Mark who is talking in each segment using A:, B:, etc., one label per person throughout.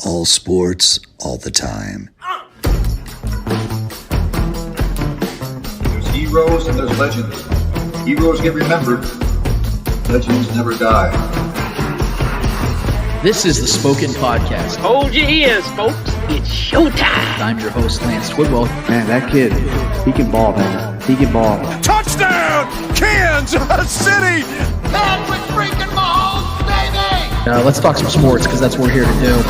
A: All sports, all the time.
B: There's heroes and there's legends. Heroes get remembered. Legends never die.
C: This is the Spoken Podcast.
D: Hold your ears, folks. It's showtime.
C: I'm your host, Lance Twidwell.
E: Man, that kid, he can ball, man. He can ball.
F: Touchdown, Kansas City!
G: Patrick freaking Mahomes, baby!
C: Let's talk some sports, because that's what we're here to do.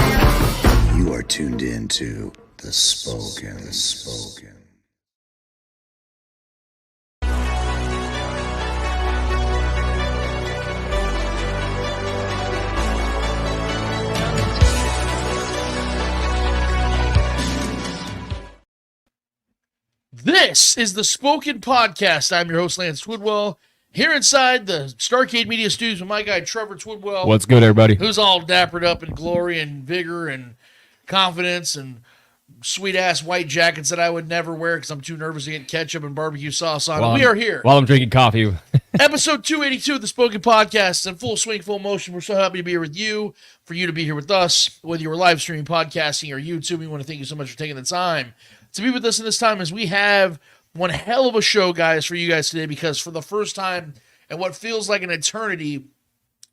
A: You are tuned in to The Spoken.
H: This is the Spoken Podcast. I'm your host, Lance Twidwell, here inside the Starcade Media Studios with my guy, Trevor Twidwell.
I: What's good, everybody?
H: Who's all dappered up in glory and vigor and confidence and sweet-ass white jackets that I would never wear because I'm too nervous to get ketchup and barbecue sauce on. We are here.
I: While I'm drinking coffee.
H: Episode 282 of the Spoken Podcast in full swing, full motion. We're so happy to be here with you, for you to be here with us, whether you were live streaming, podcasting, or YouTube. We want to thank you so much for taking the time to be with us in this time, as we have one hell of a show, guys, for you guys today, because for the first time in what feels like an eternity,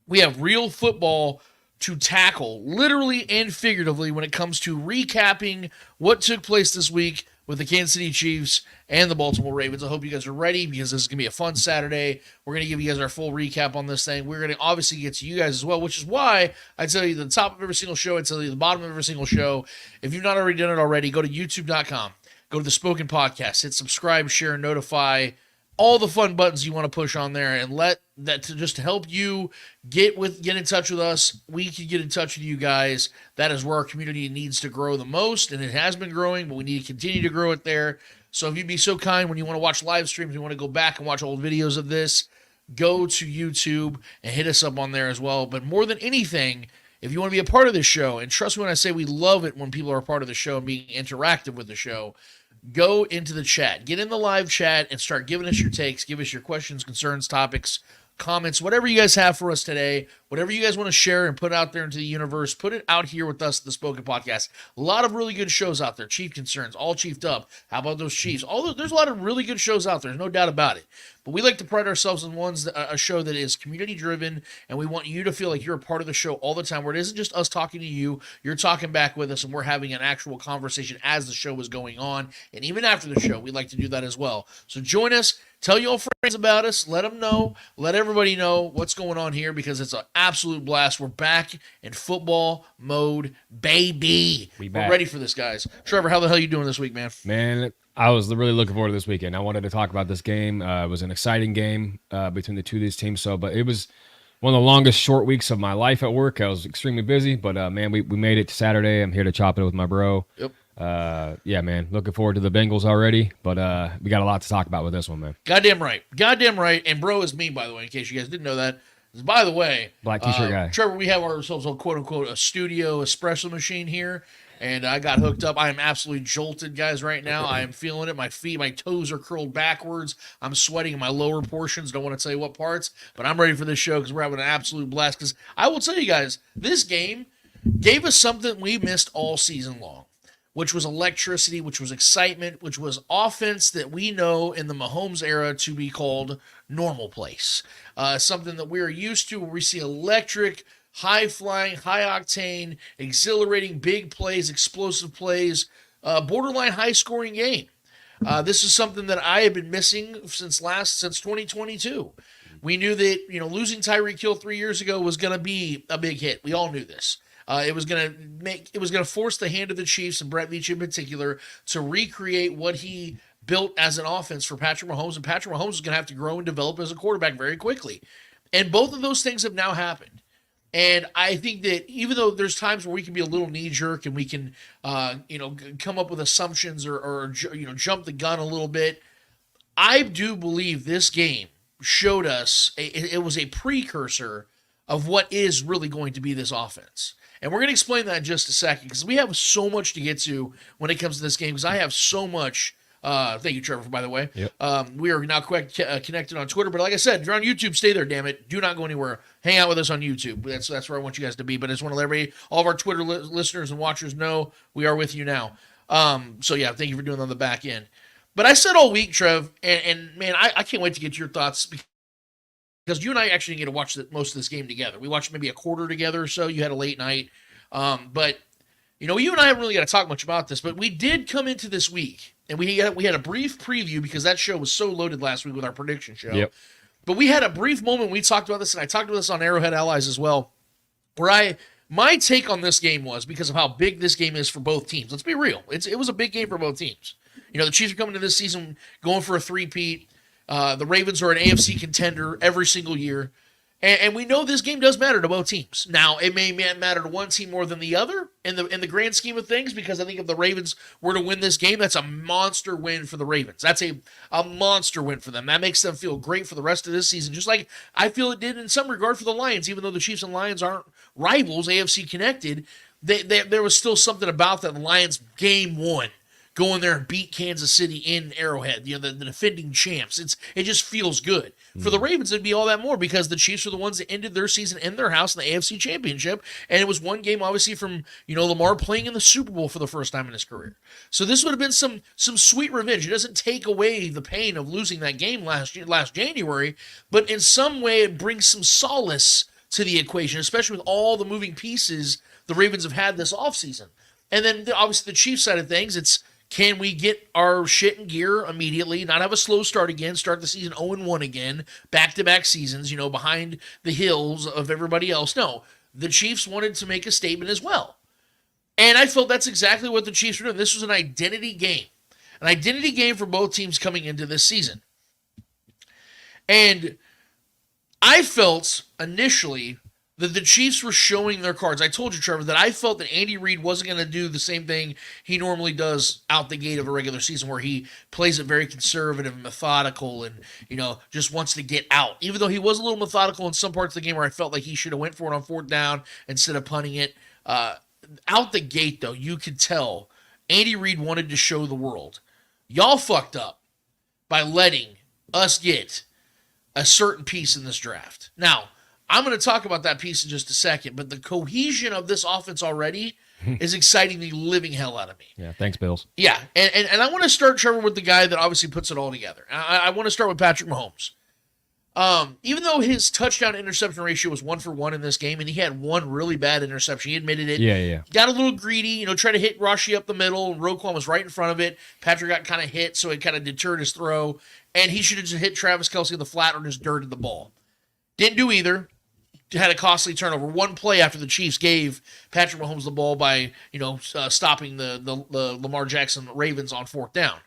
H: we have real football to tackle, literally and figuratively, when it comes to recapping what took place this week with the Kansas City Chiefs and the Baltimore Ravens. I hope you guys are ready, because this is going to be a fun Saturday. We're going to give you guys our full recap on this thing. We're going to obviously get to you guys as well, which is why I tell you the top of every single show, I tell you the bottom of every single show. If you've not already done it already, go to youtube.com. Go to the Spoken Podcast. Hit subscribe, share, notify, all the fun buttons you want to push on there, and let that to just help you get in touch with us. We can get in touch with you guys. That is where our community needs to grow the most, and it has been growing, but we need to continue to grow it there. So if you'd be so kind, when you want to watch live streams, you want to go back and watch old videos of this, go to YouTube and hit us up on there as well. But more than anything, if you want to be a part of this show, and trust me when I say we love it when people are a part of the show and being interactive with the show, go into the chat. Get in the live chat and start giving us your takes. Give us your questions, concerns, topics, comments, whatever you guys have for us today, whatever you guys want to share and put out there into the universe, put it out here with us at the Spoken Podcast. A lot of really good shows out there. Chief Concerns, All Chiefed Up. How about those Chiefs? There's a lot of really good shows out there. There's no doubt about it. But we like to pride ourselves in a show that is community-driven, and we want you to feel like you're a part of the show all the time, where it isn't just us talking to you, you're talking back with us, and we're having an actual conversation as the show is going on. And even after the show, we like to do that as well. So join us. Tell your friends about us. Let them know. Let everybody know what's going on here, because it's an absolute blast. We're back in football mode, baby. We're ready for this, guys. Trevor, how the hell are you doing this week, man?
I: Man, I was really looking forward to this weekend. I wanted to talk about this game. It was an exciting game between the two of these teams. But it was one of the longest short weeks of my life at work. I was extremely busy, but man, we made it to Saturday. I'm here to chop it with my bro.
H: Yep.
I: Yeah, man, looking forward to the Bengals already, but we got a lot to talk about with this one, man.
H: Goddamn right. And bro is me, by the way, in case you guys didn't know that. By the way,
I: black t-shirt guy.
H: Trevor, we have ourselves a quote-unquote a studio espresso machine here, and I got hooked up. I am absolutely jolted, guys, right now. I am feeling it. My toes are curled backwards. I'm sweating in my lower portions. Don't want to tell you what parts, but I'm ready for this show because we're having an absolute blast. Because I will tell you guys, this game gave us something we missed all season long, which was electricity, which was excitement, which was offense that we know in the Mahomes era to be called normal place. Something that we're used to, where we see electric, high-flying, high-octane, exhilarating, big plays, explosive plays, borderline high-scoring game. This is something that I have been missing since 2022. We knew that losing Tyreek Hill 3 years ago was going to be a big hit. We all knew this. It was going to force the hand of the Chiefs, and Brett Veach in particular, to recreate what he built as an offense for Patrick Mahomes, and Patrick Mahomes is going to have to grow and develop as a quarterback very quickly. And both of those things have now happened. And I think that even though there's times where we can be a little knee-jerk and we can, come up with assumptions or jump the gun a little bit, I do believe this game showed us it was a precursor of what is really going to be this offense. And we're going to explain that in just a second, because we have so much to get to when it comes to this game, because I have so much Thank you, Trevor, by the way.
I: Yep.
H: We are now connected on Twitter. But like I said, if you're on YouTube, stay there, damn it. Do not go anywhere. Hang out with us on YouTube. That's where I want you guys to be. But I just want to let everybody, all of our Twitter listeners and watchers know we are with you now. So, yeah, thank you for doing it on the back end. But I said all week, Trev, and man, I can't wait to get your thoughts because you and I actually didn't get to watch most of this game together. We watched maybe a quarter together or so. You had a late night. But, you know, you and I haven't really got to talk much about this, but we did come into this week, and we had a brief preview because that show was so loaded last week with our prediction show.
I: Yep.
H: But we had a brief moment. We talked about this, and I talked about this on Arrowhead Allies as well, where my take on this game was because of how big this game is for both teams. Let's be real. It was a big game for both teams. You know, the Chiefs are coming into this season going for a three-peat. The Ravens are an AFC contender every single year. And we know this game does matter to both teams. Now, it may matter to one team more than the other in the grand scheme of things, because I think if the Ravens were to win this game, that's a monster win for the Ravens. That's a monster win for them. That makes them feel great for the rest of this season, just like I feel it did in some regard for the Lions. Even though the Chiefs and Lions aren't rivals, AFC connected, there was still something about that Lions game one. Go in there and beat Kansas City in Arrowhead, you know, the defending champs. It just feels good. For the Ravens, it'd be all that more because the Chiefs are the ones that ended their season in their house in the AFC Championship, and it was one game, obviously, from, you know, Lamar playing in the Super Bowl for the first time in his career. So this would have been some sweet revenge. It doesn't take away the pain of losing that game last January, but in some way it brings some solace to the equation, especially with all the moving pieces the Ravens have had this offseason. And then, obviously, the Chiefs side of things, it's, can we get our shit in gear immediately, not have a slow start again, start the season 0-1 again, back-to-back seasons, you know, behind the hills of everybody else? No, the Chiefs wanted to make a statement as well. And I felt that's exactly what the Chiefs were doing. This was an identity game for both teams coming into this season. And I felt initially that the Chiefs were showing their cards. I told you, Trevor, that I felt that Andy Reid wasn't going to do the same thing he normally does out the gate of a regular season, where he plays it very conservative and methodical and, you know, just wants to get out. Even though he was a little methodical in some parts of the game where I felt like he should have went for it on fourth down instead of punting it. Out the gate, though, you could tell Andy Reid wanted to show the world, y'all fucked up by letting us get a certain piece in this draft. Now, I'm going to talk about that piece in just a second, but the cohesion of this offense already is exciting the living hell out of me.
I: Yeah, thanks, Bills.
H: Yeah, and I want to start, Trevor, with the guy that obviously puts it all together. I want to start with Patrick Mahomes. Even though his touchdown-interception ratio was 1 for 1 in this game, and he had one really bad interception, he admitted it.
I: Yeah.
H: Got a little greedy, you know, tried to hit Rashee up the middle, and Roquan was right in front of it. Patrick got kind of hit, so it kind of deterred his throw, and he should have just hit Travis Kelce in the flat or just dirted the ball. Didn't do either. Had a costly turnover. One play after the Chiefs gave Patrick Mahomes the ball by, you know, stopping the Lamar Jackson Ravens on fourth down.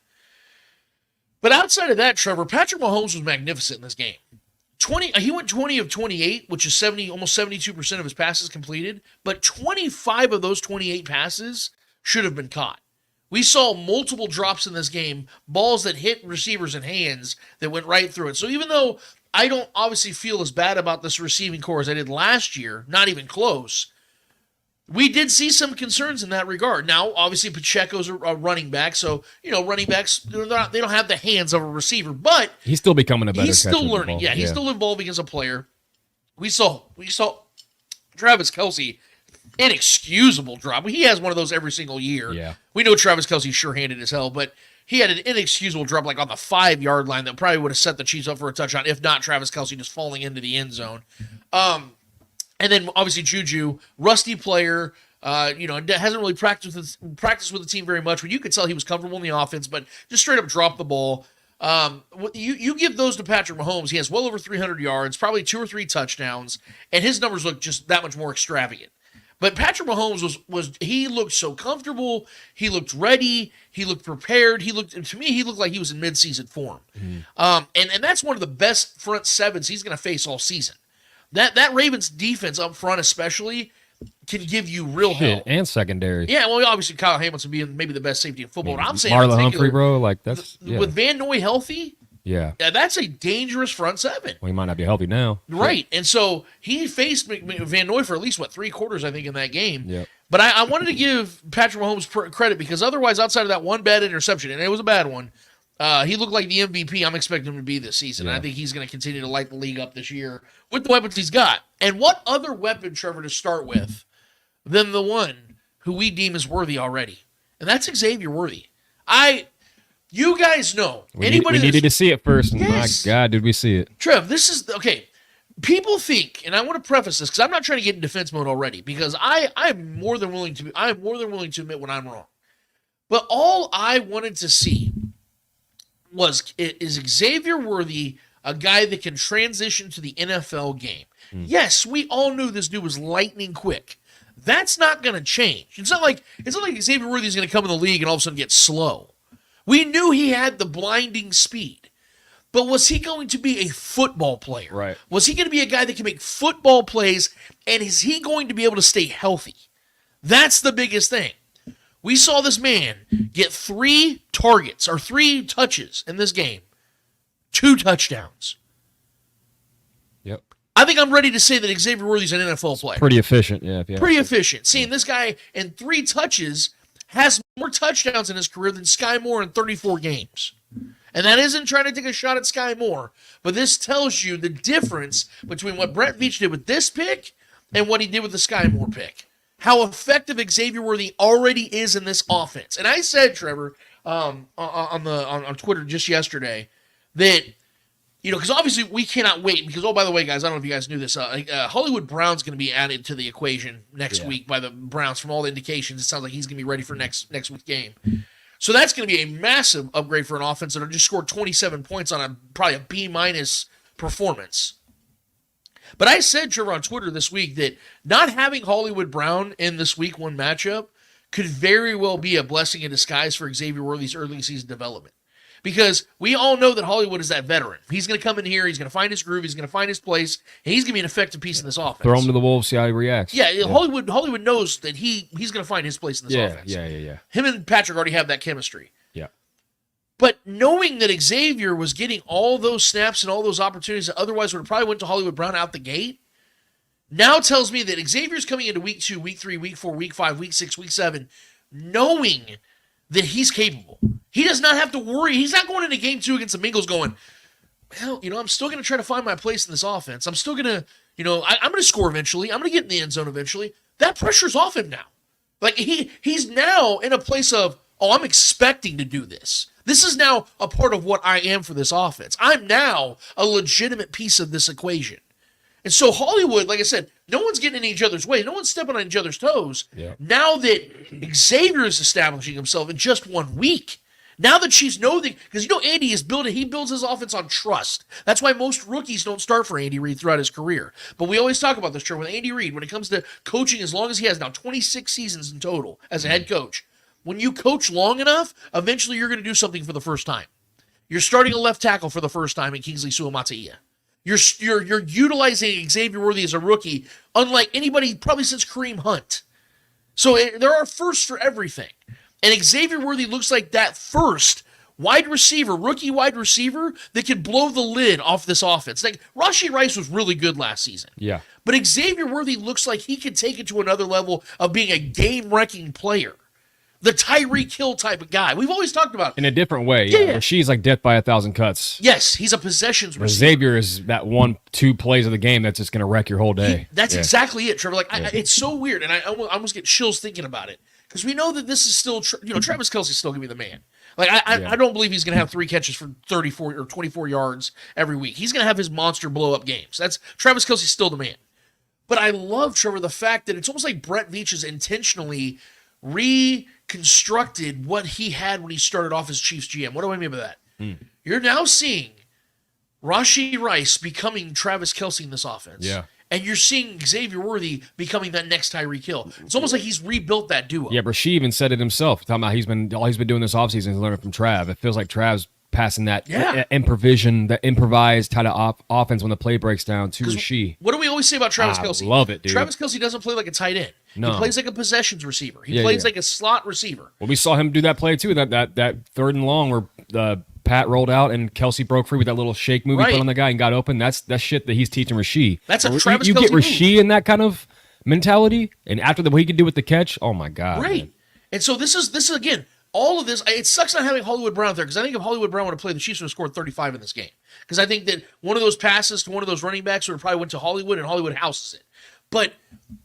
H: But outside of that, Trevor, Patrick Mahomes was magnificent in this game. He went 20 of 28, which is almost 72% of his passes completed, but 25 of those 28 passes should have been caught. We saw multiple drops in this game, balls that hit receivers in hands that went right through it. So even though I don't obviously feel as bad about this receiving core as I did last year, not even close, we did see some concerns in that regard. Now, obviously, Pacheco's a running back, so, you know, running backs, they don't have the hands of a receiver, but
I: he's still becoming a better catcher.
H: He's still learning. Yeah, he's still evolving as a player. We saw Travis Kelce, inexcusable drop. He has one of those every single year.
I: Yeah. We
H: know Travis Kelce's sure-handed as hell, but he had an inexcusable drop like on the 5-yard line that probably would have set the Chiefs up for a touchdown, if not Travis Kelce just falling into the end zone. And then obviously Juju, rusty player, you know, hasn't really practiced with the team very much, but you could tell he was comfortable in the offense, but just straight up dropped the ball. You give those to Patrick Mahomes, he has well over 300 yards, probably 2 or 3 touchdowns, and his numbers look just that much more extravagant. But Patrick Mahomes he looked so comfortable. He looked ready. He looked prepared. He looked like he was in midseason form. And that's one of the best front sevens he's going to face all season. That Ravens defense up front especially can give you real help.
I: And secondary.
H: Yeah, well, obviously Kyle Hamilton being maybe the best safety in football. But I'm saying
I: Marlon Humphrey, bro, like
H: with Van Noy healthy.
I: Yeah,
H: that's a dangerous front seven.
I: Well, he might not be healthy now.
H: Right. And so he faced Van Noy for at least, 3 quarters, I think, in that game.
I: Yep.
H: But I wanted to give Patrick Mahomes credit because otherwise, outside of that one bad interception, and it was a bad one, He looked like the MVP I'm expecting him to be this season. Yeah. I think he's going to continue to light the league up this year with the weapons he's got. And what other weapon, Trevor, to start with than the one who we deem as worthy already? And that's Xavier Worthy. You guys know.
I: We needed to see it first, and yes. My God, did we see it.
H: Trev, this is, okay, people think, and I want to preface this because I'm not trying to get in defense mode already because I'm more than willing to admit when I'm wrong. But all I wanted to see is Xavier Worthy a guy that can transition to the NFL game. Yes, we all knew this dude was lightning quick. That's not going to change. It's not like Xavier Worthy is going to come in the league and all of a sudden get slow. We knew he had the blinding speed. But was he going to be a football player?
I: Right.
H: Was he going to be a guy that can make football plays, and is he going to be able to stay healthy? That's the biggest thing. We saw this man get 3 targets or 3 touches in this game. 2 touchdowns.
I: Yep.
H: I think I'm ready to say that Xavier Worthy's an NFL player.
I: Pretty efficient, yeah.
H: Pretty efficient. Seeing this guy in 3 touches has more touchdowns in his career than Sky Moore in 34 games. And that isn't trying to take a shot at Sky Moore, but this tells you the difference between what Brett Veach did with this pick and what he did with the Sky Moore pick. How effective Xavier Worthy already is in this offense. And I said, Trevor, on Twitter just yesterday that, because obviously we cannot wait because, oh, by the way, guys, I don't know if you guys knew this. Hollywood Brown's going to be added to the equation next week by the Browns. From all the indications, it sounds like he's going to be ready for next week's game. So that's going to be a massive upgrade for an offense that just scored 27 points on probably a B- performance. But I said, Trevor, on Twitter this week that not having Hollywood Brown in this week 1 matchup could very well be a blessing in disguise for Xavier Worthy's early season development. Because we all know that Hollywood is that veteran. He's going to come in here, he's going to find his groove, he's going to find his place, and he's going to be an effective piece in this offense.
I: Throw him to the wolves, see how he reacts.
H: Yeah. Hollywood knows that he's going to find his place in this offense.
I: Yeah.
H: Him and Patrick already have that chemistry.
I: Yeah.
H: But knowing that Xavier was getting all those snaps and all those opportunities that otherwise would have probably went to Hollywood Brown out the gate, now tells me that Xavier's coming into week 2, week 3, week 4, week 5, week 6, week 7, knowing that he's capable. He does not have to worry. He's not going into game 2 against the Bengals going, well, I'm still going to try to find my place in this offense. I'm still going to, I'm going to score eventually. I'm going to get in the end zone eventually. That pressure's off him now. Like he's now in a place of, oh, I'm expecting to do this. This is now a part of what I am for this offense. I'm now a legitimate piece of this equation. And so Hollywood, like I said, no one's getting in each other's way. No one's stepping on each other's toes.
I: Yeah.
H: Now that Xavier is establishing himself in just 1 week, now that she's because Andy is he builds his offense on trust. That's why most rookies don't start for Andy Reid throughout his career. But we always talk about this, Trevor, with Andy Reid, when it comes to coaching, as long as he has now 26 seasons in total as a head coach, when you coach long enough, eventually you're going to do something for the first time. You're starting a left tackle for the first time in 𝚂𝙿𝙾𝙺. You're utilizing Xavier Worthy as a rookie, unlike anybody probably since Kareem Hunt. So there are firsts for everything. And Xavier Worthy looks like that first rookie wide receiver that could blow the lid off this offense. Like Rashee Rice was really good last season.
I: Yeah.
H: But Xavier Worthy looks like he could take it to another level of being a game-wrecking player. The Tyreek Hill type of guy. We've always talked about it.
I: In a different way. Yeah. She's like death by 1,000 cuts.
H: Yes, he's a possessions receiver.
I: Xavier is that 1-2 plays of the game that's just going to wreck your whole day.
H: That's exactly it, Trevor. It's so weird, and I almost get chills thinking about it. Because we know that this is still, Travis Kelce's still going to be the man. I don't believe he's going to have 3 catches for 34 or 24 yards every week. He's going to have his monster blow-up games. Travis Kelce's still the man. But I love, Trevor, the fact that it's almost like Brett Veach has intentionally reconstructed what he had when he started off as Chiefs GM. What do I mean by that? You're now seeing Rashee Rice becoming Travis Kelce in this offense.
I: Yeah.
H: And you're seeing Xavier Worthy becoming that next Tyreek Hill. It's almost like he's rebuilt that duo.
I: Yeah, Rashee even said it himself, talking about all he's been doing this offseason is learning from Trav. It feels like Trav's passing that improvised kind of offense when the play breaks down to Rashee.
H: What do we always say about Travis Kelce?
I: Love it, dude.
H: Travis Kelce doesn't play like a tight end.
I: No.
H: He plays like a possessions receiver. He plays like a slot receiver.
I: Well, we saw him do that play too, that 3rd and long where Pat rolled out and Kelce broke free with that little shake move he put on the guy and got open. That's shit that he's teaching Rashee.
H: That's a Travis
I: You
H: Kelce
I: get Rashee
H: move.
I: in that kind of mentality, and after what he could do with the catch, oh my God.
H: Right.
I: Man.
H: And so this is again, all of this, it sucks not having Hollywood Brown there, because I think if Hollywood Brown would have played, the Chiefs would have scored 35 in this game. Because I think that one of those passes to one of those running backs would have probably went to Hollywood, and Hollywood houses it. But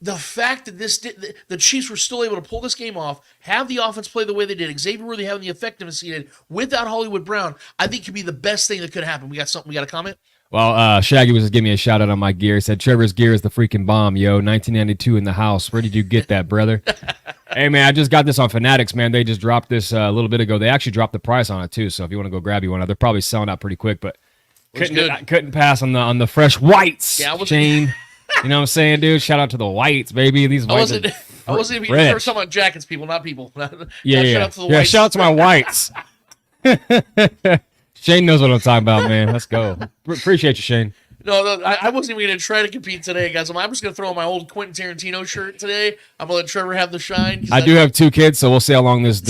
H: the fact that the Chiefs were still able to pull this game off, have the offense play the way they did, Xavier Worthy having the effectiveness he did without Hollywood Brown, I think could be the best thing that could happen. We got a comment?
I: Well, Shaggy was just giving me a shout out on my gear. He said, Trevor's gear is the freaking bomb, yo. 1992 in the house. Where did you get that, brother? Hey, man, I just got this on Fanatics, man. They just dropped this a little bit ago. They actually dropped the price on it, too. So if you want to go grab you one, they're probably selling out pretty quick. But couldn't pass on the fresh whites, Shane. You know what I'm saying, dude? Shout out to the whites, baby. These whites
H: I wasn't even talking about jackets, people, not people.
I: Yeah.
H: Shout out to the whites.
I: Shout out to my whites. Shane knows what I'm talking about, man. Let's go. Appreciate you, Shane.
H: No, I wasn't even going to try to compete today, guys. I'm just going to throw on my old Quentin Tarantino shirt today. I'm going to let Trevor have the shine.
I: I do have 2 kids, so we'll see how long this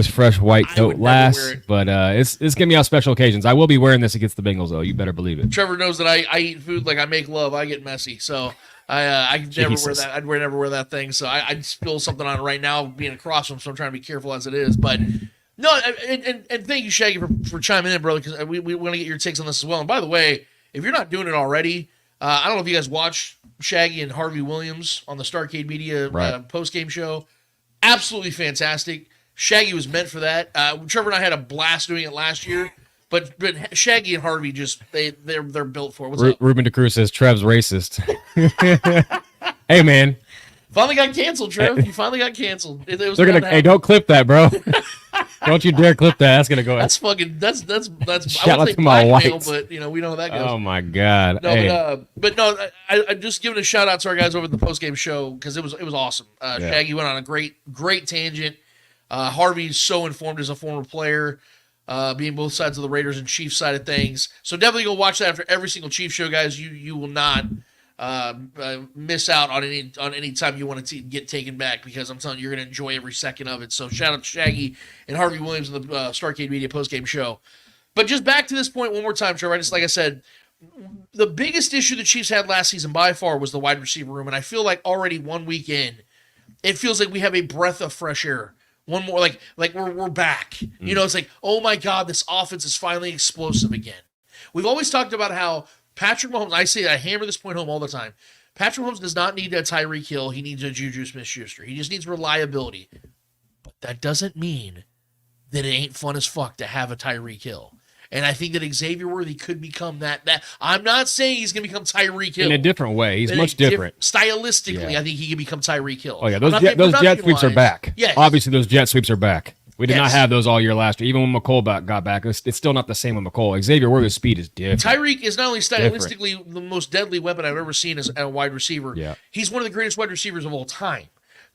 I: fresh white coat lasts. But it's going to be on special occasions. I will be wearing this against the Bengals, though. You better believe it.
H: Trevor knows that I eat food like I make love. I get messy, so I never wear that. I'd never wear that thing. So I spill something on it right now, being across from him. So I'm trying to be careful as it is, but. No, and thank you, Shaggy, for chiming in, brother, because we want to get your takes on this as well. And by the way, if you're not doing it already, I don't know if you guys watch Shaggy and Harvey Williams on the Starcade Media post-game show. Absolutely fantastic. Shaggy was meant for that. Trevor and I had a blast doing it last year, but Shaggy and Harvey they're built for it. What's up?
I: Ruben DeCruz says Trev's racist. Hey, man.
H: Finally got canceled, Trev. You finally got canceled.
I: Hey, don't clip that, bro. Don't you dare clip that. That's gonna go.
H: That's fucking. That's.
I: Shout out to my whites.
H: But we know how that goes.
I: Oh my god.
H: No,
I: hey.
H: but no, I just giving a shout out to our guys over at the post game show because it was awesome. Shaggy went on a great tangent. Harvey's so informed as a former player, being both sides of the Raiders and Chiefs side of things. So definitely go watch that after every single Chiefs show, guys. You will not. Miss out on any time you want to get taken back, because I'm telling you, you're going to enjoy every second of it. So shout out to Shaggy and Harvey Williams in the Starcade Media postgame show. But just back to this point one more time, Trevor. Just like I said, the biggest issue the Chiefs had last season by far was the wide receiver room, and I feel like already 1 week in, it feels like we have a breath of fresh air. One more, like we're back. You know, it's like, oh my God, this offense is finally explosive again. We've always talked about how Patrick Mahomes, I hammer this point home all the time. Patrick Mahomes does not need a Tyreek Hill. He needs a Juju Smith-Schuster. He just needs reliability. But that doesn't mean that it ain't fun as fuck to have a Tyreek Hill. And I think that Xavier Worthy could become that. I'm not saying he's going to become Tyreek Hill.
I: In a different way. He's much different.
H: Stylistically, I think he can become Tyreek Hill.
I: Oh, yeah. Those jet sweeps are back.
H: Yes.
I: Obviously, those jet sweeps are back. We did not have those all year last year. Even when McColl got back, it's still not the same with McColl. Xavier Worthy's speed is different.
H: Tyreek is not only stylistically the most deadly weapon I've ever seen as a wide receiver.
I: Yeah.
H: He's one of the greatest wide receivers of all time.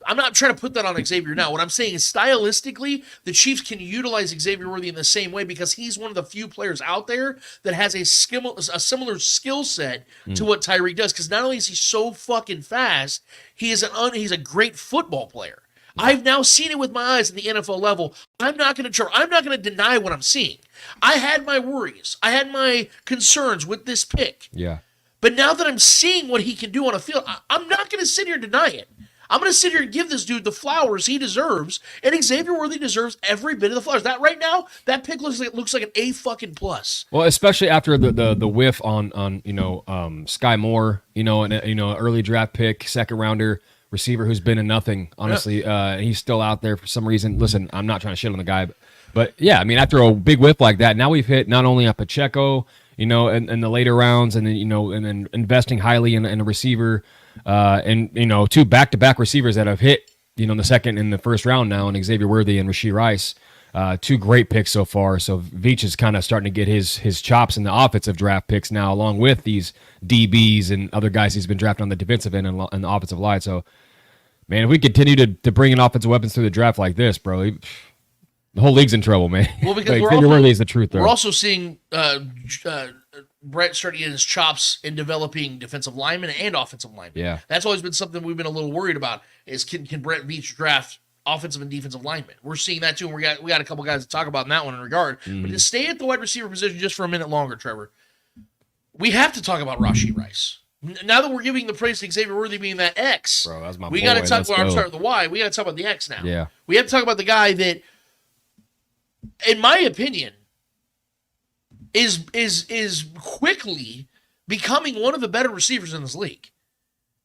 H: I'm not trying to put that on Xavier now. What I'm saying is stylistically, the Chiefs can utilize Xavier Worthy in the same way because he's one of the few players out there that has a similar skill set to what Tyreek does. Because not only is he so fucking fast, he's a great football player. I've now seen it with my eyes at the NFL level. I'm not going to deny what I'm seeing. I had my worries. I had my concerns with this pick.
I: Yeah.
H: But now that I'm seeing what he can do on a field, I'm not going to sit here and deny it. I'm going to sit here and give this dude the flowers he deserves, and Xavier Worthy deserves every bit of the flowers. That right now, that pick looks like an A fucking plus.
I: Well, especially after the whiff on Sky Moore, an early draft pick, second rounder. Receiver who's been in nothing, honestly. He's still out there for some reason. Listen, I'm not trying to shit on the guy, but yeah, I mean, after a big whip like that, now we've hit not only a Pacheco, in the later rounds, and then and then investing highly in a receiver, and 2 back-to-back receivers that have hit, in the second and the first round now, and Xavier Worthy and Rashee Rice. 2 great picks so far. So Veach is kind of starting to get his chops in the offensive draft picks now, along with these DBs and other guys he's been drafting on the defensive end and the offensive line. So, man, if we continue to bring in offensive weapons through the draft like this, bro, the whole league's in trouble, man.
H: Well, because
I: Worthy is the truth, though.
H: We're also seeing Brett starting to get his chops in developing defensive linemen and offensive linemen.
I: Yeah,
H: that's always been something we've been a little worried about. Is can Brett Veach draft offensive and defensive linemen? We're seeing that too, and we got a couple guys to talk about in that one in regard. But to stay at the wide receiver position just for a minute longer, Trevor, we have to talk about Rashee Rice. Now that we're giving the praise to Xavier Worthy being that X,
I: Bro, that's my
H: we
I: boy.
H: got to talk
I: Let's
H: about. I'm
I: go.
H: sorry, the Y. We got to talk about the X now.
I: Yeah.
H: We have to talk about the guy that, in my opinion, is quickly becoming one of the better receivers in this league.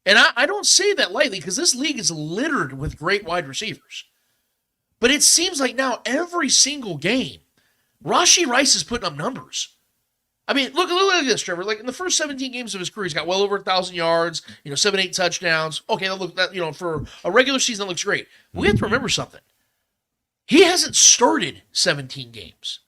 H: And I don't say that lightly because this league is littered with great wide receivers. But it seems like now every single game, Rashee Rice is putting up numbers. I mean, look at this, Trevor. Like in the first 17 games of his career, he's got well over 1,000 yards, 7-8 touchdowns. Okay, that for a regular season, that looks great. We have to remember something. He hasn't started 17 games.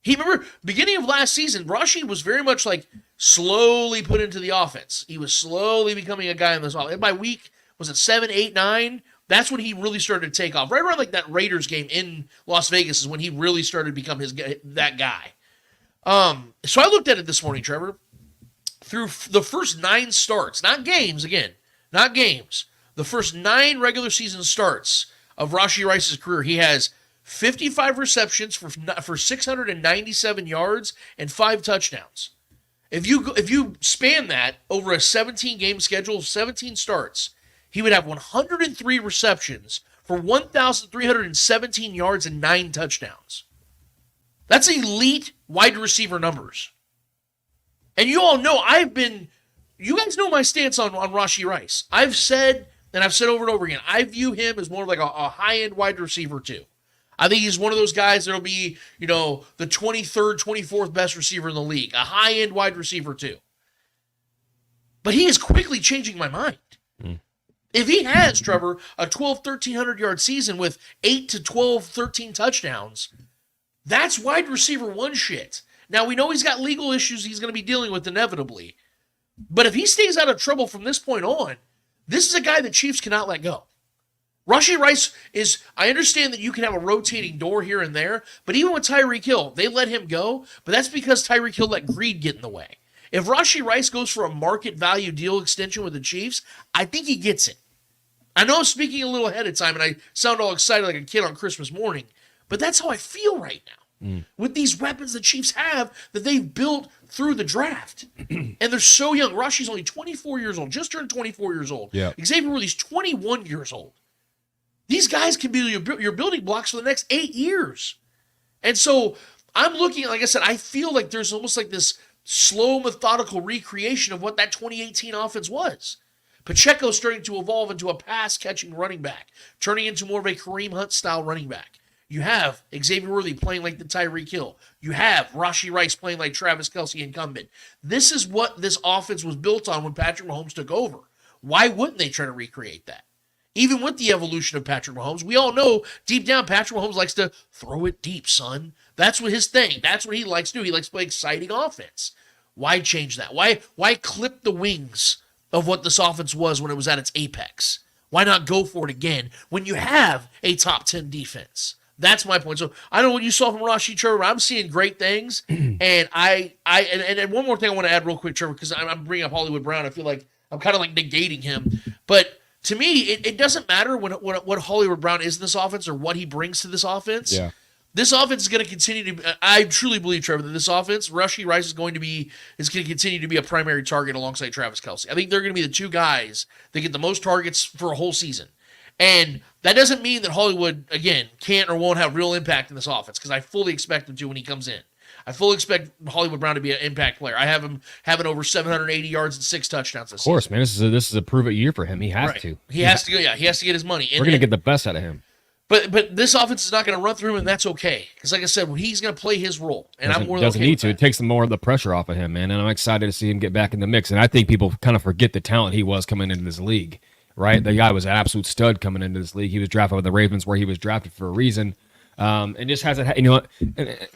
H: Remember, beginning of last season, Rashee was very much like slowly put into the offense. He was slowly becoming a guy in this offense. And by week, was it 7, 8, 9? That's when he really started to take off. Right around like that Raiders game in Las Vegas is when he really started to become that guy. So I looked at it this morning, Trevor. Through the first 9 starts, not games, again, not games. The first 9 regular season starts of Rashee Rice's career, he has 55 receptions for 697 yards and 5 touchdowns. If you span that over a 17-game schedule of 17 starts, he would have 103 receptions for 1,317 yards and 9 touchdowns. That's elite wide receiver numbers. And you all know you guys know my stance on Rashee Rice. I've said over and over again, I view him as more like a high-end wide receiver too. I think he's one of those guys that'll be, the 23rd, 24th best receiver in the league. A high-end wide receiver too. But he is quickly changing my mind. If he has, Trevor, a 1,300-yard season with 8 to 12, 13 touchdowns, that's wide receiver 1 shit. Now, we know he's got legal issues he's going to be dealing with inevitably. But if he stays out of trouble from this point on, this is a guy that Chiefs cannot let go. Rashee Rice I understand that you can have a rotating door here and there, but even with Tyreek Hill, they let him go, but that's because Tyreek Hill let greed get in the way. If Rashee Rice goes for a market value deal extension with the Chiefs, I think he gets it. I know I'm speaking a little ahead of time, and I sound all excited like a kid on Christmas morning, but that's how I feel right now. With these weapons the Chiefs have that they've built through the draft. And they're so young. Rashee's only 24 years old, just turned 24 years old.
I: Yeah.
H: Xavier Worthy's 21 years old. These guys can be your building blocks for the next 8 years. And so I'm looking, like I said, I feel like there's almost like this slow, methodical recreation of what that 2018 offense was. Pacheco's starting to evolve into a pass-catching running back, turning into more of a Kareem Hunt-style running back. You have Xavier Worthy playing like the Tyreek Hill. You have Rashee Rice playing like Travis Kelce incumbent. This is what this offense was built on when Patrick Mahomes took over. Why wouldn't they try to recreate that? Even with the evolution of Patrick Mahomes, we all know deep down Patrick Mahomes likes to throw it deep, son. That's what his thing. That's what he likes to do. He likes to play exciting offense. Why change that? Why clip the wings of what this offense was when it was at its apex? Why not go for it again when you have a top 10 defense? That's my point. So I don't know what you saw from Rashee, Trevor. I'm seeing great things, and and one more thing I want to add real quick, Trevor, because I'm bringing up Hollywood Brown. I feel like I'm kind of like negating him, but to me, it doesn't matter what Hollywood Brown is in this offense or what he brings to this offense.
I: Yeah.
H: This offense is going to continue to. I truly believe, Trevor, that this offense, Rashee Rice is going to continue to be a primary target alongside Travis Kelce. I think they're going to be the 2 guys that get the most targets for a whole season. And that doesn't mean that Hollywood, again, can't or won't have real impact in this offense, because I fully expect him to when he comes in. I fully expect Hollywood Brown to be an impact player. I have him having over 780 yards and 6 touchdowns this season.
I: Of course, man. This is a prove-it year for him. He has to.
H: He has to go. Yeah, he has to get his money.
I: We're going to get the best out of him.
H: But this offense is not going to run through him, and that's okay. Because like I said, he's going to play his role, and I'm more than okay
I: doesn't need
H: with
I: to.
H: that.
I: It takes more of the pressure off of him, man. And I'm excited to see him get back in the mix. And I think people kind of forget the talent he was coming into this league. Right, the guy was an absolute stud coming into this league. He was drafted with the Ravens, where he was drafted for a reason, and just hasn't.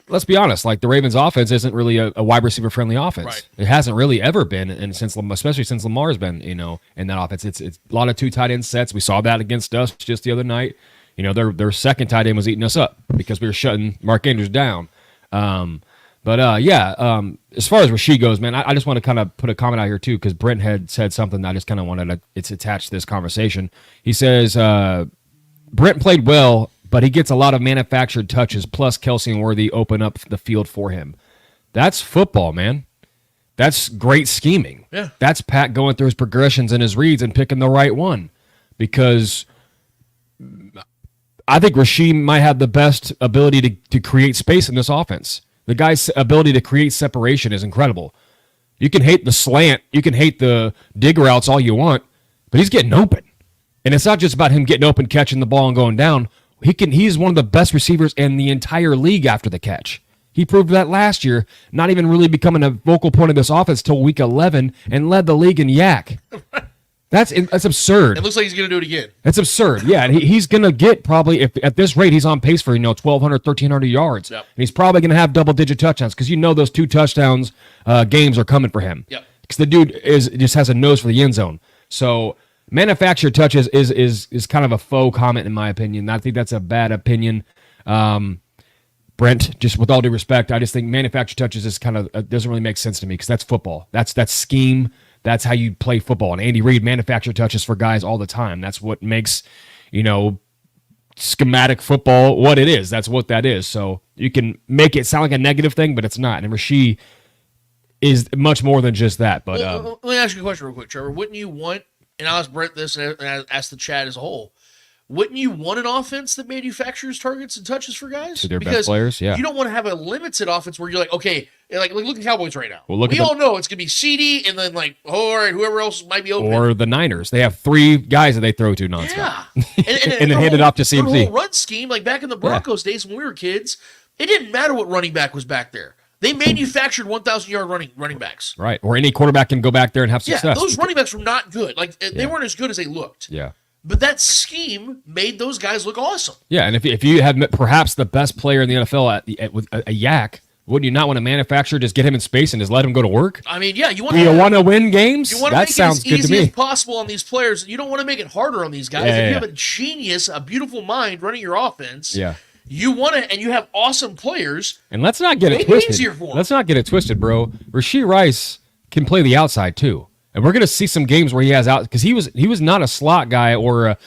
I: Let's be honest. Like the Ravens' offense isn't really a wide receiver friendly offense.
H: Right.
I: It hasn't really ever been, and especially since Lamar's been, in that offense. It's a lot of 2 tight end sets. We saw that against us just the other night. Their second tight end was eating us up because we were shutting Mark Andrews down. As far as Rashee goes, man, I just want to kind of put a comment out here too, because Brent had said something that I just kind of wanted to, it's attached to this conversation. He says, Brent played well, but he gets a lot of manufactured touches, plus Kelce and Worthy open up the field for him. That's football, man. That's great scheming.
H: Yeah.
I: That's Pat going through his progressions and his reads and picking the right one, because I think Rashee might have the best ability to create space in this offense. The guy's ability to create separation is incredible. You can hate the slant, you can hate the dig routes all you want, but he's getting open. And it's not just about him getting open, catching the ball, and going down. He's one of the best receivers in the entire league after the catch. He proved that last year, not even really becoming a vocal point of this offense till week 11, and led the league in yak. That's absurd.
H: It looks like he's going to do it again.
I: That's absurd. Yeah, and he's going to get probably, if at this rate, he's on pace for 1,200, 1,300 yards.
H: Yep.
I: And he's probably going to have double-digit touchdowns, because those 2 touchdowns games are coming for him.
H: Yep.
I: Because the dude just has a nose for the end zone. So manufactured touches is kind of a faux comment in my opinion. I think that's a bad opinion. Brent, just with all due respect, I just think manufactured touches is kind of doesn't really make sense to me, because that's football. That's scheme. That's how you play football. And Andy Reid manufactured touches for guys all the time. That's what makes, schematic football what it is. That's what that is. So you can make it sound like a negative thing, but it's not. And Rashee is much more than just that. But
H: let me ask you a question real quick, Trevor. Wouldn't you want, and I'll ask Brent this and I'll ask the chat as a whole, wouldn't you want an offense that manufactures targets and touches for guys?
I: To their best players, yeah.
H: You don't want to have a limited offense where you're like, okay, like look at Cowboys right now.
I: Well,
H: we all know it's going to be CD and then all right, whoever else might be open.
I: Or the Niners. They have 3 guys that they throw to nonstop.
H: Yeah.
I: And then hand it off to CMC.
H: The whole run scheme, like back in the Broncos days when we were kids, it didn't matter what running back was back there. They manufactured 1,000-yard running backs.
I: Right. Or any quarterback can go back there and have success.
H: Yeah, those running backs were not good. Like, they weren't as good as they looked.
I: Yeah.
H: But that scheme made those guys look awesome.
I: Yeah, and if you had perhaps the best player in the NFL with a yak, wouldn't you not want to manufacture, just get him in space and just let him go to work?
H: I mean, yeah, you want
I: to win games?
H: You want to make it as easy as possible on these players. You don't want to make it harder on these guys. If you have a genius, a beautiful mind running your offense, you want to, and you have awesome players.
I: And let's not get it twisted. Let's not get it twisted, bro. Rashee Rice can play the outside too. And we're going to see some games where he has out, because he was not a slot guy or a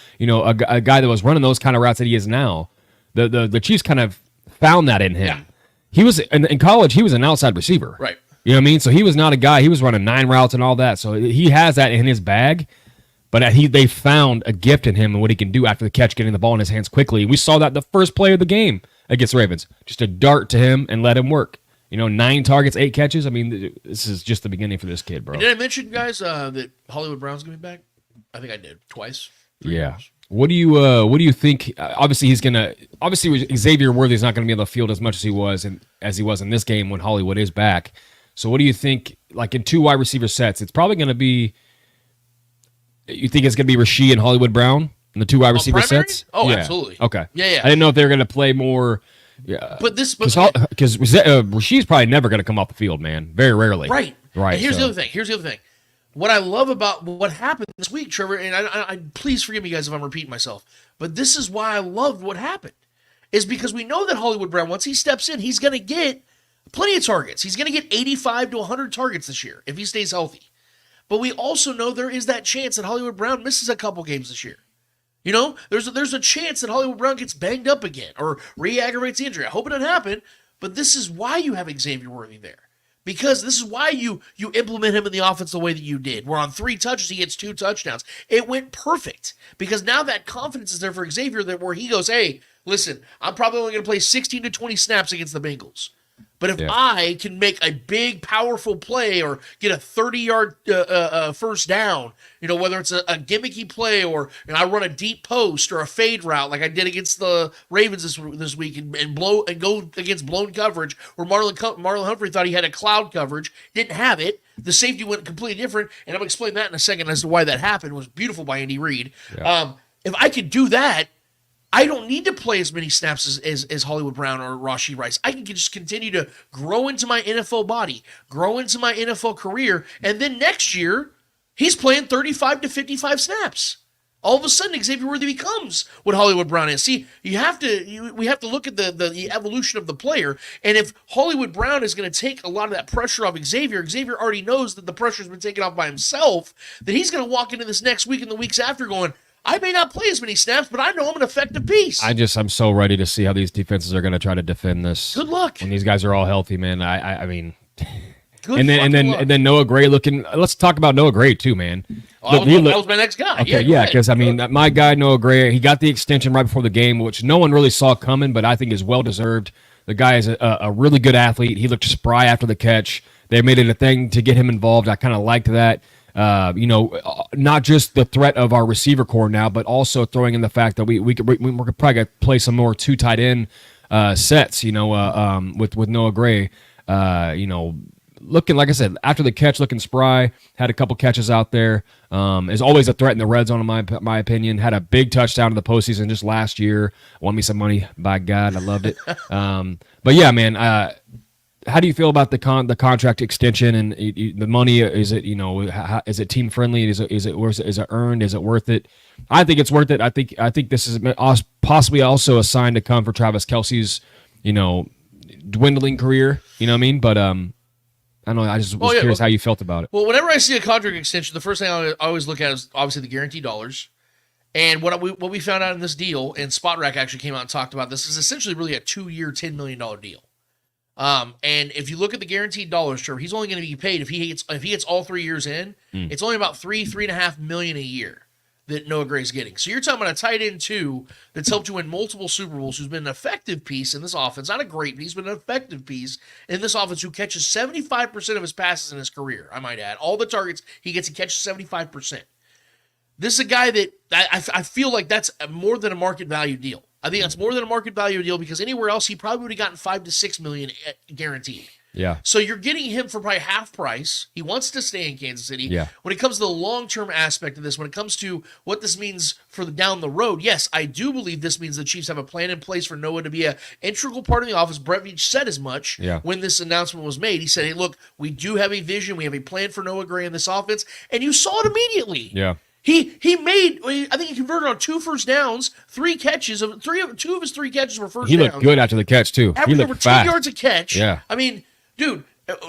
I: guy that was running those kind of routes that he is now. The Chiefs kind of found that in him.
H: Yeah.
I: He was in college. He was an outside receiver.
H: Right.
I: You know what I mean? So he was not a guy. He was running 9 routes and all that. So he has that in his bag. But they found a gift in him and what he can do after the catch, getting the ball in his hands quickly. We saw that the first play of the game against the Ravens. Just a dart to him and let him work. 9 targets, 8 catches. I mean, this is just the beginning for this kid, bro.
H: And did I mention, guys, that Hollywood Brown's going to be back? I think I did. Twice. 3 times.
I: What do you think? Obviously, Xavier Worthy is not going to be on the field as much as he was in this game when Hollywood is back. So what do you think, like in 2 wide receiver sets, it's probably going to be, you think it's going to be Rashee and Hollywood Brown in the 2 wide receiver sets?
H: Oh, absolutely.
I: Okay.
H: Yeah.
I: I didn't know if they were going to play more. Yeah, because Rashee's probably never going to come off the field, man. Very rarely.
H: Right. And here's
I: so.
H: the other thing. What I love about what happened this week, Trevor, and I please forgive me, guys, if I'm repeating myself, but this is why I loved what happened, is because we know that Hollywood Brown, once he steps in, he's going to get plenty of targets. He's going to get 85 to 100 targets this year if he stays healthy. But we also know there is that chance that Hollywood Brown misses a couple games this year. There's a chance that Hollywood Brown gets banged up again or re-aggravates the injury. I hope it doesn't happen, but this is why you have Xavier Worthy there. Because this is why you implement him in the offense the way that you did. Where on 3 touches, he gets 2 touchdowns. It went perfect. Because now that confidence is there for Xavier where he goes, hey, listen, I'm probably only going to play 16 to 20 snaps against the Bengals. But if I can make a big, powerful play or get a 30-yard first down, whether it's a gimmicky play or I run a deep post or a fade route like I did against the Ravens this week and go against blown coverage where Marlon Humphrey thought he had a cloud coverage, didn't have it. The safety went completely different, and I'm going to explain that in a second as to why that happened. It was beautiful by Andy Reid. Yeah. If I could do that, I don't need to play as many snaps as Hollywood Brown or Rashee Rice. I can just continue to grow into my NFL body, grow into my NFL career, and then next year, he's playing 35 to 55 snaps. All of a sudden, Xavier Worthy becomes what Hollywood Brown is. See, we have to look at the evolution of the player, and if Hollywood Brown is going to take a lot of that pressure off Xavier already knows that the pressure's been taken off by himself, that he's going to walk into this next week and the weeks after going, I may not play as many snaps, but I know I'm an effective piece.
I: I'm so ready to see how these defenses are going to try to defend this.
H: Good luck.
I: When these guys are all healthy, man. I mean,
H: Good
I: and then Noah Gray looking. Let's talk about Noah Gray too, man.
H: That was my next guy.
I: Okay, yeah, because I mean, my guy Noah Gray, he got the extension right before the game, which no one really saw coming, but I think is well deserved. The guy is a really good athlete. He looked spry after the catch. They made it a thing to get him involved. I kind of liked that. Not just the threat of our receiver core now, but also throwing in the fact that we're probably gonna play some more 2 tight end sets. With Noah Gray. Looking, like I said, after the catch, looking spry, had a couple catches out there. Is always a threat in the red zone, in my opinion. Had a big touchdown in the postseason just last year. Won me some money, by God, I loved it. But yeah, man, how do you feel about the contract extension and the money? Is it is it team friendly? Is it earned? Is it worth it? I think it's worth it. I think this is possibly also a sign to come for Travis Kelce's dwindling career. You know what I mean? But I don't know. I just was curious how you felt about it.
H: Well, whenever I see a contract extension, the first thing I always look at is obviously the guaranteed dollars. And what we found out in this deal, and Spot Rack actually came out and talked about this, is essentially really a 2-year, $10 million deal. And if you look at the guaranteed dollars, Trevor, he's only going to be paid if he gets all 3 years in. It's only about $3.5 million a year that Noah Gray's getting. So you're talking about a tight end too that's helped you win multiple Super Bowls, who's been an effective piece in this offense, not a great piece, but an effective piece in this offense, who catches 75% of his passes in his career. I might add, all the targets he gets, he catches 75%. This is a guy that I feel like that's more than a market value deal. I think that's more than a market value deal, because anywhere else he probably would have gotten $5 to $6 million guaranteed.
I: Yeah.
H: So you're getting him for probably half price. He wants to stay in Kansas City.
I: Yeah.
H: When it comes to the long-term aspect of this, when it comes to what this means for down the road, yes, I do believe this means the Chiefs have a plan in place for Noah to be an integral part of the offense. Brett Veach said as much when this announcement was made. He said, hey, look, we do have a vision. We have a plan for Noah Gray in this offense. And you saw it immediately.
I: Yeah.
H: He made, I think he converted on 2 first downs, 3 catches. 2 of his 3 catches were first downs.
I: He looked good after the catch, too. He looked
H: over
I: fast.
H: 10 yards a catch.
I: Yeah.
H: I mean, dude,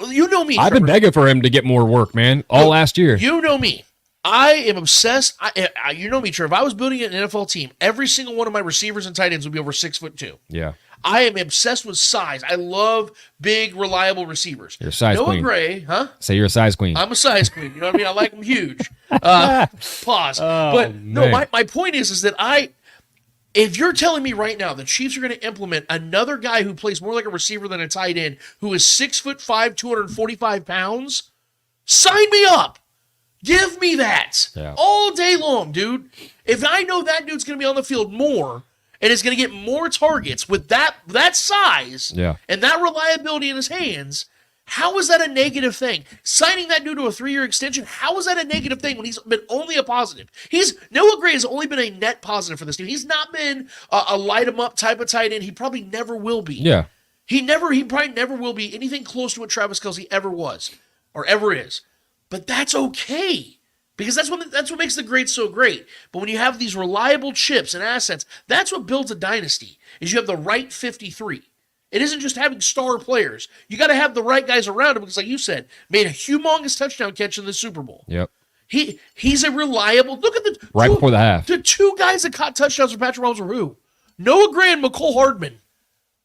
H: you know me.
I: I've been begging for him to get more work, man, all last year.
H: You know me. I am obsessed. You know me, Trevor. If I was building an NFL team, every single one of my receivers and tight ends would be over 6'2".
I: Yeah.
H: I am obsessed with size. I love big, reliable receivers.
I: You're a size
H: Noah
I: queen.
H: Gray, huh?
I: Say you're a size queen.
H: I'm a size queen. You know what I mean? I like them huge. Pause. But no, my point is that if you're telling me right now the Chiefs are going to implement another guy who plays more like a receiver than a tight end, who is 6'5", 245 pounds, sign me up. Give me that all day long, dude. If I know that dude's going to be on the field more and is going to get more targets with that size and that reliability in his hands, how is that a negative thing? Signing that dude to a 3-year extension, how is that a negative thing when he's been only a positive? Noah Gray has only been a net positive for this team. He's not been a light him up type of tight end. He probably never will be.
I: Yeah.
H: He probably never will be anything close to what Travis Kelce ever was or ever is. But that's okay, because that's what makes the greats so great. But when you have these reliable chips and assets, that's what builds a dynasty, is you have the right 53. It isn't just having star players. You got to have the right guys around him, because like you said, made a humongous touchdown catch in the Super Bowl.
I: Yep.
H: He's a reliable. Look at
I: before the half.
H: The 2 guys that caught touchdowns for Patrick Mahomes were who? Noah Gray and McCole Hardman.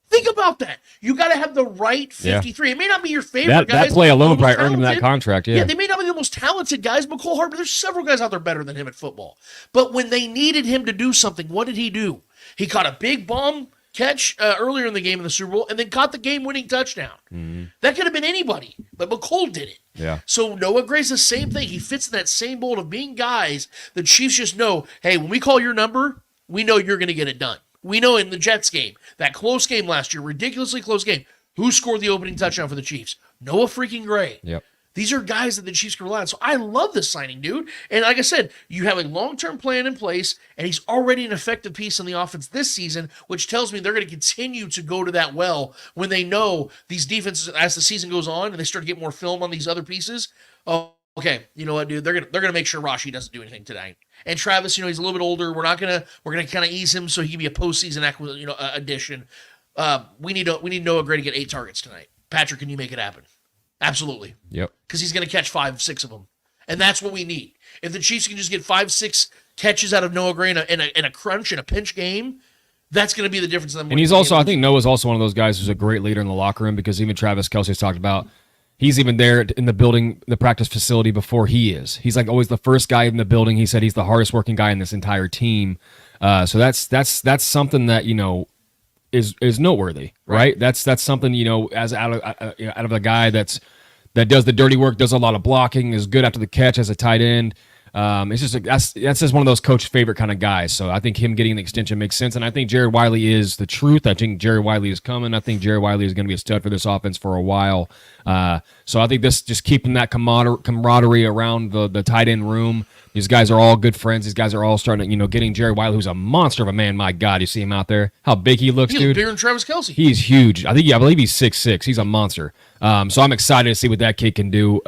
H: Think about that. You got to have the right 53. It may not be your favorite guys.
I: That play alone probably earned him that contract. Yeah.
H: They may not be the most talented guys. McCole Hardman, there's several guys out there better than him at football. But when they needed him to do something, what did he do? He caught a big bomb catch earlier in the game in the Super Bowl, and then caught the game-winning touchdown. Mm-hmm. That could have been anybody, but McCole did it.
I: Yeah.
H: So Noah Gray's the same thing. He fits in that same mold of being guys the Chiefs just know, hey, when we call your number, we know you're going to get it done. We know in the Jets game, that close game last year, ridiculously close game, who scored the opening touchdown for the Chiefs? Noah freaking Gray.
I: Yep.
H: These are guys that the Chiefs can rely on. So I love this signing, dude. And like I said, you have a long-term plan in place, and he's already an effective piece in the offense this season, which tells me they're going to continue to go to that well when they know these defenses, as the season goes on and they start to get more film on these other pieces. Oh, okay, you know what, dude? They're gonna make sure Rashee doesn't do anything tonight. And Travis, he's a little bit older. We're gonna kind of ease him so he can be a postseason addition. We need Noah Gray to get 8 targets tonight. Patrick, can you make it happen? Absolutely.
I: Yep.
H: Because he's going to catch 5-6 of them. And that's what we need. If the Chiefs can just get 5-6 catches out of Noah Gray in a crunch, in a pinch game, that's going to be the difference.
I: And he's also, I think Noah's also one of those guys who's a great leader in the locker room, because even Travis Kelce has talked about, He's even there in the building, the practice facility before he is. He's like always the first guy in the building. He said he's the hardest working guy in this entire team. So that's something that, is noteworthy, right? That's something, as out of a guy that does the dirty work, does a lot of blocking, is good after the catch as a tight end. It's just that's just one of those coach's favorite kind of guys. So I think him getting the extension makes sense, and I think Jared Wiley is the truth. I think Jared Wiley is coming. I think Jared Wiley is going to be a stud for this offense for a while. So I think this just keeping that camaraderie around the tight end room. These guys are all good friends. These guys are all starting to, getting Jared Wiley, who's a monster of a man. My God, you see him out there? How big he looks, dude.
H: He's bigger than Travis Kelce.
I: He's huge. I believe he's 6'6". He's a monster. So I'm excited to see what that kid can do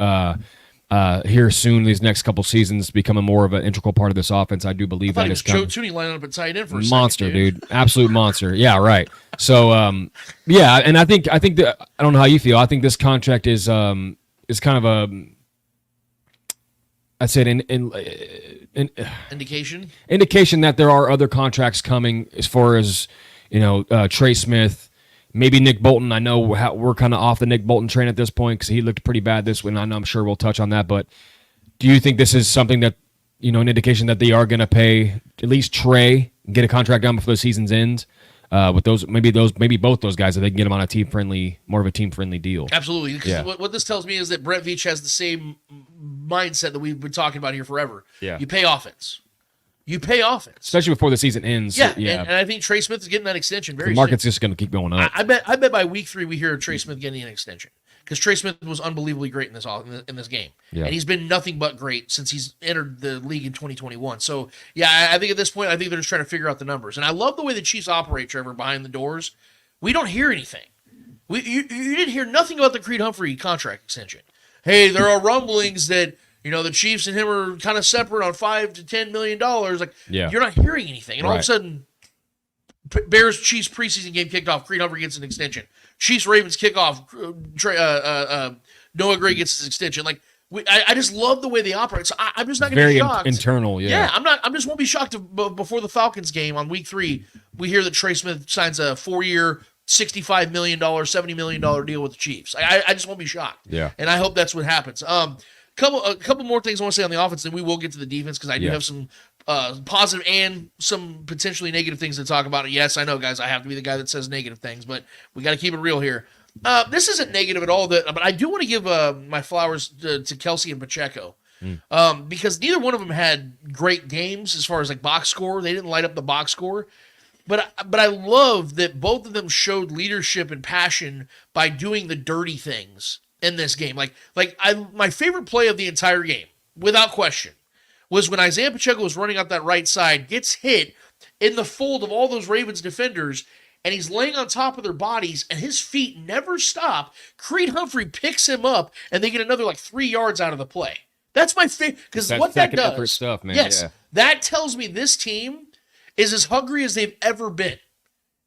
I: here soon. These next couple seasons, becoming more of an integral part of this offense. I do believe that is coming.
H: Joe Tooney lining up at tight end for a
I: monster,
H: second, dude.
I: Absolute monster. Yeah, right. So yeah, and I think that I don't know how you feel. I think this contract is kind of a, I said indication that there are other contracts coming as far as Trey Smith, maybe Nick Bolton. I know we're kind of off the Nick Bolton train at this point because he looked pretty bad this week. I'm sure we'll touch on that. But do you think this is something that an indication that they are going to pay at least Trey and get a contract done before the season's ends? With maybe both those guys, if they can get them on a more of a team friendly deal.
H: Absolutely. Because what this tells me is that Brett Veach has the same mindset that we've been talking about here forever.
I: Yeah.
H: You pay offense.
I: Especially before the season ends.
H: Yeah. And I think Trey Smith is getting that extension very soon.
I: The market's just going to keep going up.
H: I bet by week 3 we hear of Trey Smith getting an extension. Because Trey Smith was unbelievably great in this game. Yeah. And he's been nothing but great since he's entered the league in 2021. So, yeah, I think at this point, they're just trying to figure out the numbers. And I love the way the Chiefs operate, Trevor, behind the doors. We don't hear anything. You didn't hear nothing about the Creed Humphrey contract extension. Hey, there are rumblings that, the Chiefs and him are kind of separate on $5 to $10 million. You're not hearing anything. And all of a sudden, Bears-Chiefs preseason game kicked off. Creed Humphrey gets an extension. Chiefs-Ravens kickoff. Noah Gray gets his extension. I just love the way they operate. So I'm just not going to be shocked.
I: Very internal, yeah.
H: Yeah, I just won't be shocked if before the Falcons game on week 3, we hear that Trey Smith signs a 4-year, $65 million, $70 million deal with the Chiefs. I just won't be shocked.
I: Yeah.
H: And I hope that's what happens. A couple more things I want to say on the offense, then we will get to the defense because I do have some positive and some potentially negative things to talk about. Yes, I know, guys, I have to be the guy that says negative things, but we got to keep it real here. This isn't negative at all, but I do want to give my flowers to Kelce and Pacheco because neither one of them had great games as far as box score. They didn't light up the box score. But I love that both of them showed leadership and passion by doing the dirty things in this game. My favorite play of the entire game, without question, was when Isaiah Pacheco was running out that right side, gets hit in the fold of all those Ravens defenders, and he's laying on top of their bodies, and his feet never stop. Creed Humphrey picks him up, and they get another 3 yards out of the play. That's my favorite, because what that does,
I: stuff, man.
H: Yes, that tells me this team is as hungry as they've ever been.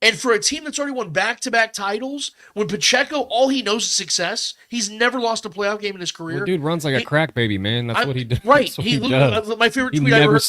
H: And for a team that's already won back-to-back titles, when Pacheco, all he knows is success, he's never lost a playoff game in his career.
I: Well, dude runs like a crack baby, man. That's what he does.
H: Right.
I: That's what he does.
H: My favorite tweet I ever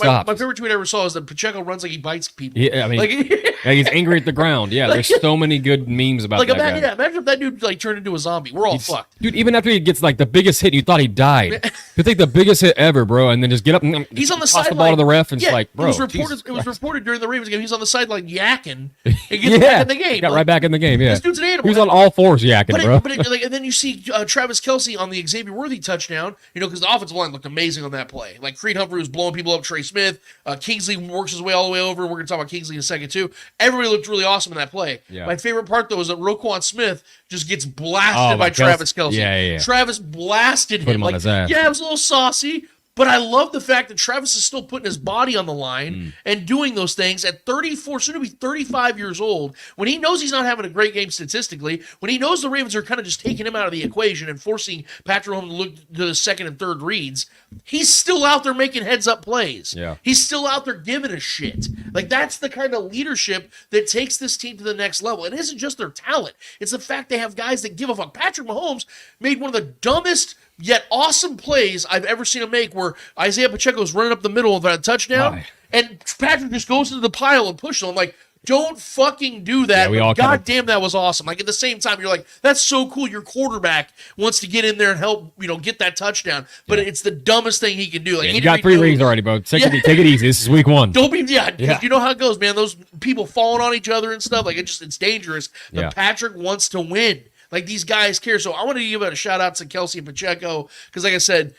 H: saw is that Pacheco runs like he bites people.
I: Yeah, I mean, he's angry at the ground. Yeah, there's so many good memes about that guy.
H: Yeah, imagine if that dude turned into a zombie. We're all fucked.
I: Dude, even after he gets the biggest hit, you thought he died. You think the biggest hit ever, bro, and then just get up and
H: he's on the
I: toss
H: sideline.
I: The ball to the ref and bro.
H: It was reported during the Ravens game. He's on the sideline yakking and gets back in the game.
I: Got right back in the game, yeah.
H: This dude's an animal.
I: He was on all fours yakking, bro.
H: And then you see Travis Kelce on the Xavier Worthy touchdown, because the offensive line looked amazing on that play. Creed Humphrey was blowing people up, Trey Smith. Kingsley works his way all the way over. We're going to talk about Kingsley in a second, too. Everybody looked really awesome in that play. Yeah. My favorite part, though, is that Roquan Smith just gets blasted by Travis Kelce.
I: Yeah.
H: Travis blasted him.
I: Put him on his ass.
H: Yeah, it was a little saucy. But I love the fact that Travis is still putting his body on the line and doing those things at 34, soon to be 35 years old, when he knows he's not having a great game statistically, when he knows the Ravens are kind of just taking him out of the equation and forcing Patrick Mahomes to look to the second and third reads. He's still out there making heads-up plays.
I: Yeah.
H: He's still out there giving a shit. That's the kind of leadership that takes this team to the next level. It isn't just their talent. It's the fact they have guys that give a fuck. Patrick Mahomes made one of the dumbest yet awesome plays I've ever seen him make, where Isaiah Pacheco is running up the middle of a touchdown, and Patrick just goes into the pile and pushes him. Don't fucking do that.
I: Yeah, we all
H: God damn, that was awesome. Like, at the same time, you're like, that's so cool. Your quarterback wants to get in there and help, get that touchdown. But it's the dumbest thing he can do. Like,
I: you got 3 rings already, bro. Take it easy. This is week 1.
H: Don't be, you know how it goes, man. Those people falling on each other and stuff, like, it's dangerous. But Patrick wants to win. Like, these guys care. So I want to give a shout out to Kelsey and Pacheco because, like I said,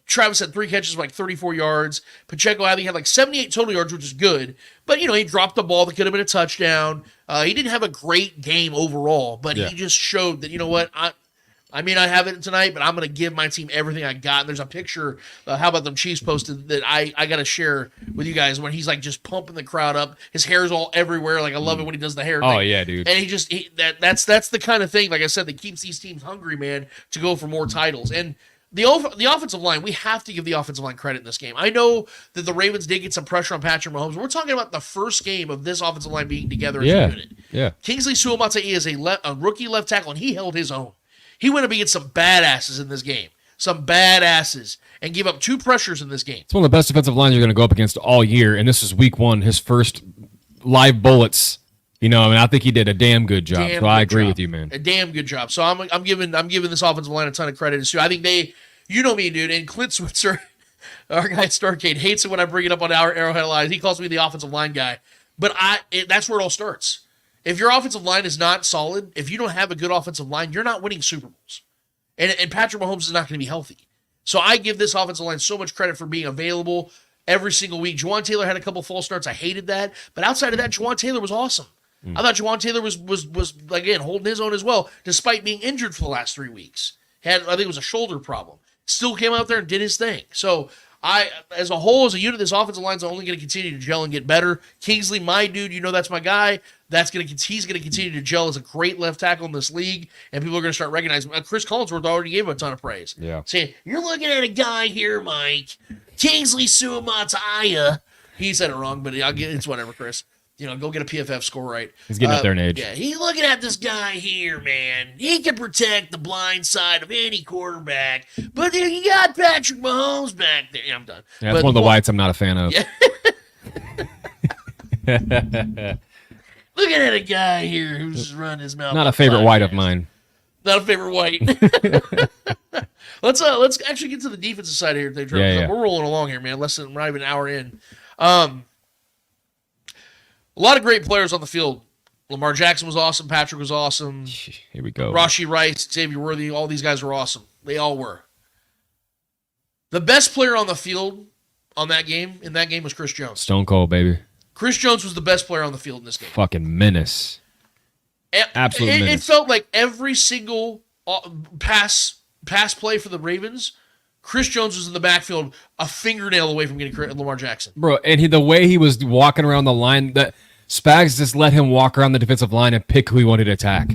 H: Travis had 3 catches, like 34 yards. Pacheco, I think, had like 78 total yards, which is good. But, he dropped the ball that could have been a touchdown. He didn't have a great game overall, but he just showed that, you know what, I may not have it tonight, but I'm going to give my team everything I got. And there's a picture, how about them Chiefs posted, that I got to share with you guys when he's like just pumping the crowd up. His hair's all everywhere. Like, I love it when he does the hair thing.
I: Oh, yeah, dude.
H: And that's the kind of thing, like I said, that keeps these teams hungry, man, to go for more titles. And the offensive line, we have to give the offensive line credit in this game. I know that the Ravens did get some pressure on Patrick Mahomes. We're talking about the first game of this offensive line being together as a unit. Yeah. Kingsley Suamata'i is a rookie left tackle, and he held his own. He went up against some badasses in this game. Some badasses. And gave up 2 pressures in this game.
I: It's one of the best defensive lines you're going to go up against all year, and this is week 1, his first live bullets. I think he did a damn good job. I agree with you, man.
H: A damn good job. So I'm giving this offensive line a ton of credit too. I think you know me, dude, and Clint Switzer, our guy at Starcade, hates it when I bring it up on our Arrowhead Live. He calls me the offensive line guy. But that's where it all starts. If your offensive line is not solid, if you don't have a good offensive line, you're not winning Super Bowls. And Patrick Mahomes is not going to be healthy. So I give this offensive line so much credit for being available every single week. Juwan Taylor had a couple false starts. I hated that. But outside of that, Juwan Taylor was awesome. I thought Juwan Taylor was again, holding his own as well, despite being injured for the last 3 weeks. I think it was a shoulder problem. Still came out there and did his thing. So as a whole, as a unit, this offensive line is only going to continue to gel and get better. Kingsley, my dude, that's my guy. He's going to continue to gel as a great left tackle in this league, and people are going to start recognizing him. Chris Collinsworth already gave him a ton of praise. Yeah. Saying, you're looking at a guy here, Mike, Kingsley Suamata'i. He said it wrong, but it's whatever, Chris. Go get a PFF score right.
I: He's getting up there in age.
H: Yeah, he's looking at this guy here, man. He can protect the blind side of any quarterback. But then you got Patrick Mahomes back there. Yeah, I'm done.
I: Yeah, that's one of the whites I'm not a fan of.
H: Yeah. Looking at a guy here who's running his mouth.
I: Not a favorite white of mine.
H: Not a favorite white. Let's actually get to the defensive side here. We're rolling along here, man. We're not even an hour in. A lot of great players on the field. Lamar Jackson was awesome. Patrick was awesome.
I: Here we go.
H: Rashee Rice, Xavier Worthy, all these guys were awesome. They all were. The best player on the field in that game was Chris Jones.
I: Stone cold, baby.
H: Chris Jones was the best player on the field in this game.
I: Fucking menace. Absolute menace.
H: It felt like every single pass play for the Ravens, Chris Jones was in the backfield a fingernail away from getting Lamar Jackson.
I: Bro, and the way he was walking around the line, that Spags just let him walk around the defensive line and pick who he wanted to attack.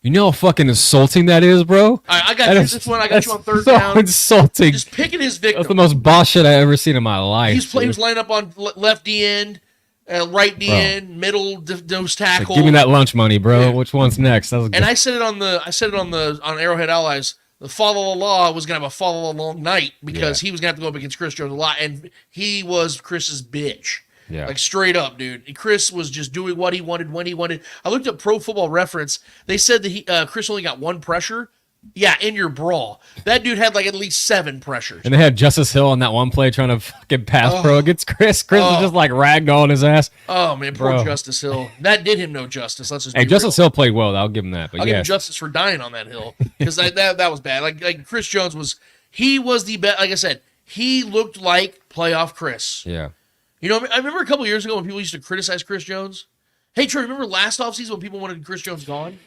I: You know how fucking insulting that is, bro?
H: I got this one. I got you on third down.
I: Insulting.
H: Just picking his victim.
I: That's the most boss shit I ever seen in my life.
H: He was lining up on left D end, right D end, middle nose tackle.
I: Give me that lunch money, bro. Yeah. Which one's next?
H: I said it on Arrowhead Allies. The follow the law was gonna have a follow along night because he was gonna have to go up against Chris Jones a lot, and he was Chris's bitch. Yeah. Like straight up, dude. And Chris was just doing what he wanted when he wanted. I looked at Pro Football Reference. They said that Chris only got 1 pressure. Yeah, in your brawl. That dude had like at least 7 pressures.
I: And they had Justice Hill on that one play trying to fucking pass pro against Chris. Chris was just like ragdolling his ass.
H: Oh, man, poor Justice Hill. That did him no justice. Let's just be
I: Justice Hill played well. I'll give him that. But
H: I'll give him justice for dying on that hill because that was bad. Like Chris Jones was the best. Like I said, he looked like playoff Chris.
I: Yeah.
H: You know, I remember a couple years ago when people used to criticize Chris Jones. Hey, Troy, remember last offseason when people wanted Chris Jones gone?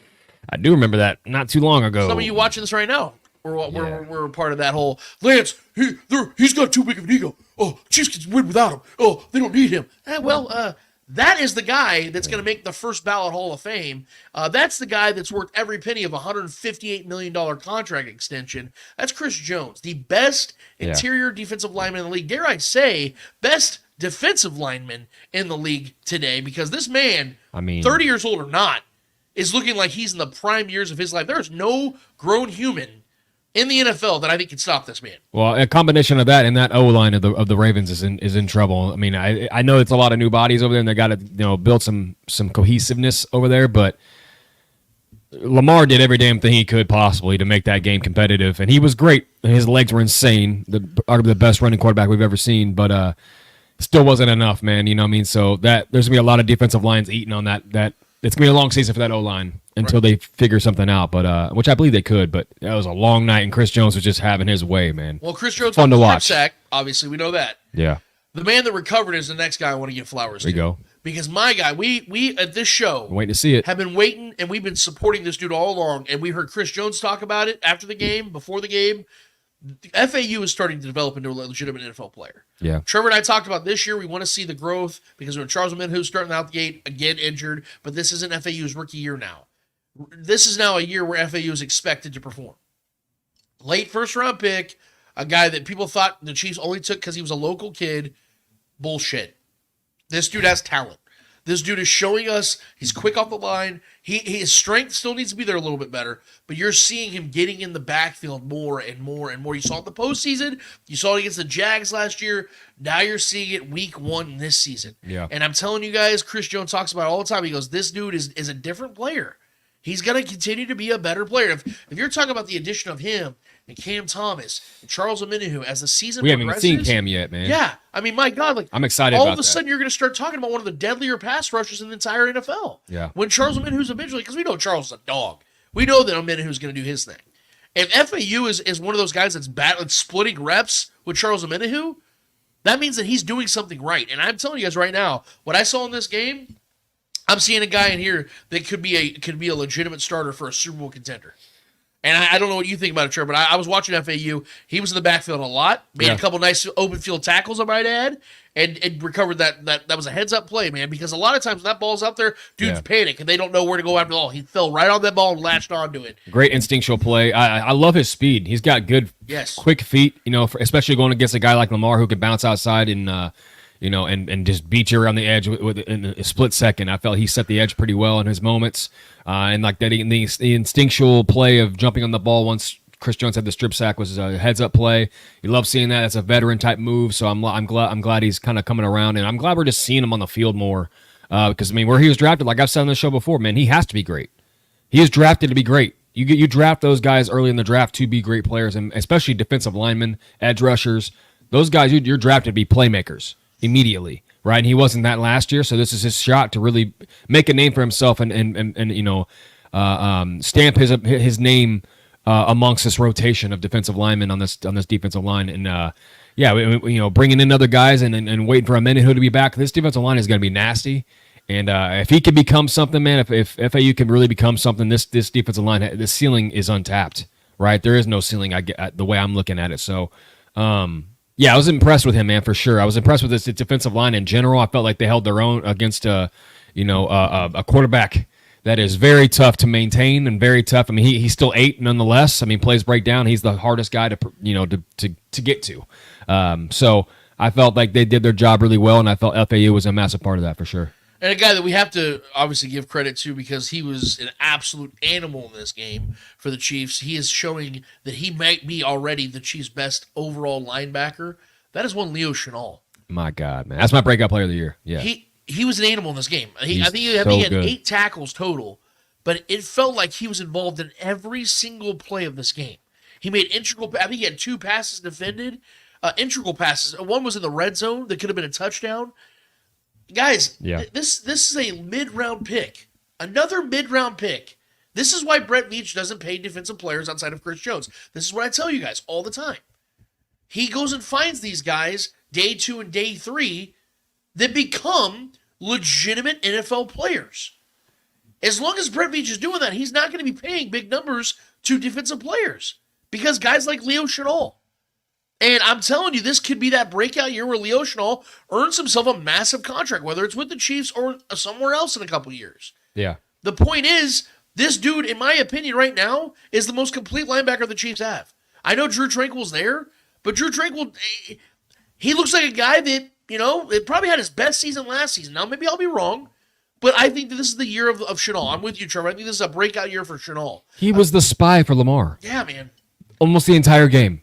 I: I do remember that not too long ago.
H: Some of you watching this right now, we're part of that whole, Lance, he's got too big of an ego. Oh, Chiefs can win without him. Oh, they don't need him. That is the guy that's going to make the first ballot Hall of Fame. That's the guy that's worth every penny of a $158 million contract extension. That's Chris Jones, the best interior defensive lineman in the league. Dare I say, best defensive lineman in the league today, because this man, 30 years old or not, is looking like he's in the prime years of his life. There is no grown human in the NFL that I think can stop this man.
I: Well, a combination of that and that O-line of the Ravens is in trouble. I mean, I know it's a lot of new bodies over there, and they got to build some cohesiveness over there, but Lamar did every damn thing he could possibly to make that game competitive, and he was great. His legs were insane, arguably the best running quarterback we've ever seen, but still wasn't enough, man. You know what I mean? So that there's gonna be a lot of defensive lines eating on that. It's gonna be a long season for that O-line until they figure something out. But which I believe they could. But that was a long night, and Chris Jones was just having his way, man.
H: Well, Chris Jones
I: fun to watch.
H: Sack, obviously, we know that.
I: Yeah.
H: The man that recovered is the next guy I want to give flowers to.
I: There you go.
H: Because my guy, we at this show
I: I'm waiting to see it.
H: have been waiting, and we've been supporting this dude all along, and we heard Chris Jones talk about it after the game, before the game. FAU is starting to develop into a legitimate NFL player.
I: Yeah.
H: Trevor and I talked about this year. We want to see the growth because when Charles Minhew's starting out the gate, again injured, but this isn't FAU's rookie year now. This is now a year where FAU is expected to perform. Late first-round pick, a guy that people thought the Chiefs only took because he was a local kid. Bullshit. This dude has talent. This dude is showing us he's quick off the line. His strength still needs to be there a little bit better, but you're seeing him getting in the backfield more and more and more. You saw it in the postseason. You saw it against the Jags last year. Now you're seeing it week 1 this season.
I: Yeah.
H: And I'm telling you guys, Chris Jones talks about it all the time. He goes, this dude is a different player. He's going to continue to be a better player. If you're talking about the addition of him and Cam Thomas and Charles Omenihu as the season
I: We haven't
H: progresses,
I: even seen Cam yet, man.
H: yeah, I mean, my God, like
I: I'm excited
H: all
I: about
H: of a sudden you're going to start talking about one of the deadlier pass rushers in the entire NFL.
I: Yeah.
H: When Charles Omenihu's eventually, because we know Charles is a dog. We know that Omenihu's going to do his thing. If FAU is one of those guys that's battling, splitting reps with Charles Omenihu, that means that he's doing something right. And I'm telling you guys right now, what I saw in this game, I'm seeing a guy in here that could be a legitimate starter for a Super Bowl contender. And I don't know what you think about it, Trevor, but I was watching FAU. He was in the backfield a lot, made a couple nice open field tackles, I might add, and recovered that was a heads-up play, man, because a lot of times when that ball's out there, dudes panic, and they don't know where to go after the ball. He fell right on that ball and latched onto it.
I: Great instinctual play. I love his speed. He's got good, quick feet, especially going against a guy like Lamar who can bounce outside and and just beat you around the edge in a split second. I felt he set the edge pretty well in his moments. And like that, the instinctual play of jumping on the ball once Chris Jones had the strip sack was a heads-up play. You love seeing that. That's a veteran-type move, so I'm glad he's kind of coming around, and I'm glad we're just seeing him on the field more because, I mean, where he was drafted, like I've said on the show before, man, he has to be great. He is drafted to be great. You draft those guys early in the draft to be great players, and especially defensive linemen, edge rushers. Those guys, you're drafted to be playmakers immediately, right? And he wasn't that last year, so this is his shot to really make a name for himself and stamp his name amongst this rotation of defensive linemen on this defensive line. And bringing in other guys and waiting for Omenihu to be back. This defensive line is going to be nasty. And if he can become something, man, if FAU can really become something, this defensive line, the ceiling is untapped, right? There is no ceiling. The way I'm looking at it. So, I was impressed with him, man, for sure. I was impressed with this defensive line in general. I felt like they held their own against a quarterback that is very tough to maintain and very tough. I mean, he's still 8 nonetheless. I mean, plays break down. He's the hardest guy to get to. So I felt like they did their job really well, and I felt FAU was a massive part of that for sure.
H: And a guy that we have to obviously give credit to because he was an absolute animal in this game for the Chiefs. He is showing that he might be already the Chiefs' best overall linebacker. That is one Leo Chenal.
I: My God, man. That's my breakout player of the year. Yeah.
H: He was an animal in this game. I think he had
I: good.
H: 8 tackles total, but it felt like he was involved in every single play of this game. He made integral – I think he had 2 passes defended, integral passes. One was in the red zone that could have been a touchdown. Guys, this is a mid-round pick. Another mid-round pick. This is why Brett Veach doesn't pay defensive players outside of Chris Jones. This is what I tell you guys all the time. He goes and finds these guys day 2 and day 3 that become legitimate NFL players. As long as Brett Veach is doing that, he's not going to be paying big numbers to defensive players because guys like Leo Chenal. And I'm telling you, this could be that breakout year where Leo Chenal earns himself a massive contract, whether it's with the Chiefs or somewhere else in a couple years.
I: Yeah.
H: The point is, this dude, in my opinion right now, is the most complete linebacker the Chiefs have. I know Drew Tranquill's there, but Drew Tranquill, he looks like a guy that, it probably had his best season last season. Now, maybe I'll be wrong, but I think that this is the year of Chenal. I'm with you, Trevor. I think this is a breakout year for Chenal.
I: He was the spy for Lamar.
H: Yeah, man.
I: almost the entire game.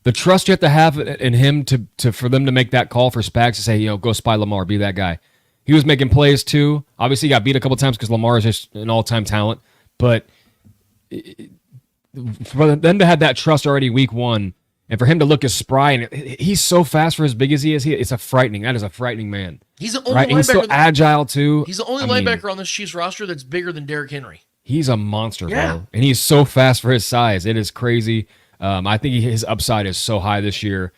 I: The trust you have to have in him for them to make that call for Spags to say, go spy Lamar, be that guy. He was making plays too. Obviously, he got beat a couple times because Lamar is just an all-time talent. But for them to have that trust already week one, and for him to look as spry, and he's so fast for as big as he is, that is a frightening man.
H: He's the only linebacker.
I: He's so agile too.
H: He's the only linebacker on this Chiefs roster that's bigger than Derrick Henry.
I: He's a monster, bro. And he's so fast for his size. It is crazy. I think his upside is so high this year.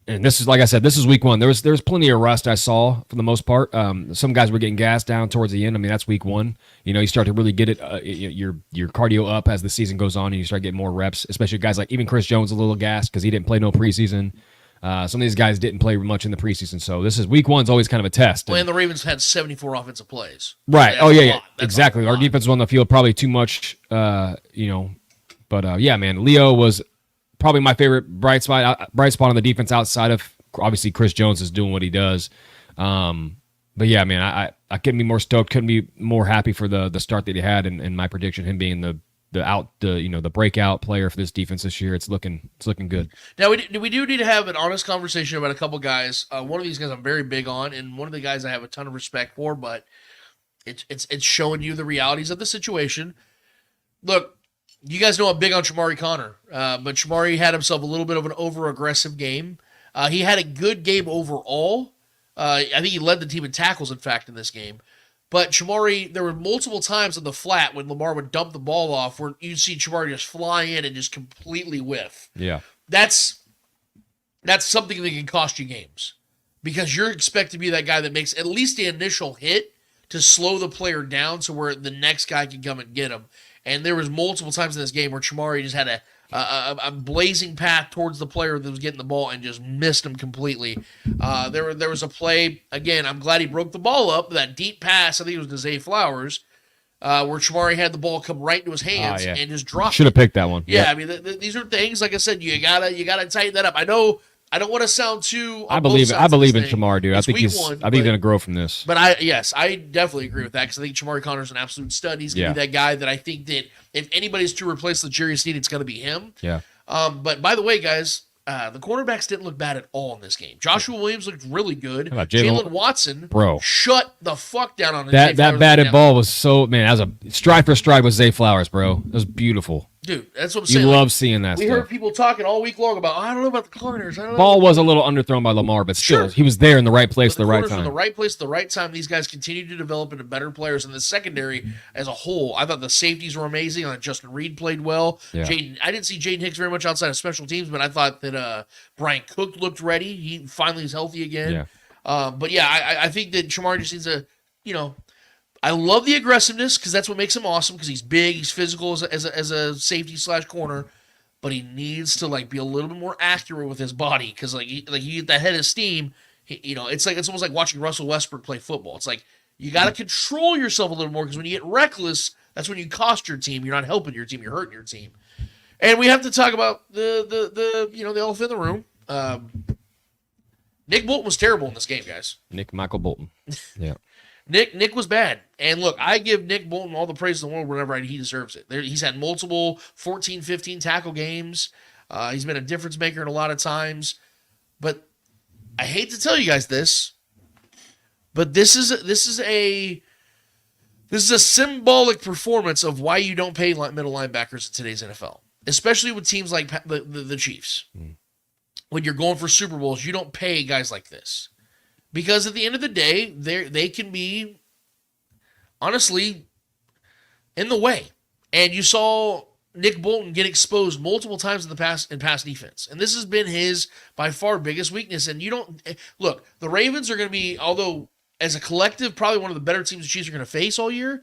I: And this is, like I said, this is week one. There was plenty of rust I saw for the most part. Some guys were getting gassed down towards the end. I mean, that's week one. You start to really get it, your cardio up as the season goes on, and you start getting more reps, especially guys like even Chris Jones a little gassed because he didn't play no preseason. Some of these guys didn't play much in the preseason. So this is week one's always kind of a test.
H: And the Ravens had 74 offensive plays.
I: Right. Exactly. Our defense was on the field probably too much, But yeah, man, Leo was probably my favorite bright spot on the defense outside of obviously Chris Jones is doing what he does. But yeah, man, I couldn't be more stoked, couldn't be more happy for the start that he had, and my prediction, him being the breakout player for this defense this year. It's looking good.
H: Now we do need to have an honest conversation about a couple guys. One of these guys I'm very big on, and one of the guys I have a ton of respect for, but it's showing you the realities of the situation. Look, you guys know I'm big on Shamari Connor, but Shamari had himself a little bit of an over-aggressive game. He had a good game overall. I think he led the team in tackles, in fact, in this game. But Shamari, there were multiple times in the flat when Lamar would dump the ball off where you'd see Shamari just fly in and just completely whiff.
I: Yeah.
H: That's something that can cost you games because you're expected to be that guy that makes at least the initial hit to slow the player down so where the next guy can come and get him. And there was multiple times in this game where Shamari just had a blazing path towards the player that was getting the ball and just missed him completely. There was a play, again, I'm glad he broke the ball up, that deep pass, I think it was to Zay Flowers, where Shamari had the ball come right into his hands and just dropped
I: Should have picked that one.
H: Yeah, yep. I mean, these are things, like I said, you gotta tighten that up. I know I don't want to sound too.
I: I believe in Shamar, dude. I think he's going to grow from this.
H: But I definitely agree with that because I think Shamari Connor's an absolute stud. He's going to be that guy that I think that if anybody's to replace the Jerry Sneed, it's going to be him.
I: Yeah.
H: But by the way, guys, the cornerbacks didn't look bad at all in this game. Joshua Williams looked really good. Jalen Watson, shut the fuck down on
I: that batted ball was so, man. That was a stride for stride with Zay Flowers, bro. It was beautiful.
H: Dude, that's what I'm saying.
I: You love seeing that.
H: We heard people talking all week long about, I don't know about the corners.
I: Ball was a little underthrown by Lamar, but still, he was there in the right place at the right time.
H: In the right place at the right time. These guys continue to develop into better players. And the secondary as a whole, I thought the safeties were amazing. Justin Reed played well.
I: Yeah.
H: I didn't see Jaden Hicks very much outside of special teams, but I thought that Brian Cook looked ready. He finally is healthy again.
I: Yeah.
H: But yeah, I think that Shamar just needs to, I love the aggressiveness because that's what makes him awesome because he's big, he's physical as a safety / corner, but he needs to be a little bit more accurate with his body because you get that head of steam. It's almost like watching Russell Westbrook play football. It's like you got to control yourself a little more because when you get reckless, that's when you cost your team. You're not helping your team. You're hurting your team. And we have to talk about the elephant in the room. Nick Bolton was terrible in this game, guys.
I: Nick Michael Bolton. Yeah.
H: Nick was bad. And look, I give Nick Bolton all the praise in the world whenever he deserves it. He's had multiple 14, 15 tackle games. He's been a difference maker in a lot of times. But I hate to tell you guys this, but this is a symbolic performance of why you don't pay middle linebackers in today's NFL, especially with teams like the Chiefs. When you're going for Super Bowls, you don't pay guys like this. Because at the end of the day, they can be, honestly, in the way. And you saw Nick Bolton get exposed multiple times in pass defense. And this has been his, by far, biggest weakness. And look, the Ravens are going to be, although as a collective, probably one of the better teams the Chiefs are going to face all year.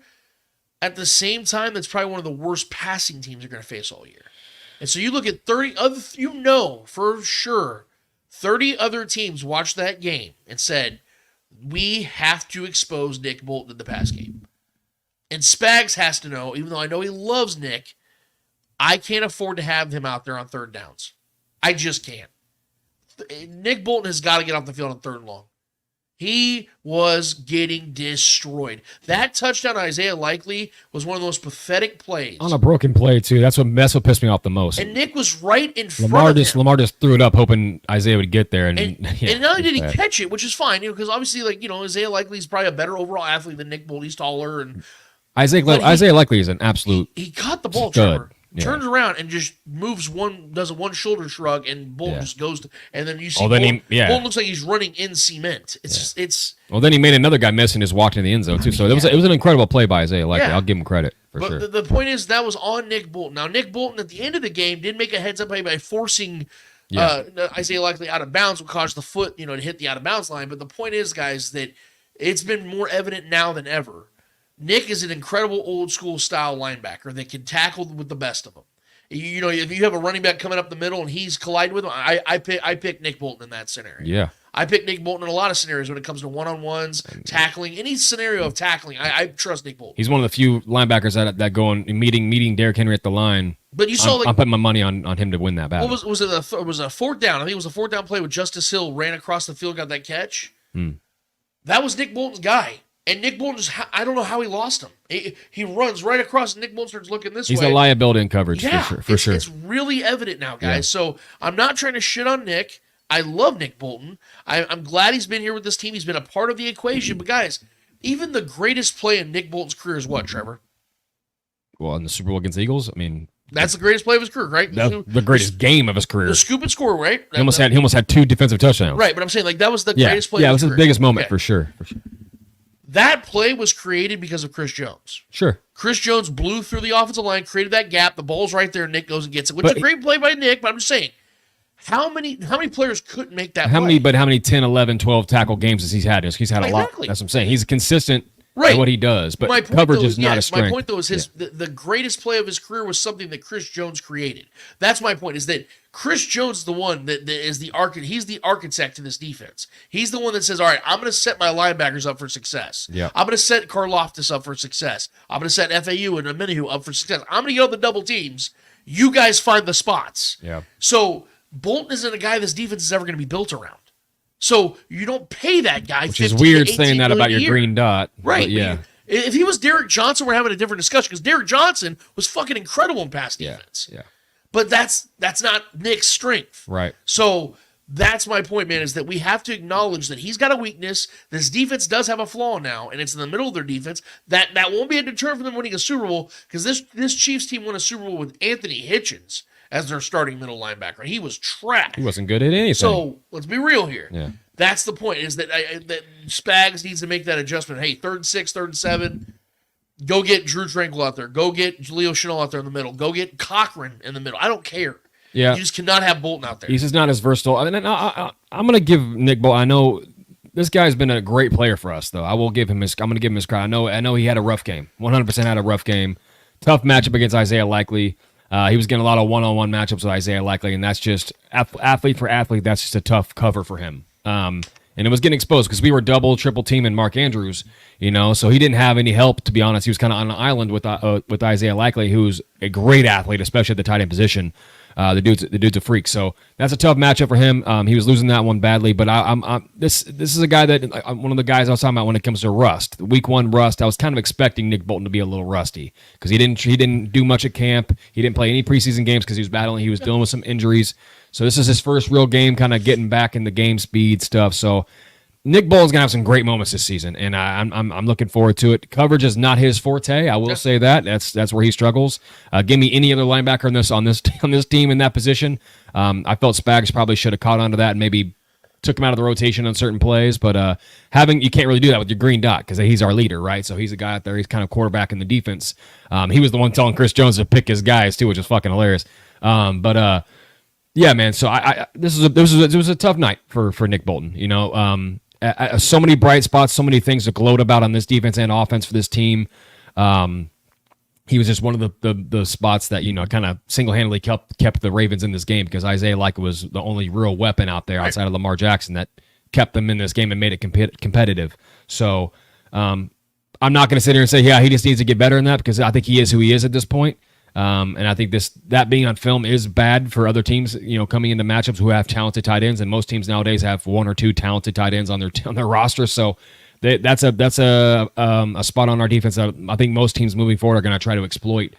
H: At the same time, that's probably one of the worst passing teams they're going to face all year. And so you look at 30 other, for sure, 30 other teams watched that game and said, we have to expose Nick Bolton in the pass game. And Spags has to know, even though I know he loves Nick, I can't afford to have him out there on third downs. I just can't. Nick Bolton has got to get off the field on third and long. He was getting destroyed. That touchdown to Isaiah Likely was one of the most pathetic plays.
I: On a broken play, too. That's what pissed me off the most.
H: And Nick was right in front
I: Lamar
H: of him.
I: Lamar just threw it up, hoping Isaiah would get there. And
H: not only did he catch it, which is fine, because obviously, Isaiah Likely is probably a better overall athlete than Nick Bolton. He's taller. And
I: Isaiah Likely is an absolute
H: He caught the ball,
I: stud.
H: Trevor. Turns around and just does a one shoulder shrug, and Bolton just goes and then you see Bolton looks like he's running in cement.
I: Well, then he made another guy miss and just walked in the end zone too. So it was an incredible play by Isaiah Likely. I'll give him credit for sure.
H: But the point is that was on Nick Bolton. Now Nick Bolton at the end of the game did make a heads up play by forcing Isaiah Likely out of bounds, which caused the foot to hit the out of bounds line. But the point is, guys, that it's been more evident now than ever. Nick is an incredible old school style linebacker that can tackle with the best of them. If you have a running back coming up the middle and he's colliding with him, I pick Nick Bolton in that scenario.
I: Yeah.
H: I pick Nick Bolton in a lot of scenarios when it comes to one-on-ones, tackling, any scenario of tackling. I trust Nick Bolton.
I: He's one of the few linebackers that go and meeting Derrick Henry at the line.
H: But you saw
I: I'm putting my money on him to win that battle.
H: What was it? It was a fourth down. I think it was a fourth down play with Justice Hill ran across the field, got that catch. That was Nick Bolton's guy. And Nick Bolton I don't know how he lost him. He runs right across, and Nick Bolton starts looking this way.
I: He's a liability in coverage, for sure.
H: It's really evident now, guys. Yeah. So I'm not trying to shit on Nick. I love Nick Bolton. I'm glad he's been here with this team. He's been a part of the equation. But, guys, even the greatest play in Nick Bolton's career is what, Trevor?
I: Well, in the Super Bowl against the Eagles,
H: that's the greatest play of his career, right?
I: The greatest game of his career.
H: The scoop and score, right?
I: He almost had 2 defensive touchdowns.
H: Right, but I'm saying that was the greatest play.
I: Yeah, it was his biggest moment for sure.
H: That play was created because of Chris Jones.
I: Sure.
H: Chris Jones blew through the offensive line, created that gap. The ball's right there. Nick goes and gets it, which is a great play by Nick. But I'm just saying, how many players couldn't make that play?
I: How many 10, 11, 12 tackle games has he had? He's had a lot. That's what I'm saying. He's consistent at what he does, but coverage is not a strength.
H: My point, though, is the greatest play of his career was something that Chris Jones created. That's my point, is that Chris Jones is the one that is the architect. He's the architect to this defense. He's the one that says, all right, I'm going to set my linebackers up for success.
I: Yeah.
H: I'm going to set Karlaftis up for success. I'm going to set FAU and Aminihu up for success. I'm going to get all the double teams. You guys find the spots.
I: Yeah.
H: So Bolton isn't a guy this defense is ever going to be built around. So you don't pay that guy.
I: Which is weird saying that about your green dot.
H: Right.
I: Yeah.
H: If he was Derek Johnson, we're having a different discussion, because Derek Johnson was fucking incredible in pass defense.
I: Yeah.
H: But that's not Nick's strength.
I: Right.
H: So that's my point, man, is that we have to acknowledge that he's got a weakness. This defense does have a flaw now, and it's in the middle of their defense. That won't be a deterrent for them winning a Super Bowl, because this Chiefs team won a Super Bowl with Anthony Hitchens as their starting middle linebacker. He was trash.
I: He wasn't good at anything.
H: So let's be real here.
I: Yeah.
H: That's the point, is that Spags needs to make that adjustment. Hey, 3rd and 6, 3rd and 7, go get Drew Tranquil out there. Go get Leo Chenal out there in the middle. Go get Cochran in the middle. I don't care.
I: Yeah.
H: You just cannot have Bolton out there.
I: He's just not as versatile. I'm going to give Nick Bolton. I know this guy's been a great player for us, though. I'm going to give him his credit. I know he had a rough game. 100% had a rough game. Tough matchup against Isaiah Likely. He was getting a lot of one-on-one matchups with Isaiah Likely, and that's just athlete for athlete. That's just a tough cover for him. And it was getting exposed because we were double, triple teaming Mark Andrews, so he didn't have any help, to be honest. He was kind of on an island with Isaiah Likely, who's a great athlete, especially at the tight end position. The dude's a freak. So that's a tough matchup for him. He was losing that one badly, but this is a guy that one of the guys I was talking about when it comes to rust. Week 1 rust. I was kind of expecting Nick Bolton to be a little rusty because he didn't do much at camp. He didn't play any preseason games because he was dealing with some injuries. So this is his first real game, kind of getting back in the game speed stuff. So Nick Bolton's gonna have some great moments this season, and I'm looking forward to it. Coverage is not his forte. I will say that. That's where he struggles. Give me any other linebacker on this team in that position. I felt Spags probably should have caught onto that and maybe took him out of the rotation on certain plays, but you can't really do that with your green dot because he's our leader, right? So he's a guy out there. He's kind of quarterback in the defense. He was the one telling Chris Jones to pick his guys too, which is fucking hilarious. Yeah, man. So this was a tough night for Nick Bolton. So many bright spots, so many things to gloat about on this defense and offense for this team. He was just one of the spots that kind of single-handedly kept the Ravens in this game because Isaiah Likely was the only real weapon out there outside of Lamar Jackson that kept them in this game and made it competitive. So I'm not going to sit here and say, yeah, he just needs to get better than that because I think he is who he is at this point. And I think that being on film is bad for other teams, coming into matchups who have talented tight ends, and most teams nowadays have one or two talented tight ends on their roster. So that's a spot on our defense that I think most teams moving forward are going to try to exploit.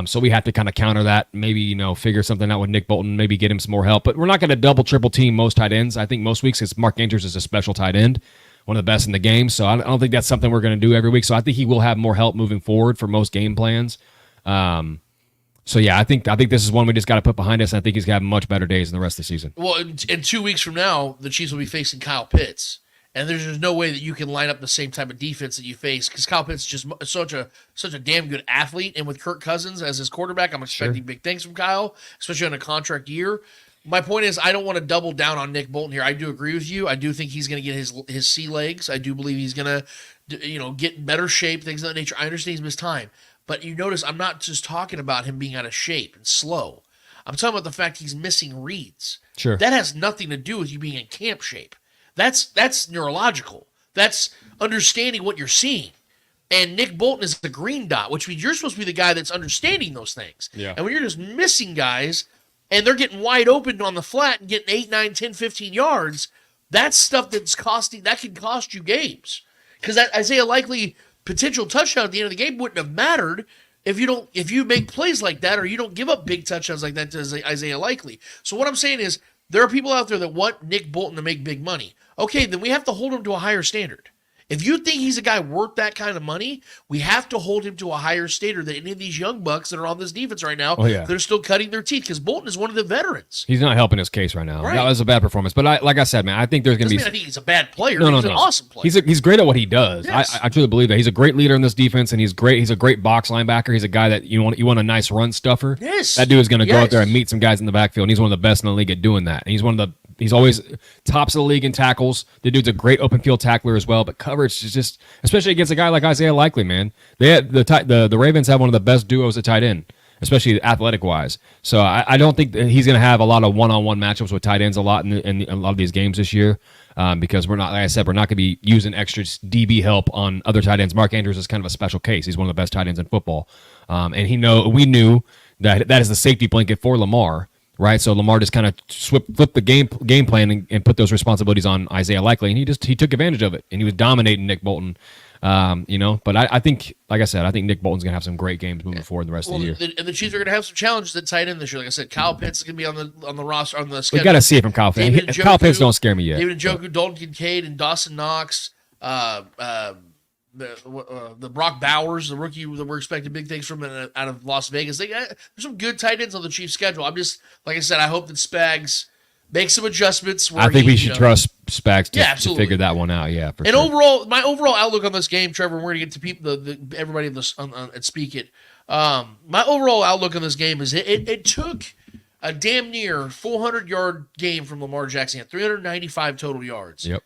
I: So we have to kind of counter that, maybe, figure something out with Nick Bolton, maybe get him some more help. But we're not going to double, triple team most tight ends. I think most weeks Mark Andrews is a special tight end, one of the best in the game. So I don't think that's something we're going to do every week. So I think he will have more help moving forward for most game plans. So yeah, I think this is one we just got to put behind us. And I think he's going to have much better days in the rest of the season.
H: Well, in 2 weeks from now, the Chiefs will be facing Kyle Pitts. And there's just no way that you can line up the same type of defense that you face because Kyle Pitts is just such a damn good athlete. And with Kirk Cousins as his quarterback, I'm expecting big things from Kyle, especially on a contract year. My point is, I don't want to double down on Nick Bolton here. I do agree with you. I do think he's going to get his sea legs. I do believe he's going to, get in better shape, things of that nature. I understand he's missed time. But you notice I'm not just talking about him being out of shape and slow. I'm talking about the fact he's missing reads.
I: Sure.
H: That has nothing to do with you being in camp shape. That's neurological. That's understanding what you're seeing. And Nick Bolton is the green dot, which means you're supposed to be the guy that's understanding those things.
I: Yeah.
H: And when you're just missing guys and they're getting wide open on the flat and getting 8, 9, 10, 15 yards, that's stuff that can cost you games. Because that Isaiah Likely potential touchdown at the end of the game wouldn't have mattered if you make plays like that or you don't give up big touchdowns like that to Isaiah Likely. So what I'm saying is there are people out there that want Nick Bolton to make big money. Okay, then we have to hold him to a higher standard. If you think he's a guy worth that kind of money, we have to hold him to a higher standard than any of these young bucks that are on this defense right now. They're still cutting their teeth because Bolton is one of the veterans.
I: He's not helping his case right now.
H: Right.
I: That was a bad performance. But like I said, man, I think there's going to be.
H: I think he's a bad player.
I: No,
H: he's an awesome player.
I: He's great at what he does.
H: Yes.
I: I truly believe that he's a great leader in this defense, and he's great. He's a great box linebacker. He's a guy that you want a nice run stuffer.
H: Yes,
I: that dude is going to go out there and meet some guys in the backfield. And he's one of the best in the league at doing that. And he's always tops of the league in tackles. The dude's a great open field tackler as well. But coverage is just, especially against a guy like Isaiah Likely, man. They had the Ravens have one of the best duos at tight end, especially athletic wise. So I don't think that he's going to have a lot of one-on-one matchups with tight ends a lot in a lot of these games this year because we're not, like I said, we're not going to be using extra DB help on other tight ends. Mark Andrews is kind of a special case. He's one of the best tight ends in football, and we knew that is the safety blanket for Lamar. Right, so Lamar just kind of flipped the game plan and put those responsibilities on Isaiah Likely, and he took advantage of it, and he was dominating Nick Bolton. But I think, like I said, I think Nick Bolton's gonna have some great games moving forward the rest of the year.
H: And the Chiefs are gonna have some challenges at tight end this year. Like I said, Kyle Pitts is gonna be on the roster on the schedule.
I: We got to see it from Kyle Pitts. Kyle Pitts don't scare me yet.
H: David Njoku, Dalton Kincaid, and Dawson Knox. The Brock Bowers, the rookie that we're expecting big things from out of Las Vegas. There's some good tight ends on the Chiefs schedule. I'm just, like I said, I hope that Spags makes some adjustments.
I: I think we should trust Spags to figure that one out. Yeah,
H: and overall, my overall outlook on this game, Trevor, we're going to get to everybody at Speak It. My overall outlook on this game is it took a damn near 400-yard game from Lamar Jackson, at 395 total yards.
I: Yep.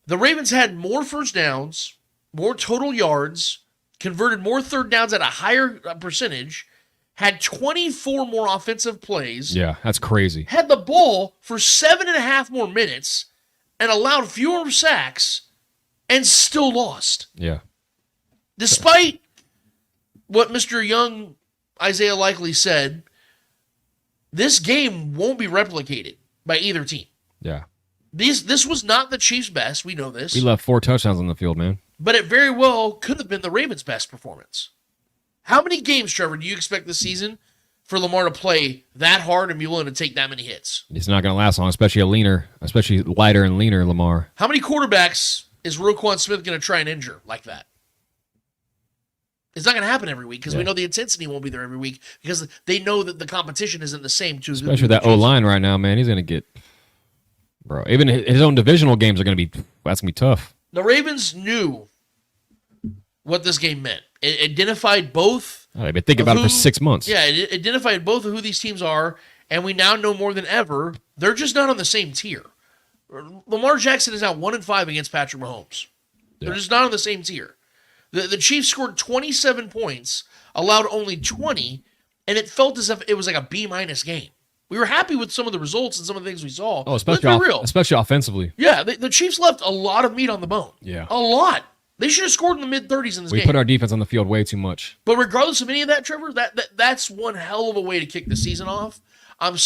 H: The Ravens had more first downs, more total yards, converted more third downs at a higher percentage, had 24 more offensive plays.
I: Yeah, that's crazy.
H: Had the ball for 7.5 more minutes and allowed fewer sacks and still lost.
I: Yeah.
H: Despite what Mr. Young Isaiah Likely said, this game won't be replicated by either team.
I: Yeah.
H: This was not the Chiefs' best. We know this.
I: We left 4 touchdowns on the field, man.
H: But it very well could have been the Ravens' best performance. How many games, Trevor, do you expect this season for Lamar to play that hard and be willing to take that many hits?
I: It's not going to last long, especially lighter and leaner Lamar.
H: How many quarterbacks is Roquan Smith going to try and injure like that? It's not going to happen every week because we know the intensity won't be there every week because they know that the competition isn't the same.
I: Especially that O-line right now, man. He's going to get... Bro, even his own divisional games are going to be... That's going to be tough.
H: The Ravens knew what this game meant. It identified both...
I: They've been thinking about it for 6 months.
H: Yeah, it identified both of who these teams are, and we now know more than ever, they're just not on the same tier. Lamar Jackson is now 1-5 against Patrick Mahomes. They're just not on the same tier. The Chiefs scored 27 points, allowed only 20, and it felt as if it was like a B- game. We were happy with some of the results and some of the things we saw.
I: Oh, especially offensively.
H: Yeah, the Chiefs left a lot of meat on the bone.
I: Yeah.
H: A lot. They should have scored in the mid-30s in this game.
I: We put our defense on the field way too much.
H: But regardless of any of that, Trevor, that's one hell of a way to kick the season off. I'm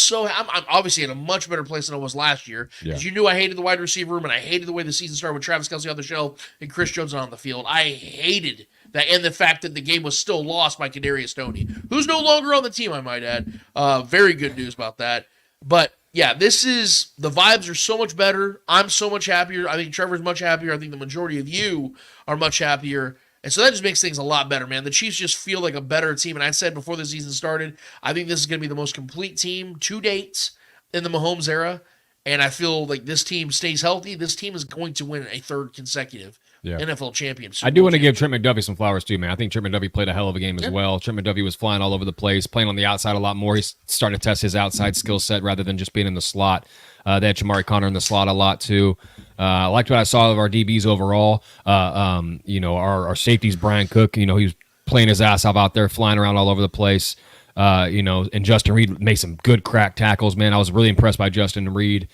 H: obviously in a much better place than I was last year because you knew I hated the wide receiver room and I hated the way the season started with Travis Kelce on the shelf and Chris Jones on the field. I hated that, and the fact that the game was still lost by Kadarius Toney, who's no longer on the team, I might add. Very good news about that. But yeah, the vibes are so much better. I'm so much happier. I think Trevor's much happier. I think the majority of you are much happier. And so that just makes things a lot better, man. The Chiefs just feel like a better team. And I said before the season started, I think this is going to be the most complete team to date in the Mahomes era. And I feel like this team stays healthy. This team is going to win a third consecutive NFL championship.
I: I do want to give Trent McDuffie some flowers too, man. I think Trent McDuffie played a hell of a game as well. Trent McDuffie was flying all over the place, playing on the outside a lot more. He's starting to test his outside skill set rather than just being in the slot. They had Jamari Conner in the slot a lot too. I liked what I saw of our DBs overall. Our safeties, Brian Cook, he was playing his ass off out there, flying around all over the place. And Justin Reed made some good crack tackles, man. I was really impressed by Justin Reed.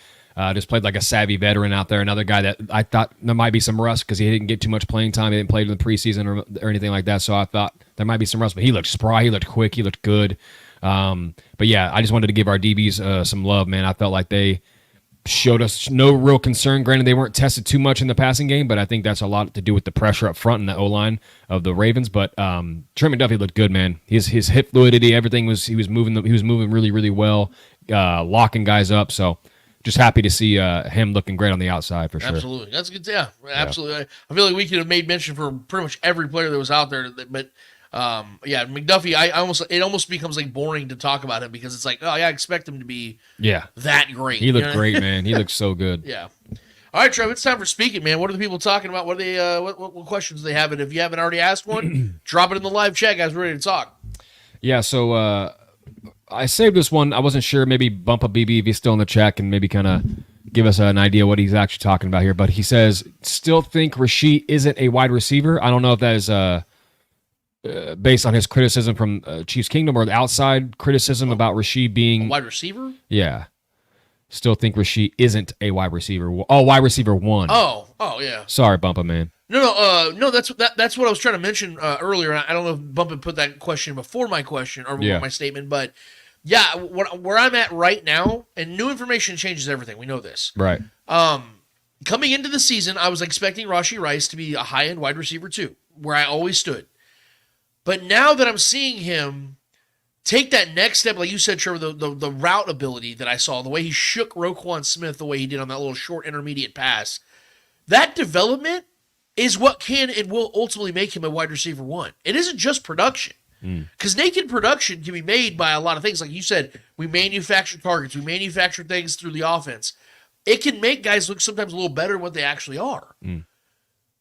I: Just played like a savvy veteran out there. Another guy that I thought there might be some rust because he didn't get too much playing time. He didn't play in the preseason or anything like that. So I thought there might be some rust, but he looked spry. He looked quick. He looked good. But yeah, I just wanted to give our DBs some love, man. I felt like they showed us no real concern. Granted, they weren't tested too much in the passing game, but I think that's a lot to do with the pressure up front in the O-line of the Ravens. But Trent McDuffie looked good, man. His hip fluidity, everything he was moving really, really well, locking guys up. So just happy to see him looking great on the outside for sure.
H: Absolutely. That's good. Yeah, absolutely. Yeah. I feel like we could have made mention for pretty much every player that was out there, but McDuffie, it almost becomes like boring to talk about him because it's like, I expect him to be that great.
I: He looked great, man. He looked so good.
H: Yeah. All right, Trev, it's time for speaking, man. What are the people talking about? What are they? What questions do they have? And if you haven't already asked one, drop it in the live chat, guys. We're ready to talk.
I: Yeah. So I saved this one. I wasn't sure. Maybe bump up BB if he's still in the chat and maybe kind of give us an idea what he's actually talking about here. But he says, still think Rashee isn't a wide receiver. I don't know if that is based on his criticism from Chiefs Kingdom or the outside criticism about Rashee being
H: a wide receiver.
I: Yeah. Still think Rashee isn't a wide receiver. Oh, wide receiver one.
H: Oh, yeah.
I: Sorry, Bumpa Man.
H: No. That's what I was trying to mention earlier. And I don't know if Bumpa put that question before my question or before my statement, but yeah, where I'm at right now, and new information changes everything. We know this,
I: right?
H: Coming into the season, I was expecting Rashee Rice to be a high-end wide receiver too, where I always stood. But now that I'm seeing him take that next step, like you said, Trevor, the route ability that I saw, the way he shook Roquan Smith, the way he did on that little short intermediate pass, that development is what can and will ultimately make him a wide receiver one. It isn't just production. Because naked production can be made by a lot of things. Like you said, we manufacture targets. We manufacture things through the offense. It can make guys look sometimes a little better than what they actually are.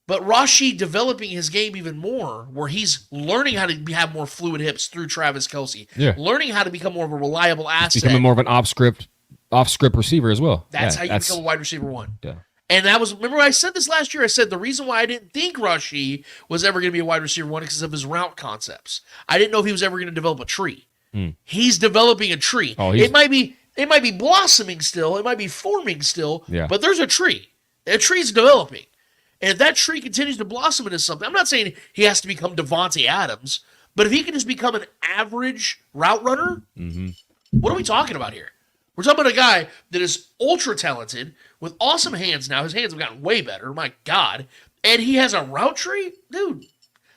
H: But Rashee developing his game even more, where he's learning how to have more fluid hips through Travis Kelce, learning how to become more of a reliable asset.
I: Becoming more of an off-script receiver as well.
H: That's how you become a wide receiver one.
I: Yeah.
H: And remember I said this last year, I said the reason why I didn't think Rashee was ever going to be a wide receiver one is because of his route concepts. I didn't know if he was ever going to develop a tree. He's developing a tree. It might be blossoming still, it might be forming still, but there's a tree. A tree's developing. And if that tree continues to blossom into something, I'm not saying he has to become Devontae Adams, but if he can just become an average route runner, what are we talking about here? We're talking about a guy that is ultra talented with awesome hands now. His hands have gotten way better, my God. And he has a route tree? Dude,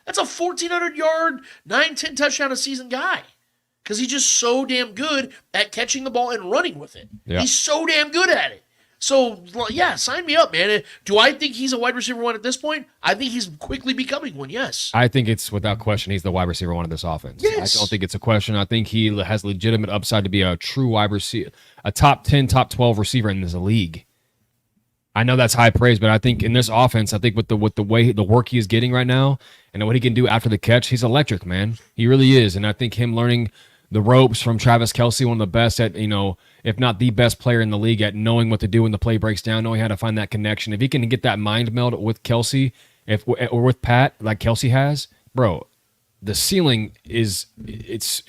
H: that's a 1,400-yard, 9-10 touchdown a season guy. Because he's just so damn good at catching the ball and running with it. Yeah. He's so damn good at it. So, yeah, sign me up, man. Do I think he's a wide receiver one at this point? I think he's quickly becoming one, yes.
I: I think it's without question he's the wide receiver one of this offense.
H: Yes.
I: I don't think it's a question. I think he has legitimate upside to be a true wide receiver, a top 10, top 12 receiver in this league. I know that's high praise, but I think in this offense, I think with the way the work he is getting right now and what he can do after the catch, he's electric, man. He really is. And I think him learning the ropes from Travis Kelce, one of the best at, if not the best player in the league at knowing what to do when the play breaks down, knowing how to find that connection. If he can get that mind meld with Kelce or with Pat like Kelce has, bro, the ceiling is it's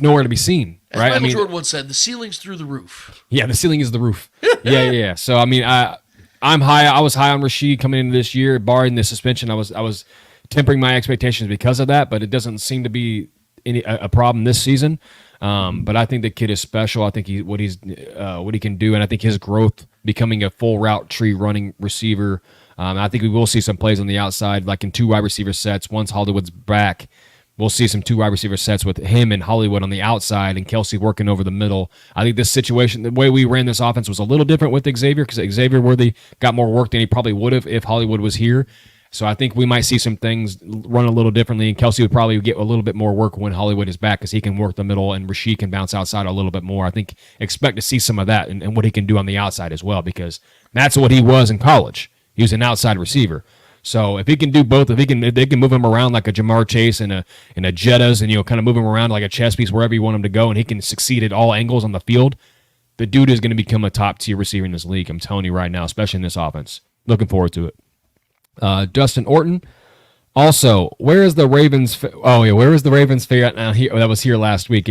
I: nowhere to be seen, right?
H: Michael Jordan once said, the ceiling's through the roof.
I: Yeah, the ceiling is the roof. Yeah. So, I'm I'm high. I was high on Rashee coming into this year, barring the suspension. I was tempering my expectations because of that, but it doesn't seem to be a problem this season. But I think the kid is special. I think what he can do, and I think his growth becoming a full route tree running receiver. I think we will see some plays on the outside, like in 2 wide receiver sets. Once Hollywood's back, we'll see some 2 wide receiver sets with him and Hollywood on the outside and Kelsey working over the middle. I think this situation, the way we ran this offense was a little different with Xavier, because Xavier Worthy got more work than he probably would have if Hollywood was here. So I think we might see some things run a little differently, and Kelsey would probably get a little bit more work when Hollywood is back, because he can work the middle and Rashee can bounce outside a little bit more. I think expect to see some of that and what he can do on the outside as well, because that's what he was in college. He was an outside receiver. So if he can do both, if they can move him around like a Jamar Chase and a Jettas, and kind of move him around like a chess piece wherever you want him to go, and he can succeed at all angles on the field, the dude is going to become a top tier receiver in this league. I'm telling you right now, especially in this offense. Looking forward to it. Dustin Orton. Also, where is the Ravens? Where is the Ravens figure out now? That was here last week.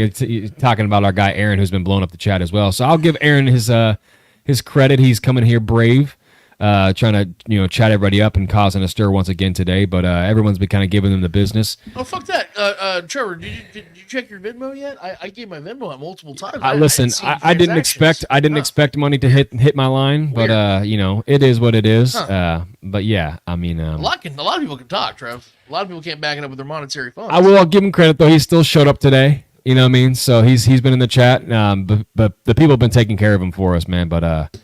I: Talking about our guy Aaron, who's been blowing up the chat as well. So I'll give Aaron his credit. He's coming here brave. Trying to chat everybody up and causing a stir once again today, but everyone's been kind of giving them the business.
H: Oh, fuck that, Trevor. Did you check your Venmo yet? I gave my Venmo out multiple times.
I: Listen, I didn't expect money to hit my line, but it is what it is. But yeah, I mean, a lot
H: of people can talk, Trev. A lot of people can't back it up with their monetary funds.
I: I'll give him credit though. He still showed up today. You know what I mean? So he's been in the chat. But the people have been taking care of him for us, man. But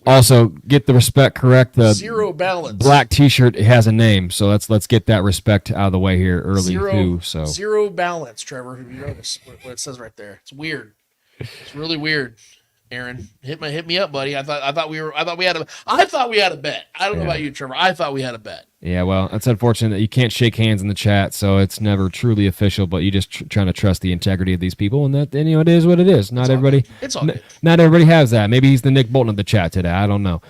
I: also, get the respect correct. The
H: Zero Balance
I: black T-shirt has a name, so let's get that respect out of the way here early too. So
H: Zero Balance, Trevor. Have you noticed what it says right there? It's weird. It's really weird. Aaron, hit me up, buddy. I thought we had a bet. I don't know about you, Trevor. I thought we had a bet.
I: Yeah, well, it's unfortunate that you can't shake hands in the chat, so it's never truly official. But you just trying to trust the integrity of these people, and that it is what it is. Not everybody.
H: It's all good.
I: Not everybody has that. Maybe he's the Nick Bolton of the chat today. I don't know.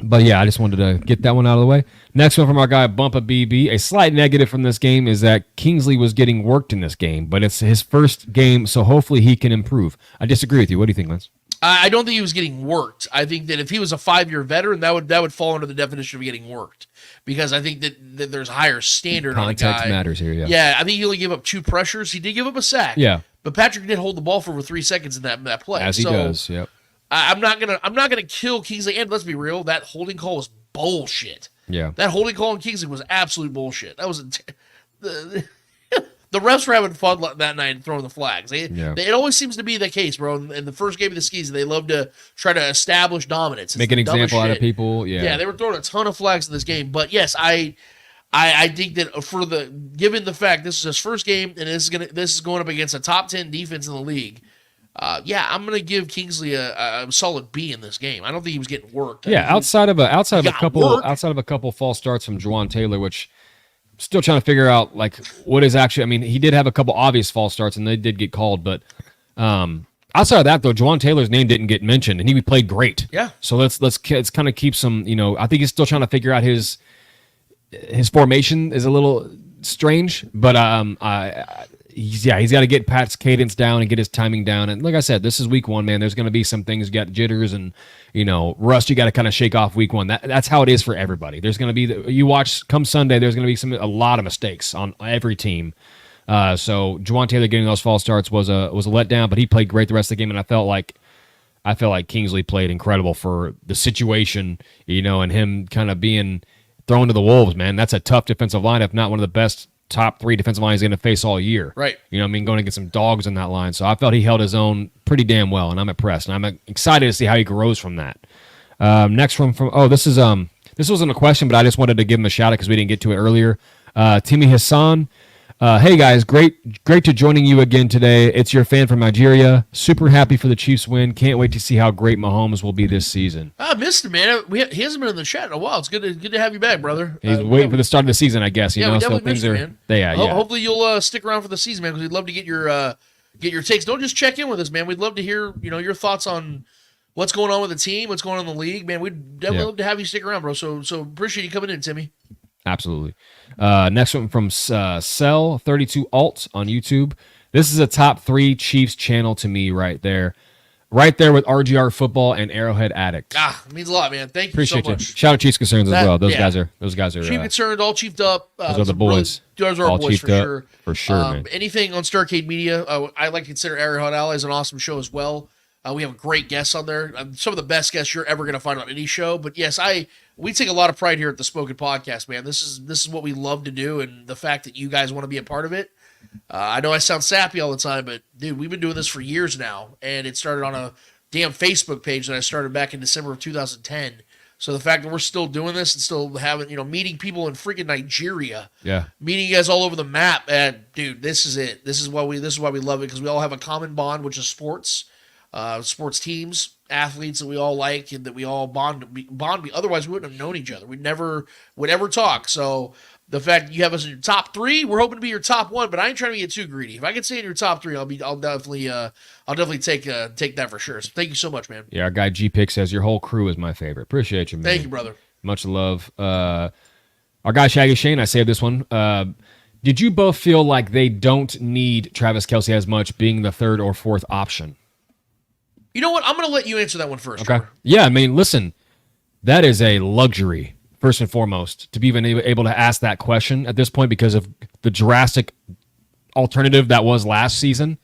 I: But yeah, I just wanted to get that one out of the way. Next one from our guy Bumpa BB. A slight negative from this game is that Kingsley was getting worked in this game, but it's his first game, so hopefully he can improve. I disagree with you. What do you think, Lance?
H: I don't think he was getting worked. I think that if he was a 5-year veteran, that would fall under the definition of getting worked, because I think that there's a higher standard on a guy.
I: Context matters here, yeah.
H: Yeah, I think he only gave up 2 pressures. He did give up a sack.
I: Yeah.
H: But Patrick did hold the ball for over 3 seconds in that play.
I: As he does, yep.
H: I'm not gonna kill Kingsley. And let's be real, that holding call was bullshit.
I: Yeah,
H: that holding call on Kingsley was absolute bullshit. That was the refs were having fun that night throwing the flags. It always seems to be the case, bro. In the first game of the season, they love to try to establish dominance.
I: Make an example out of people.
H: Yeah, they were throwing a ton of flags in this game. But yes, I think that given the fact this is his first game and this is going up against a top 10 defense in the league. I'm going to give Kingsley a solid B in this game. I don't think he was getting worked.
I: Outside of a couple false starts from Juwan Taylor, which I'm still trying to figure out what is actually. I mean, he did have a couple obvious false starts and they did get called, but outside of that though, Juwan Taylor's name didn't get mentioned and he played great.
H: Yeah.
I: So let's kind of keep some. I think he's still trying to figure out his formation is a little strange, but he's got to get Pat's cadence down and get his timing down. And like I said, this is week 1, man. There's going to be some things, you got jitters and, rust you got to kind of shake off week 1. That's how it is for everybody. There's going to be, you watch come Sunday, there's going to be a lot of mistakes on every team. So Juwan Taylor getting those false starts was a letdown, but he played great the rest of the game. And I felt like Kingsley played incredible for the situation, and him kind of being thrown to the wolves, man. That's a tough defensive line, if not one of the best top 3 defensive lines he's going to face all year.
H: Right.
I: Going to get some dogs in that line. So I felt he held his own pretty damn well, and I'm impressed. And I'm excited to see how he grows from that. Next this wasn't a question, but I just wanted to give him a shout out because we didn't get to it earlier. Timmy Hassan. Hey guys, great to joining you again today. It's your fan from Nigeria. Super happy for the Chiefs win. Can't wait to see how great Mahomes will be this season.
H: I missed him, man. He hasn't been in the chat in a while. It's good to have you back, brother.
I: He's waiting for the start of the season, I guess.
H: We definitely missed you, man.
I: Yeah.
H: Hopefully you'll stick around for the season, man, because we'd love to get your takes. Don't just check in with us, man. We'd love to hear your thoughts on what's going on with the team, what's going on in the league, man. We'd definitely love to have you stick around, bro. So appreciate you coming in, Timmy.
I: Absolutely. Next one from Cell32 Alt on YouTube. This is a top 3 Chiefs channel to me right there. right there with RGR Football and Arrowhead Addict.
H: It means a lot, man. Thank you
I: Appreciate
H: so
I: you.
H: much.
I: Shout out Chiefs Concerns as well. Those guys are
H: Chief Concerned, all chiefed up.
I: those are the boys.
H: Those are our
I: all
H: boys
I: chiefed
H: for
I: up,
H: sure.
I: For sure, man.
H: Anything on Starcade Media, I like to consider Arrowhead Allies an awesome show as well. We have great guests on there. Some of the best guests you're ever going to find on any show. But yes, we take a lot of pride here at the Spoken Podcast, man. This is what we love to do, and the fact that you guys want to be a part of it. I know I sound sappy all the time, but dude, we've been doing this for years now, and it started on a damn Facebook page that I started back in December of 2010. So the fact that we're still doing this and still having, meeting people in freaking Nigeria, meeting you guys all over the map, and dude, this is it. This is why we love it, because we all have a common bond, which is sports teams, athletes that we all like, and that we all bond. Otherwise, we wouldn't have known each other. We never would ever talk. So the fact that you have us in your top 3, we're hoping to be your top 1, but I ain't trying to get too greedy. If I can stay in your top 3, I'll definitely take that for sure. So thank you so much, man.
I: Yeah, our guy G Pick says your whole crew is my favorite. Appreciate you, man.
H: Thank you, brother.
I: Much love. Our guy Shaggy Shane, I saved this one. Did you both feel like they don't need Travis Kelce as much, being the 3rd or 4th option?
H: You know what? I'm going to let you answer that one first.
I: Okay.
H: Trevor.
I: Yeah, I mean, listen, that is a luxury, first and foremost, to be even able to ask that question at this point, because of the drastic alternative that was last season,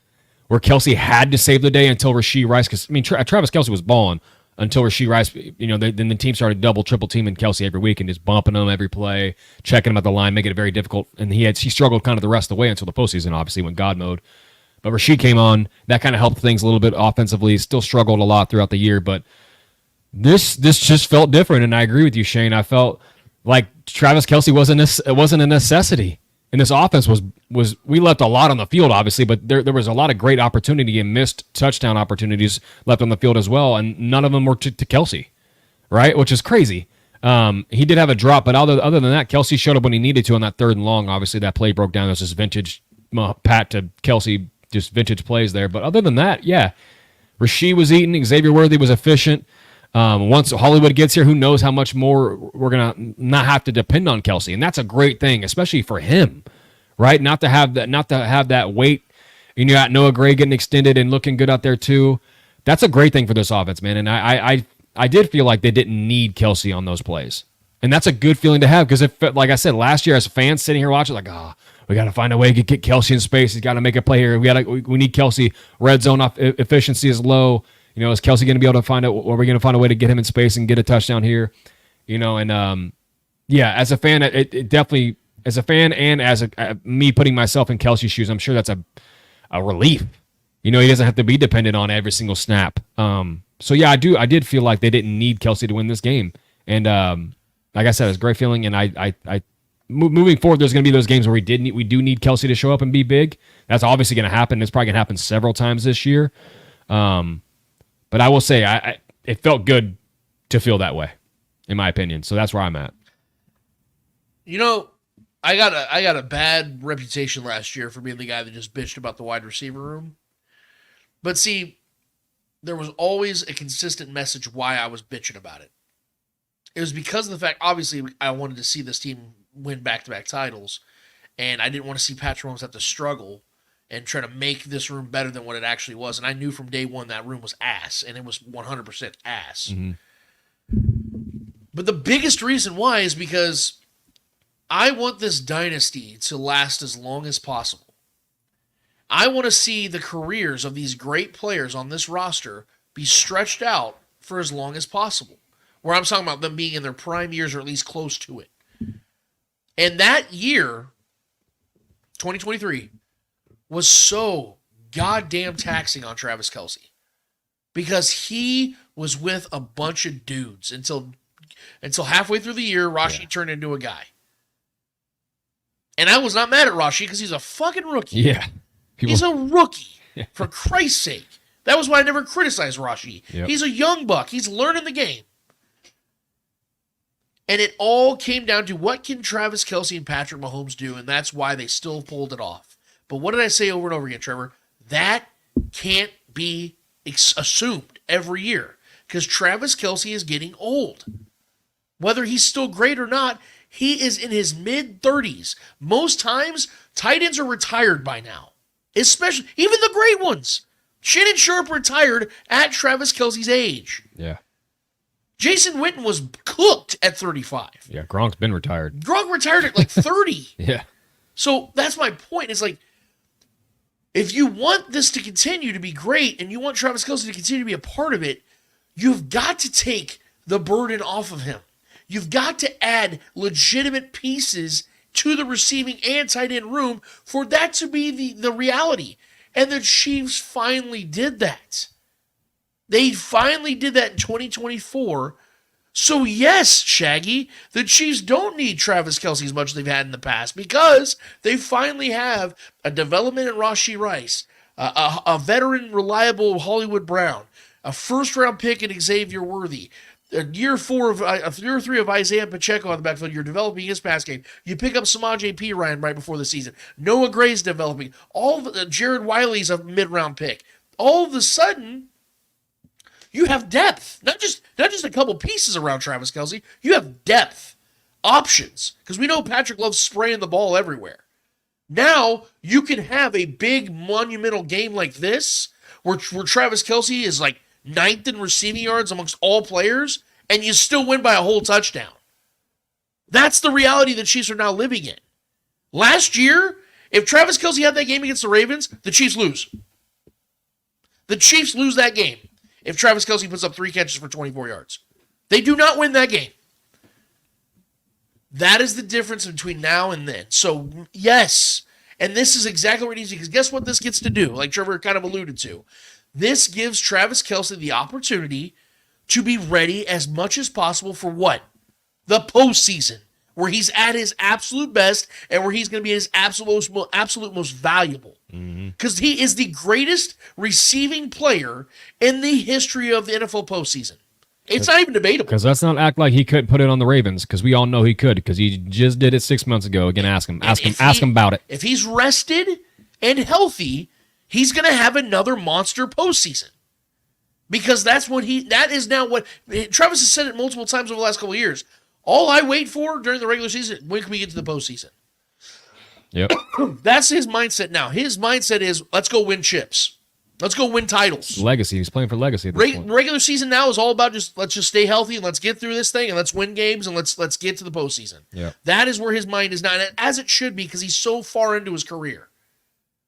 I: where Kelce had to save the day until Rashee Rice. Because, I mean, Travis Kelce was balling until Rashee Rice, then the team started double, triple teaming Kelce every week and just bumping him every play, checking him at the line, making it very difficult. And he struggled kind of the rest of the way until the postseason, obviously, went God mode. But Rashee came on. That kind of helped things a little bit offensively. Still struggled a lot throughout the year. But this just felt different, and I agree with you, Shane. I felt like Travis Kelce wasn't a necessity. And this offense was we left a lot on the field, obviously, but there was a lot of great opportunity and missed touchdown opportunities left on the field as well, and none of them were to Kelce, right? Which is crazy. He did have a drop, but other than that, Kelce showed up when he needed to on that 3rd and long. Obviously, that play broke down. There's this vintage pat to Kelce, just vintage plays there. But other than that, yeah, Rashee was eating. Xavier Worthy was efficient. Once Hollywood gets here, who knows how much more we're going to not have to depend on Kelce. And that's a great thing, especially for him, right? Not to have that weight. You got Noah Gray getting extended and looking good out there too. That's a great thing for this offense, man. And I did feel like they didn't need Kelce on those plays. And that's a good feeling to have, because if, like I said, last year as fans sitting here watching, like, we got to find a way to get Kelce in space. He's got to make a play here. We need Kelce. Red zone efficiency is low. Is Kelce going to be able to find out, or are we going to find a way to get him in space and get a touchdown here? Yeah, as a fan, it definitely, as a fan and as me putting myself in Kelce's shoes, I'm sure that's a relief. He doesn't have to be dependent on every single snap. So yeah, I did feel like they didn't need Kelce to win this game. And like I said, it's a great feeling. And I moving forward, there's going to be those games where we do need Kelce to show up and be big. That's obviously going to happen. It's probably going to happen several times this year. But I will say, it felt good to feel that way, in my opinion. So that's where I'm at.
H: I got a bad reputation last year for being the guy that just bitched about the wide receiver room. But see, there was always a consistent message why I was bitching about it. It was because of the fact, obviously, I wanted to see this team win back-to-back titles, and I didn't want to see Patrick Mahomes have to struggle and try to make this room better than what it actually was. And I knew from day one that room was ass, and it was 100% ass. Mm-hmm. But the biggest reason why is because I want this dynasty to last as long as possible. I want to see the careers of these great players on this roster be stretched out for as long as possible. Where I'm talking about them being in their prime years or at least close to it. And that year, 2023, was so goddamn taxing on Travis Kelce. Because he was with a bunch of dudes until halfway through the year, Rashee turned into a guy. And I was not mad at Rashee because he's a fucking rookie.
I: Yeah.
H: He's a rookie, for Christ's sake. That was why I never criticized Rashee. Yep. He's a young buck. He's learning the game. And it all came down to what can Travis Kelce and Patrick Mahomes do, and that's why they still pulled it off. But what did I say over and over again, Trevor? That can't be assumed every year because Travis Kelce is getting old. Whether he's still great or not, he is in his mid-30s. Most times, tight ends are retired by now. Especially, even the great ones. Shannon Sharpe retired at Travis Kelce's age.
I: Yeah.
H: Jason Witten was cooked at 35.
I: Yeah, Gronk's been retired.
H: Gronk retired at like 30.
I: Yeah.
H: So that's my point. It's like, if you want this to continue to be great and you want Travis Kelce to continue to be a part of it, you've got to take the burden off of him. You've got to add legitimate pieces to the receiving and tight end room for that to be the reality. And the Chiefs finally did that. They finally did that in 2024. So yes, Shaggy, the Chiefs don't need Travis Kelce as much as they've had in the past because they finally have a development in Rashee Rice, a veteran, reliable Hollywood Brown, a first-round pick in Xavier Worthy, year 3 of Isaiah Pacheco on the backfield. You're developing his pass game. You pick up Samaje Perine right before the season. Noah Gray's developing. Jared Wiley's a mid-round pick. All of a sudden, you have depth, not just a couple pieces around Travis Kelce. You have depth, options, because we know Patrick loves spraying the ball everywhere. Now you can have a big monumental game like this, where Travis Kelce is like 9th in receiving yards amongst all players, and you still win by a whole touchdown. That's the reality the Chiefs are now living in. Last year, if Travis Kelce had that game against the Ravens, the Chiefs lose. The Chiefs lose that game if Travis Kelce puts up 3 catches for 24 yards. They do not win that game. That is the difference between now and then. So, yes, and this is exactly what it needs to do, because guess what this gets to do, like Trevor kind of alluded to. This gives Travis Kelce the opportunity to be ready as much as possible for what? The postseason, where he's at his absolute best and where he's going to be his absolute most valuable. Because he is the greatest receiving player in the history of the NFL postseason. It's not even debatable.
I: Because let's not act like he couldn't put it on the Ravens, because we all know he could, because he just did it 6 months ago. Again, ask him about it. If
H: he's rested and healthy, he's going to have another monster postseason. Because that is now what Travis has said it multiple times over the last couple of years. All I wait for during the regular season, when can we get to the postseason?
I: Yep.
H: That's his mindset now. His mindset is, let's go win chips. Let's go win titles.
I: Legacy. He's playing for legacy at this point.
H: Regular season now is all about let's just stay healthy and let's get through this thing and let's win games and let's get to the postseason.
I: Yeah.
H: That is where his mind is now, and as it should be, because he's so far into his career.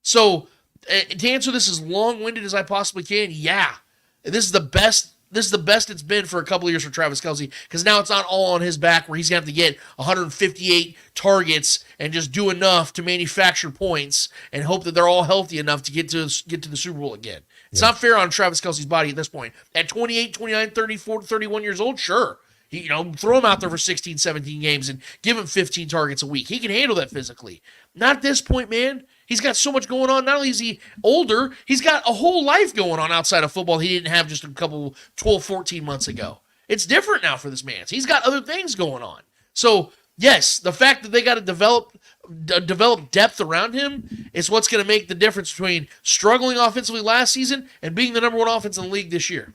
H: So to answer this as long-winded as I possibly can, yeah, this is the best. This is the best it's been for a couple of years for Travis Kelce, because now it's not all on his back where he's going to have to get 158 targets and just do enough to manufacture points and hope that they're all healthy enough to get to the Super Bowl again. It's not fair on Travis Kelce's body at this point. At 28, 29, 34, 31 years old, sure. Throw him out there for 16, 17 games and give him 15 targets a week. He can handle that physically. Not at this point, man. He's got so much going on. Not only is he older, he's got a whole life going on outside of football he didn't have just a couple 12, 14 months ago. It's different now for this man. He's got other things going on. So, yes, the fact that they got to develop depth around him is what's going to make the difference between struggling offensively last season and being the number 1 offense in the league this year.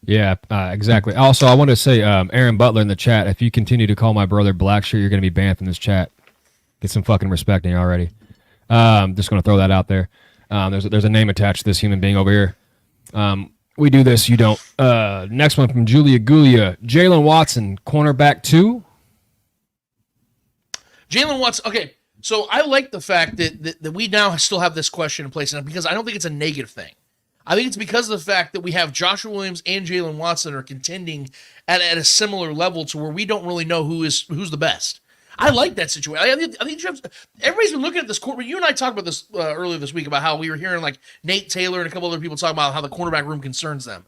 I: Yeah, exactly. Also, I want to say, Aaron Butler in the chat, if you continue to call my brother Blackshirt, you're going to be banned from this chat. Get some fucking respect in you already. Just going to throw that out there. There's a name attached to this human being over here. We do this, you don't. Next one from Julia Gulia. Jalen Watson, cornerback 2.
H: Jalen Watson, okay. So I like the fact that we now still have this question in place, and because I don't think it's a negative thing. I think it's because of the fact that we have Joshua Williams and Jalen Watson are contending at a similar level to where we don't really know who's the best. I like that situation. I think everybody's been looking at this corner. You and I talked about this earlier this week about how we were hearing like Nate Taylor and a couple other people talking about how the cornerback room concerns them.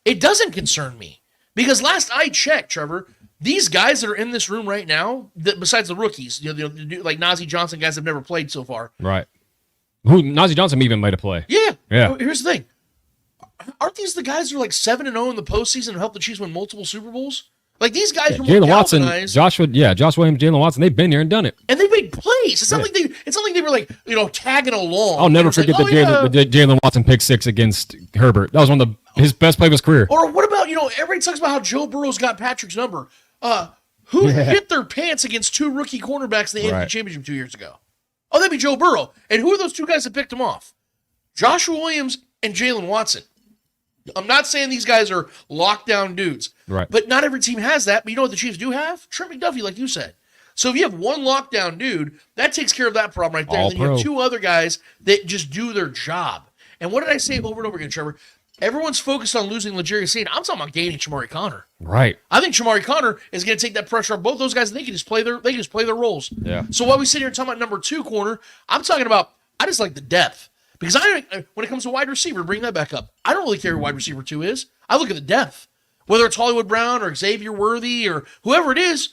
H: It doesn't concern me because last I checked, Trevor, these guys that are in this room right now, besides the rookies, like Najee Johnson, guys that have never played so far.
I: Right. Who Najee Johnson even made a play.
H: Yeah.
I: Yeah.
H: Here's the thing. Aren't these the guys who are like 7-0 in the postseason and helped the Chiefs win multiple Super Bowls? Like these guys are
I: Jalen Watson, Josh Williams, Jalen Watson, they've been there and done it.
H: And they made plays. It's not like they were like, tagging along.
I: I'll never forget the Jalen Watson pick 6 against Herbert. That was one of his best play of his career.
H: Or what about, everybody talks about how Joe Burrow's got Patrick's number. Who hit their pants against 2 rookie cornerbacks in the AFC Championship 2 years ago? Oh, that'd be Joe Burrow. And who are those 2 guys that picked him off? Joshua Williams and Jalen Watson. I'm not saying these guys are lockdown dudes,
I: right?
H: But not every team has that. But you know what the Chiefs do have? Trent McDuffie, like you said. So if you have one lockdown dude, that takes care of that problem right there. And then you have two other guys that just do their job. And what did I say over and over again, Trevor? Everyone's focused on losing L'Jarius Sneed. I'm talking about gaining Shamari Connor.
I: Right.
H: I think Shamari Connor is going to take that pressure off both those guys, and they can just play their roles.
I: Yeah.
H: So while we sit here and talk about number 2 corner, I'm talking about I just like the depth. Because when it comes to wide receiver, bring that back up. I don't really care who wide receiver 2 is. I look at the depth. Whether it's Hollywood Brown or Xavier Worthy or whoever it is,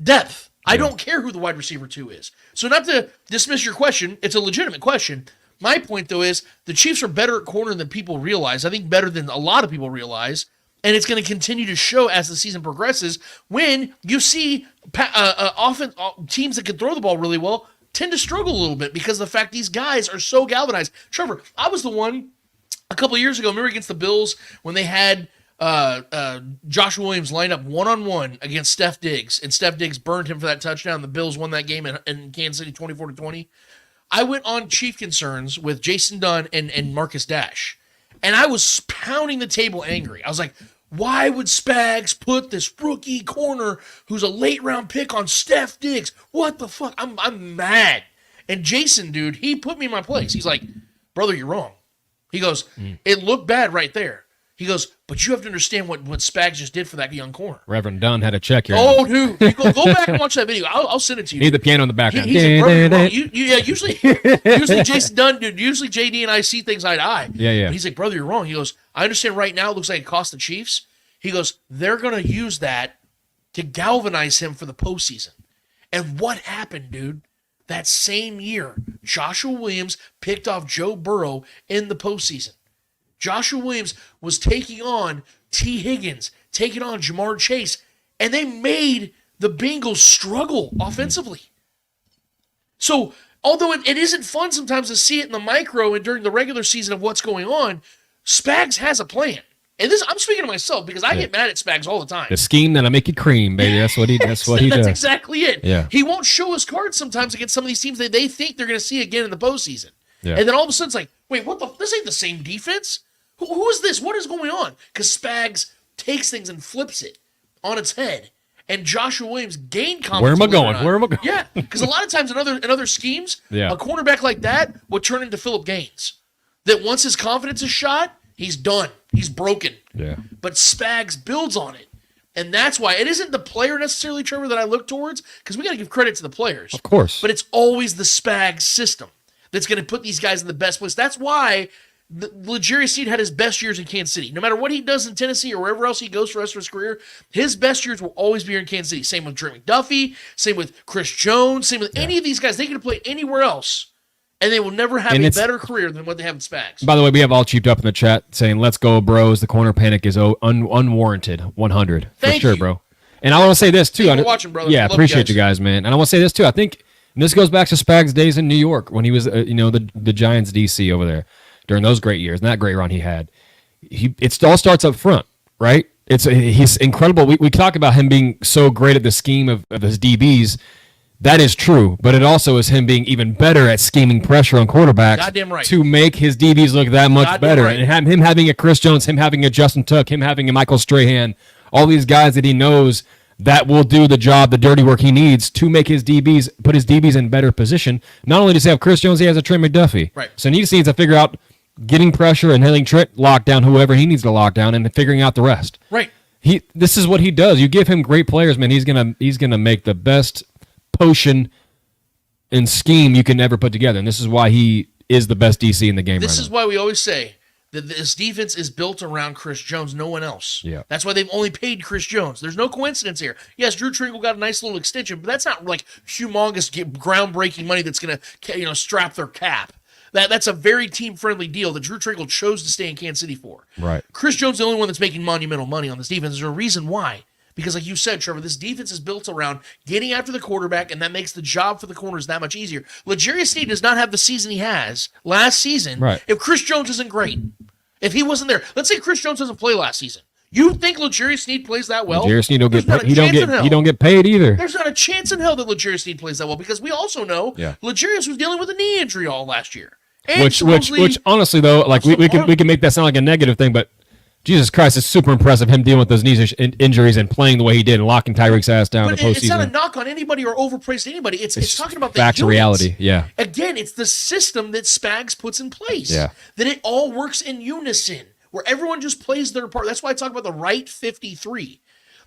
H: depth. I don't care who the wide receiver 2 is. So not to dismiss your question, it's a legitimate question. My point, though, is the Chiefs are better at corner than people realize. I think better than a lot of people realize. And it's going to continue to show as the season progresses when you see often teams that can throw the ball really well tend to struggle a little bit because of the fact these guys are so galvanized. Trevor, I was the one a couple of years ago, remember against the Bills when they had Joshua Williams lined up one-on-one against Steph Diggs, and Steph Diggs burned him for that touchdown. The Bills won that game in Kansas City 24-20. I went on Chief Concerns with Jason Dunn and Marcus Dash, and I was pounding the table angry. I was like, why would Spags put this rookie corner who's a late-round pick on Steph Diggs? What the fuck? I'm mad. And Jason, dude, he put me in my place. He's like, brother, you're wrong. He goes, it looked bad right there. He goes, but you have to understand what Spags just did for that young corner.
I: Reverend Dunn had a check here.
H: Oh, dude. You go back and watch that video. I'll send it to you.
I: Need the piano in the background.
H: He's like, brother, usually Jason Dunn, dude, usually JD and I see things eye to eye.
I: Yeah.
H: But he's like, brother, you're wrong. He goes, I understand right now it looks like it cost the Chiefs. He goes, they're going to use that to galvanize him for the postseason. And what happened, dude? That same year, Joshua Williams picked off Joe Burrow in the postseason. Joshua Williams was taking on T. Higgins, taking on Jamar Chase, and they made the Bengals struggle offensively. So, although it isn't fun sometimes to see it in the micro and during the regular season of what's going on, Spags has a plan. And this, I'm speaking to myself because I get mad at Spags all the time.
I: The scheme that'll make you cream, baby. That's what he does.
H: That's exactly it.
I: Yeah.
H: He won't show his cards sometimes against some of these teams that they think they're going to see again in the postseason.
I: Yeah.
H: And then all of a sudden it's like, wait, this ain't the same defense. Who is this? What is going on? Because Spags takes things and flips it on its head. And Joshua Williams gained confidence.
I: Where am I going? Where am I going?
H: Yeah, because a lot of times in other schemes, a cornerback like that would turn into Phillip Gaines. That once his confidence is shot, he's done. He's broken.
I: Yeah.
H: But Spags builds on it. And that's why it isn't the player necessarily, Trevor, that I look towards, because we got to give credit to the players.
I: Of course.
H: But it's always the Spags system that's going to put these guys in the best place. That's why L'Jarius Sneed had his best years in Kansas City. No matter what he does in Tennessee or wherever else he goes for the rest of his career, his best years will always be here in Kansas City. Same with Trent McDuffie, same with Chris Jones, same with any of these guys. They could have played anywhere else, and they will never have a better career than what they have in Spags.
I: By the way, we have all cheaped up in the chat saying, let's go, bros. The corner panic is unwarranted. 100.
H: Thank
I: for sure,
H: you.
I: Bro. And I want to say this, too.
H: Thanks for watching, brother.
I: Yeah, appreciate you guys, man. And I want to say this, too. I think, and this goes back to Spags' days in New York when he was, the Giants DC over there. During those great years and that great run he had, it all starts up front, right? He's incredible. We talk about him being so great at the scheme of his DBs. That is true, but it also is him being even better at scheming pressure on quarterbacks
H: Goddamn right.
I: to make his DBs look that much
H: Goddamn
I: better.
H: right.
I: And him having a Chris Jones, him having a Justin Tuck, him having a Michael Strahan, all these guys that he knows that will do the job, the dirty work he needs to make his DBs, put his DBs in better position. Not only does he have Chris Jones, he has a Trent McDuffie.
H: Right.
I: So he just needs to figure out getting pressure and having Trent lock down whoever he needs to lock down and figuring out the rest.
H: Right.
I: This is what he does. You give him great players, man. He's gonna make the best potion and scheme you can ever put together. And this is why he is the best DC in the game.
H: This
I: right
H: is
I: now.
H: why we always say that this defense is built around Chris Jones, no one else.
I: Yeah.
H: That's why they've only paid Chris Jones. There's no coincidence here. Yes, Drew Trinkle got a nice little extension, but that's not like humongous, groundbreaking money that's going to strap their cap. That's a very team-friendly deal that Drew Trinkle chose to stay in Kansas City for.
I: Right.
H: Chris Jones is the only one that's making monumental money on this defense. There's a reason why. Because like you said, Trevor, this defense is built around getting after the quarterback, and that makes the job for the corners that much easier. L'Jarius Sneed does not have the season he has last season if Chris Jones isn't great. If he wasn't there. Let's say Chris Jones doesn't play last season. You think L'Jarius Sneed plays that well?
I: L'Jarius Sneed don't get
H: There's not a
I: he don't
H: chance in hell.
I: get he don't get paid either.
H: There's not a chance in hell that L'Jarius Sneed plays that well because we also know L'Jarius was dealing with a knee injury all last year. And
I: which honestly though, like we can make that sound like a negative thing, but Jesus Christ, it's super impressive him dealing with those knee injuries and playing the way he did and locking Tyreek's ass down in the postseason. It's
H: not a knock on anybody or overpraise anybody. It's talking about the
I: facts of reality. Yeah.
H: Again, it's the system that Spags puts in place.
I: Yeah.
H: That it all works in unison, where everyone just plays their part. That's why I talk about the right 53.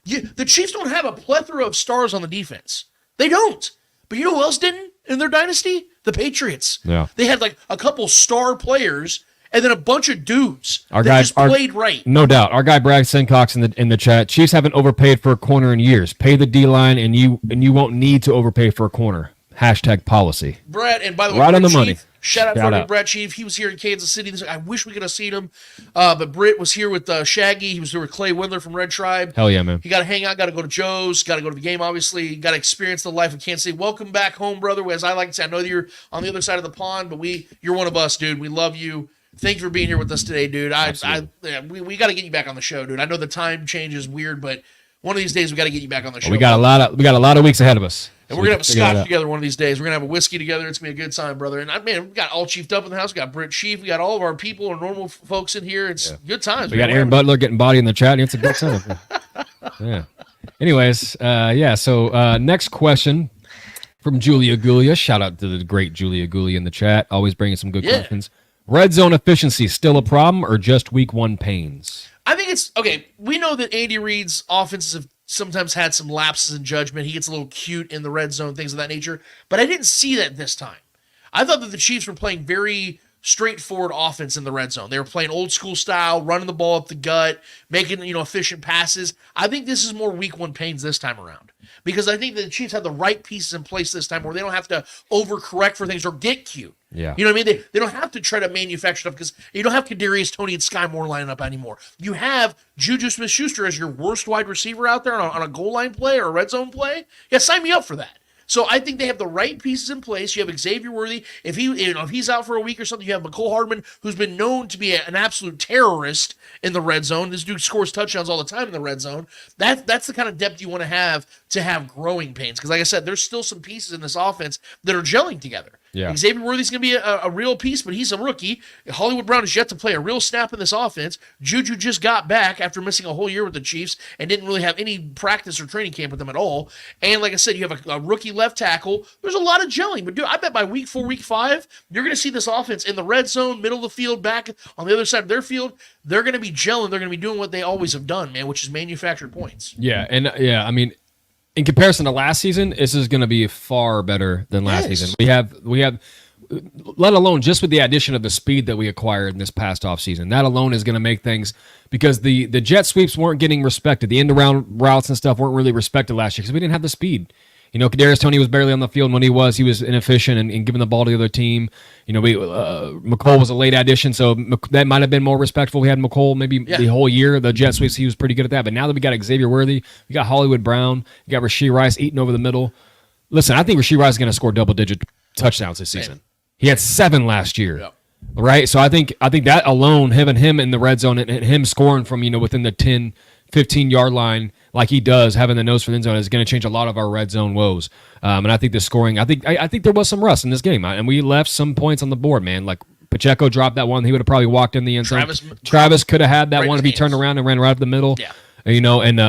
H: The Chiefs don't have a plethora of stars on the defense. They don't. But you know who else didn't in their dynasty? The Patriots.
I: Yeah.
H: They had like a couple star players and then a bunch of dudes that just played right.
I: No doubt. Our guy Brad Sincox in the chat. Chiefs haven't overpaid for a corner in years. Pay the D-line and you won't need to overpay for a corner. # policy.
H: Brad, and by the way,
I: right on the money.
H: Shout out to Brad Chief. He was here in Kansas City. I wish we could have seen him. But Britt was here with Shaggy. He was here with Clay Windler from Red Tribe.
I: Hell yeah, man.
H: He got to hang out, got to go to Joe's, got to go to the game, obviously. Got to experience the life of Kansas City. Welcome back home, brother. As I like to say, I know that you're on the other side of the pond, but you're one of us, dude. We love you. Thank you for being here with us today, dude. We got to get you back on the show, dude. I know the time change is weird, but one of these days we got to get you back on the show.
I: We got a lot of weeks ahead of us.
H: And we're going to have a scotch together one of these days. We're going to have a whiskey together. It's going to be a good time, brother. And we got all chiefed up in the house. We got Britt Chief. We got all of our people and normal folks in here. It's good times.
I: We got Aaron Butler getting body in the chat. And it's a good time. Yeah. Anyways, so next question from Julia Gulia. Shout out to the great Julia Gulia in the chat. Always bringing some good questions. Red zone efficiency still a problem or just week one pains?
H: I think it's okay. We know that Andy Reid's offenses have sometimes had some lapses in judgment. He gets a little cute in the red zone, things of that nature. But I didn't see that this time. I thought that the Chiefs were playing very straightforward offense in the red zone. They were playing old school style, running the ball up the gut, making efficient passes. I think this is more week one pains this time around. Because I think that the Chiefs have the right pieces in place this time where they don't have to overcorrect for things or get cute.
I: Yeah.
H: You know what I mean? They don't have to try to manufacture stuff because you don't have Kadarius Toney and Sky Moore lining up anymore. You have Juju Smith-Schuster as your worst wide receiver out there on a goal line play or a red zone play. Yeah, sign me up for that. So I think they have the right pieces in place. You have Xavier Worthy. If he's out for a week or something, you have McCole Hardman, who's been known to be an absolute terrorist in the red zone. This dude scores touchdowns all the time in the red zone. That's the kind of depth you want to have growing pains. Because like I said, there's still some pieces in this offense that are gelling together.
I: Yeah.
H: Xavier Worthy's going to be a real piece, but he's a rookie. Hollywood Brown is yet to play a real snap in this offense. Juju just got back after missing a whole year with the Chiefs and didn't really have any practice or training camp with them at all. And like I said, you have a rookie left tackle. There's a lot of gelling. But dude, I bet by week 4, week 5, you're going to see this offense in the red zone, middle of the field, back on the other side of their field. They're going to be gelling. They're going to be doing what they always have done, man, which is manufactured points.
I: Yeah, and I mean, in comparison to last season, this is going to be far better than last season. We have, let alone just with the addition of the speed that we acquired in this past offseason. That alone is going to make things, because the jet sweeps weren't getting respected. The end-around routes and stuff weren't really respected last year because we didn't have the speed. Kadarius Toney was barely on the field. When he was inefficient and giving the ball to the other team. McCole was a late addition, so that might have been more respectful. We had McCole the whole year. The jet sweeps, he was pretty good at that. But now that we got Xavier Worthy, we got Hollywood Brown, we got Rashee Rice eating over the middle. Listen, I think Rashee Rice is going to score double-digit touchdowns this season. He had 7 last year. Yep. Right? So I think that alone, having him in the red zone and him scoring from, within the 10, 15-yard line like he does, having the nose for the end zone is going to change a lot of our red zone woes. And I think the scoring, I think there was some rust in this game. And we left some points on the board, man. Like Pacheco dropped that one. He would have probably walked in the end zone. Travis could have had that one if he turned around and ran right up the middle.
H: Yeah.
I: And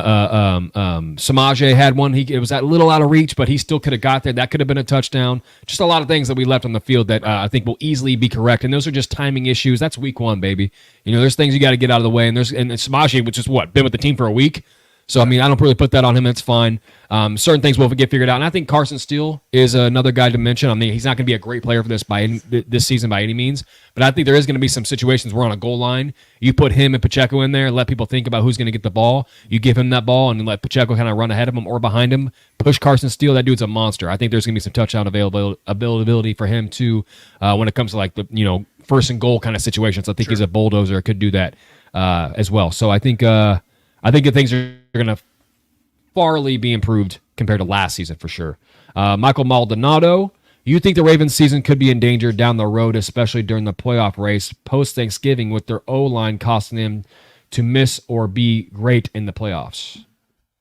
I: Samaje had one. It was a little out of reach, but he still could have got there. That could have been a touchdown. Just a lot of things that we left on the field that I think will easily be correct. And those are just timing issues. That's week 1, baby. There's things you got to get out of the way. And Samaje, which is been with the team for a week. So, I mean, I don't really put that on him. It's fine. Certain things will get figured out. And I think Carson Steele is another guy to mention. I mean, he's not going to be a great player for this season by any means. But I think there is going to be some situations where on a goal line, you put him and Pacheco in there, let people think about who's going to get the ball. You give him that ball and let Pacheco kind of run ahead of him or behind him. Push Carson Steele. That dude's a monster. I think there's going to be some touchdown availability for him, too, when it comes to, like, the first and goal kind of situations. I think he's a bulldozer. Could do that as well. So I think that things are going to farly be improved compared to last season for sure. Michael Maldonado, you think the Ravens season could be in danger down the road, especially during the playoff race post-Thanksgiving with their O-line costing them to miss or be great in the playoffs?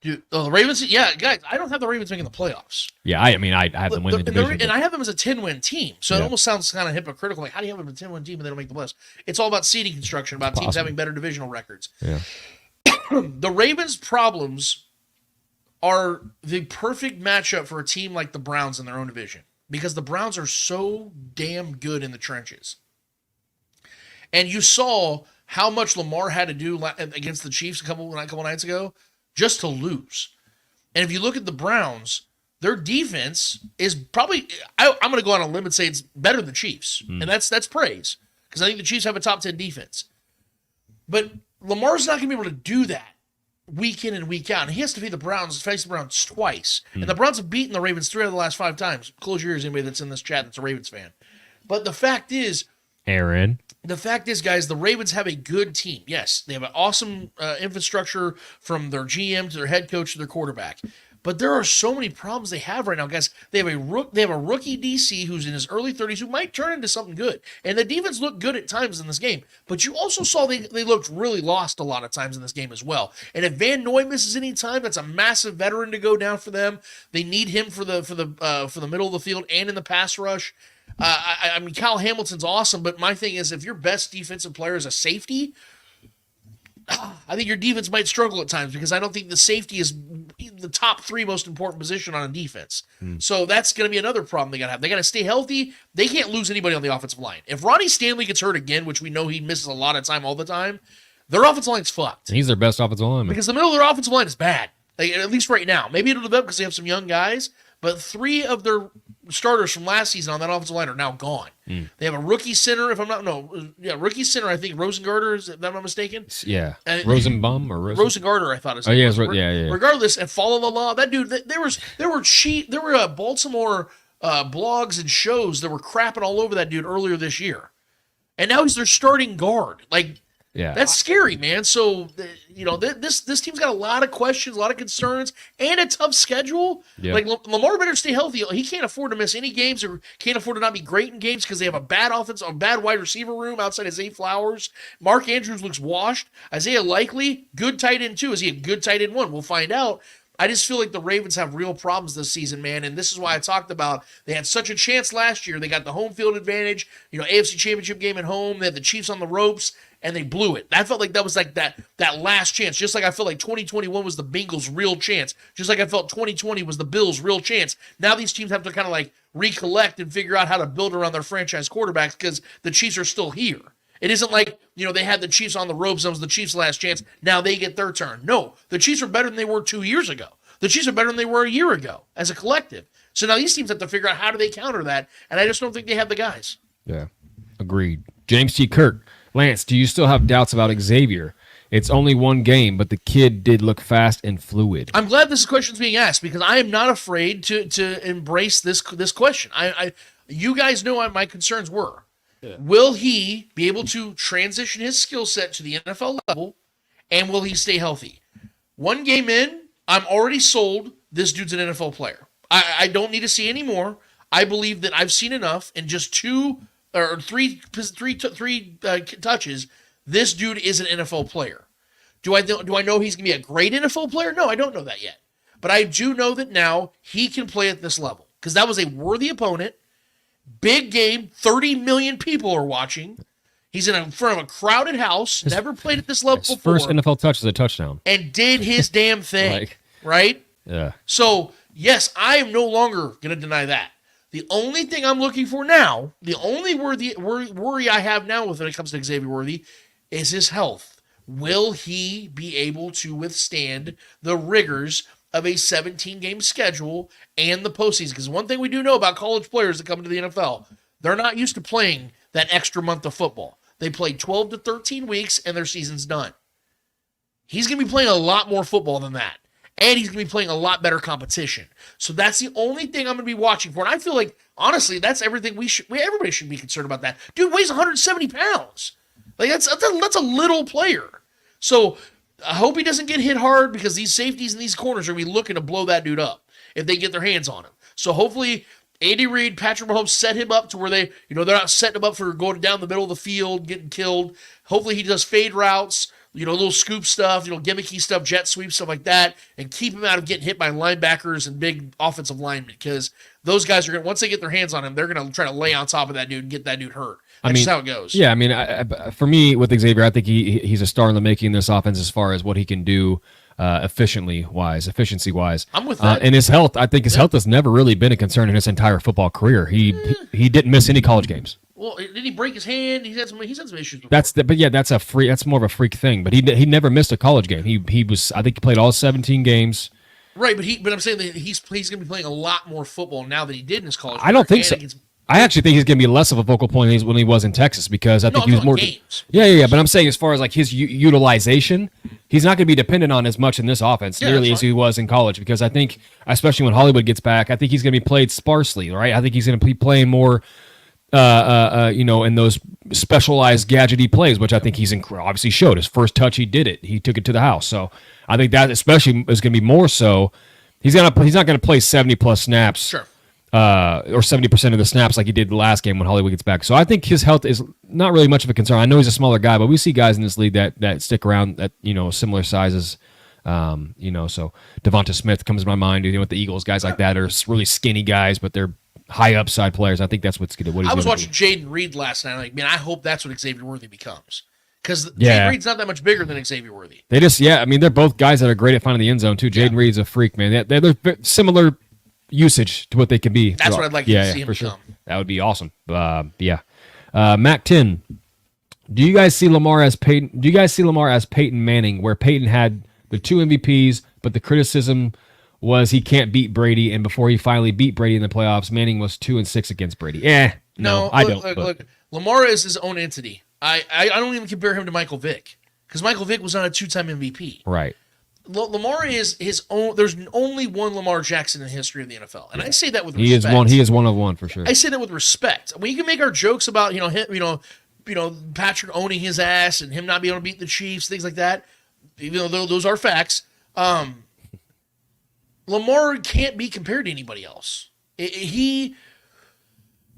H: Dude, the Ravens, yeah, guys, I don't have the Ravens making the playoffs.
I: Yeah, I have them win the division.
H: And I have them as a 10-win team. So it almost sounds kind of hypocritical. Like, how do you have them as a 10-win team and they don't make the playoffs? It's all about seeding construction, about teams having better divisional records.
I: Yeah.
H: The Ravens' problems are the perfect matchup for a team like the Browns in their own division, because the Browns are so damn good in the trenches. And you saw how much Lamar had to do against the Chiefs a couple nights ago just to lose. And if you look at the Browns, their defense is probably, I'm going to go on a limb and say it's better than the Chiefs. And that's praise, because I think the Chiefs have a top 10 defense. But Lamar's not going to be able to do that week in and week out. And he has to face the Browns twice. And the Browns have beaten the Ravens 3 out of the last 5 times. Close your ears, anybody that's in this chat that's a Ravens fan. But the fact is,
I: Aaron.
H: The fact is, guys, the Ravens have a good team. Yes, they have an awesome infrastructure from their GM to their head coach to their quarterback. But there are so many problems they have right now, guys. They have a rookie DC who's in his early 30s who might turn into something good. And the defense looked good at times in this game. But you also saw they looked really lost a lot of times in this game as well. And if Van Noy misses any time, that's a massive veteran to go down for them. They need him for the middle of the field and in the pass rush. I mean, Kyle Hamilton's awesome, but my thing is, if your best defensive player is a safety, I think your defense might struggle at times, because I don't think the safety is the top 3 most important position on a defense. So that's going to be another problem they got to have. They got to stay healthy. They can't lose anybody on the offensive line. If Ronnie Stanley gets hurt again, which we know he misses a lot of time all the time, their offensive line's fucked.
I: He's their best offensive lineman.
H: Because the middle of their offensive line is bad, at least right now. Maybe it'll develop because they have some young guys, but 3 of their starters from last season on that offensive line are now gone. They have a rookie center, rookie center, I think, Rosengarter, if I'm not mistaken.
I: Yeah. Rosenbaum or
H: Rosengarter, I thought it was.
I: Oh, yeah.
H: Regardless, and follow the law. That dude, there were Baltimore blogs and shows that were crapping all over that dude earlier this year. And now he's their starting guard. Like,
I: yeah,
H: that's scary, man. So, this team's got a lot of questions, a lot of concerns, and a tough schedule. Yeah. Like, Lamar better stay healthy. He can't afford to miss any games, or can't afford to not be great in games, because they have a bad offense, a bad wide receiver room outside of Zay Flowers. Mark Andrews looks washed. Isaiah Likely, good tight end too. Is he a good tight end 1? We'll find out. I just feel like the Ravens have real problems this season, man, and this is why I talked about they had such a chance last year. They got the home field advantage, AFC Championship game at home. They had the Chiefs on the ropes, and they blew it. I felt like that was like that last chance, just like I felt like 2021 was the Bengals' real chance, just like I felt 2020 was the Bills' real chance. Now these teams have to kind of like recollect and figure out how to build around their franchise quarterbacks, because the Chiefs are still here. It isn't like, they had the Chiefs on the ropes. That was the Chiefs' last chance. Now they get their turn. No, the Chiefs are better than they were 2 years ago. The Chiefs are better than they were a year ago as a collective. So now these teams have to figure out how do they counter that, and I just don't think they have the guys.
I: Yeah, agreed. James T. Kirk. Lance, do you still have doubts about Xavier? It's only 1 game, but the kid did look fast and fluid.
H: I'm glad this question's being asked, because I am not afraid to embrace this question. You guys know what my concerns were. Yeah. Will he be able to transition his skill set to the NFL level, and will he stay healthy? 1 game in, I'm already sold this dude's an NFL player. I don't need to see any more. I believe that I've seen enough in just 2 or 3 touches. This dude is an NFL player. Do I know he's going to be a great NFL player? No, I don't know that yet. But I do know that now he can play at this level, because that was a worthy opponent. Big game, 30 million people are watching. He's in front of a crowded house, never played at this level before.
I: First NFL touch is a touchdown.
H: And did his damn thing, right?
I: Yeah.
H: So, yes, I am no longer going to deny that. The only thing I'm looking for now, the only worry I have now when it comes to Xavier Worthy, is his health. Will he be able to withstand the rigors of a 17-game schedule and the postseason? Because one thing we do know about college players that come into the NFL, they're not used to playing that extra month of football. They play 12 to 13 weeks, and their season's done. He's going to be playing a lot more football than that, and he's going to be playing a lot better competition. So that's the only thing I'm going to be watching for, and I feel like, honestly, that's everything everybody should be concerned about that. Dude weighs 170 pounds. Like, that's a little player. So I hope he doesn't get hit hard, because these safeties and these corners are going to be looking to blow that dude up if they get their hands on him. So hopefully Andy Reid, Patrick Mahomes set him up to where they're not setting him up for going down the middle of the field, getting killed. Hopefully he does fade routes, little scoop stuff, gimmicky stuff, jet sweep, stuff like that, and keep him out of getting hit by linebackers and big offensive linemen, because those guys are going to, once they get their hands on him, they're going to try to lay on top of that dude and get that dude hurt. That's just how it goes.
I: Yeah, I mean, for me, with Xavier, I think he's a star in the making in this offense as far as what he can do efficiency-wise.
H: I'm with that.
I: And his health, I think his health has never really been a concern in his entire football career. He didn't miss any college games.
H: Well, did he break his hand? He's had some issues before.
I: That's more of a freak thing. But he never missed a college game. He was, I think he played all 17 games.
H: Right, but I'm saying that he's going to be playing a lot more football now than he did in his college.
I: I don't think so. I actually think he's going to be less of a focal point than when he was in Texas, because I think he was more
H: games.
I: Yeah. But I'm saying as far as like his utilization, he's not going to be dependent on as much in this offense nearly as he was in college, because I think, especially when Hollywood gets back, I think he's going to be played sparsely, right? I think he's going to be playing more, in those specialized gadgety plays, which I think he's obviously showed. His first touch, he did it. He took it to the house. So I think that especially is going to be more so. He's not going to play 70+ snaps.
H: Sure.
I: Or 70% of the snaps like he did the last game when Hollywood gets back. So I think his health is not really much of a concern. I know he's a smaller guy, but we see guys in this league that stick around at similar sizes. So Devonta Smith comes to my mind. With the Eagles, guys like that are really skinny guys, but they're high upside players. I think that's what's good. I
H: was watching Jaden Reed last night. Like, man, I hope that's what Xavier Worthy becomes, because Jaden Reed's not that much bigger than Xavier Worthy.
I: They're both guys that are great at finding the end zone too. Jaden Reed's a freak, man. They're similar usage to what they can be.
H: That's what I'd like to see him become.
I: That would be awesome. Mac 10. Do you guys see Lamar as Peyton Manning, where Peyton had the 2 MVPs, but the criticism was he can't beat Brady, and before he finally beat Brady in the playoffs, Manning was 2-6 against Brady? No, I don't.
H: Look, Lamar is his own entity. I don't even compare him to Michael Vick, because Michael Vick was not a 2-time MVP.
I: Right.
H: Lamar is his own. There's only one Lamar Jackson in the history of the NFL, and I say that with respect.
I: He is one of one for sure.
H: I say that with respect. We can make our jokes about him, Patrick owning his ass and him not being able to beat the Chiefs, things like that. Even though those are facts, Lamar can't be compared to anybody else. He,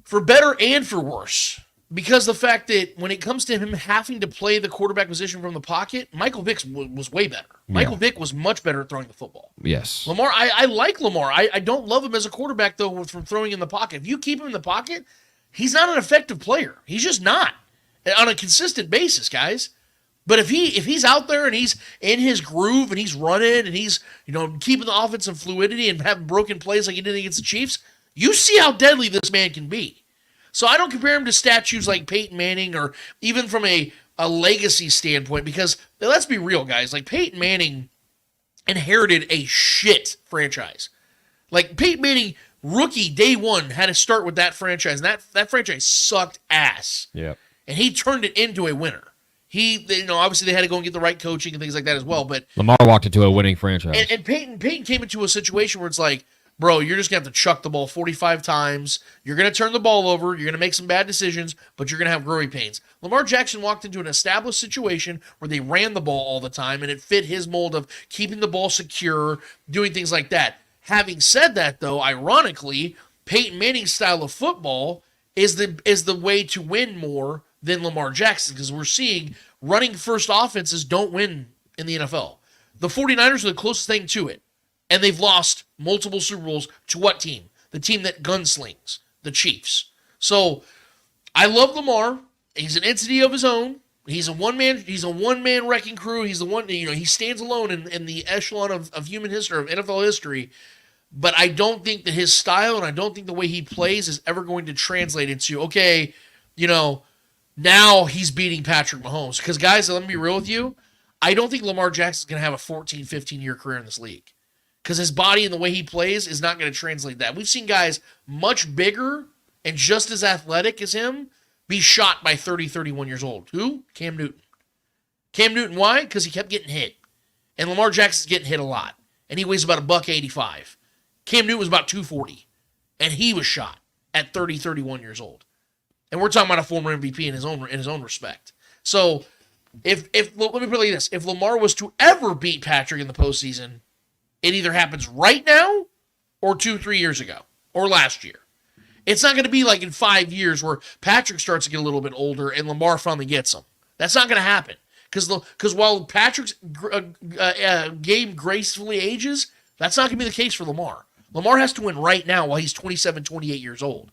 H: for better and for worse. Because the fact that when it comes to him having to play the quarterback position from the pocket, Michael Vick was way better. Michael Vick was much better at throwing the football.
I: Yes.
H: Lamar, I like Lamar. I don't love him as a quarterback, though, from throwing in the pocket. If you keep him in the pocket, he's not an effective player. He's just not on a consistent basis, guys. But if he's out there and he's in his groove and he's running and he's keeping the offensive fluidity and having broken plays like he did against the Chiefs, you see how deadly this man can be. So I don't compare him to statues like Peyton Manning, or even from a legacy standpoint, because let's be real, guys. Like, Peyton Manning inherited a shit franchise. Like, Peyton Manning, rookie day one, had to start with that franchise, and that franchise sucked ass.
I: Yeah.
H: And he turned it into a winner. Obviously they had to go and get the right coaching and things like that as well. But
I: Lamar walked into a winning franchise.
H: And Peyton came into a situation where it's like, bro, you're just going to have to chuck the ball 45 times. You're going to turn the ball over. You're going to make some bad decisions, but you're going to have growing pains. Lamar Jackson walked into an established situation where they ran the ball all the time, and it fit his mold of keeping the ball secure, doing things like that. Having said that, though, ironically, Peyton Manning's style of football is the way to win more than Lamar Jackson, because we're seeing running first offenses don't win in the NFL. The 49ers are the closest thing to it. And they've lost multiple Super Bowls to what team? The team that gunslings, the Chiefs. So I love Lamar. He's an entity of his own. He's a one-man wrecking crew. He's the one, he stands alone in the echelon of human history, of NFL history. But I don't think that his style, and I don't think the way he plays is ever going to translate into, okay, now he's beating Patrick Mahomes. Because, guys, let me be real with you. I don't think Lamar Jackson's going to have a 14, 15-year career in this league. Because his body and the way he plays is not going to translate that. We've seen guys much bigger and just as athletic as him be shot by 30, 31 years old. Who? Cam Newton. Cam Newton, why? Because he kept getting hit. And Lamar Jackson's getting hit a lot. And he weighs about $185. Cam Newton was about 240. And he was shot at 30, 31 years old. And we're talking about a former MVP in his own respect. So, let me put it like this. If Lamar was to ever beat Patrick in the postseason, it either happens right now or 2-3 years ago or last year. It's not going to be like in 5 years where Patrick starts to get a little bit older and Lamar finally gets him. That's not going to happen, Because while Patrick's game gracefully ages, that's not going to be the case for Lamar. Lamar has to win right now while he's 27, 28 years old.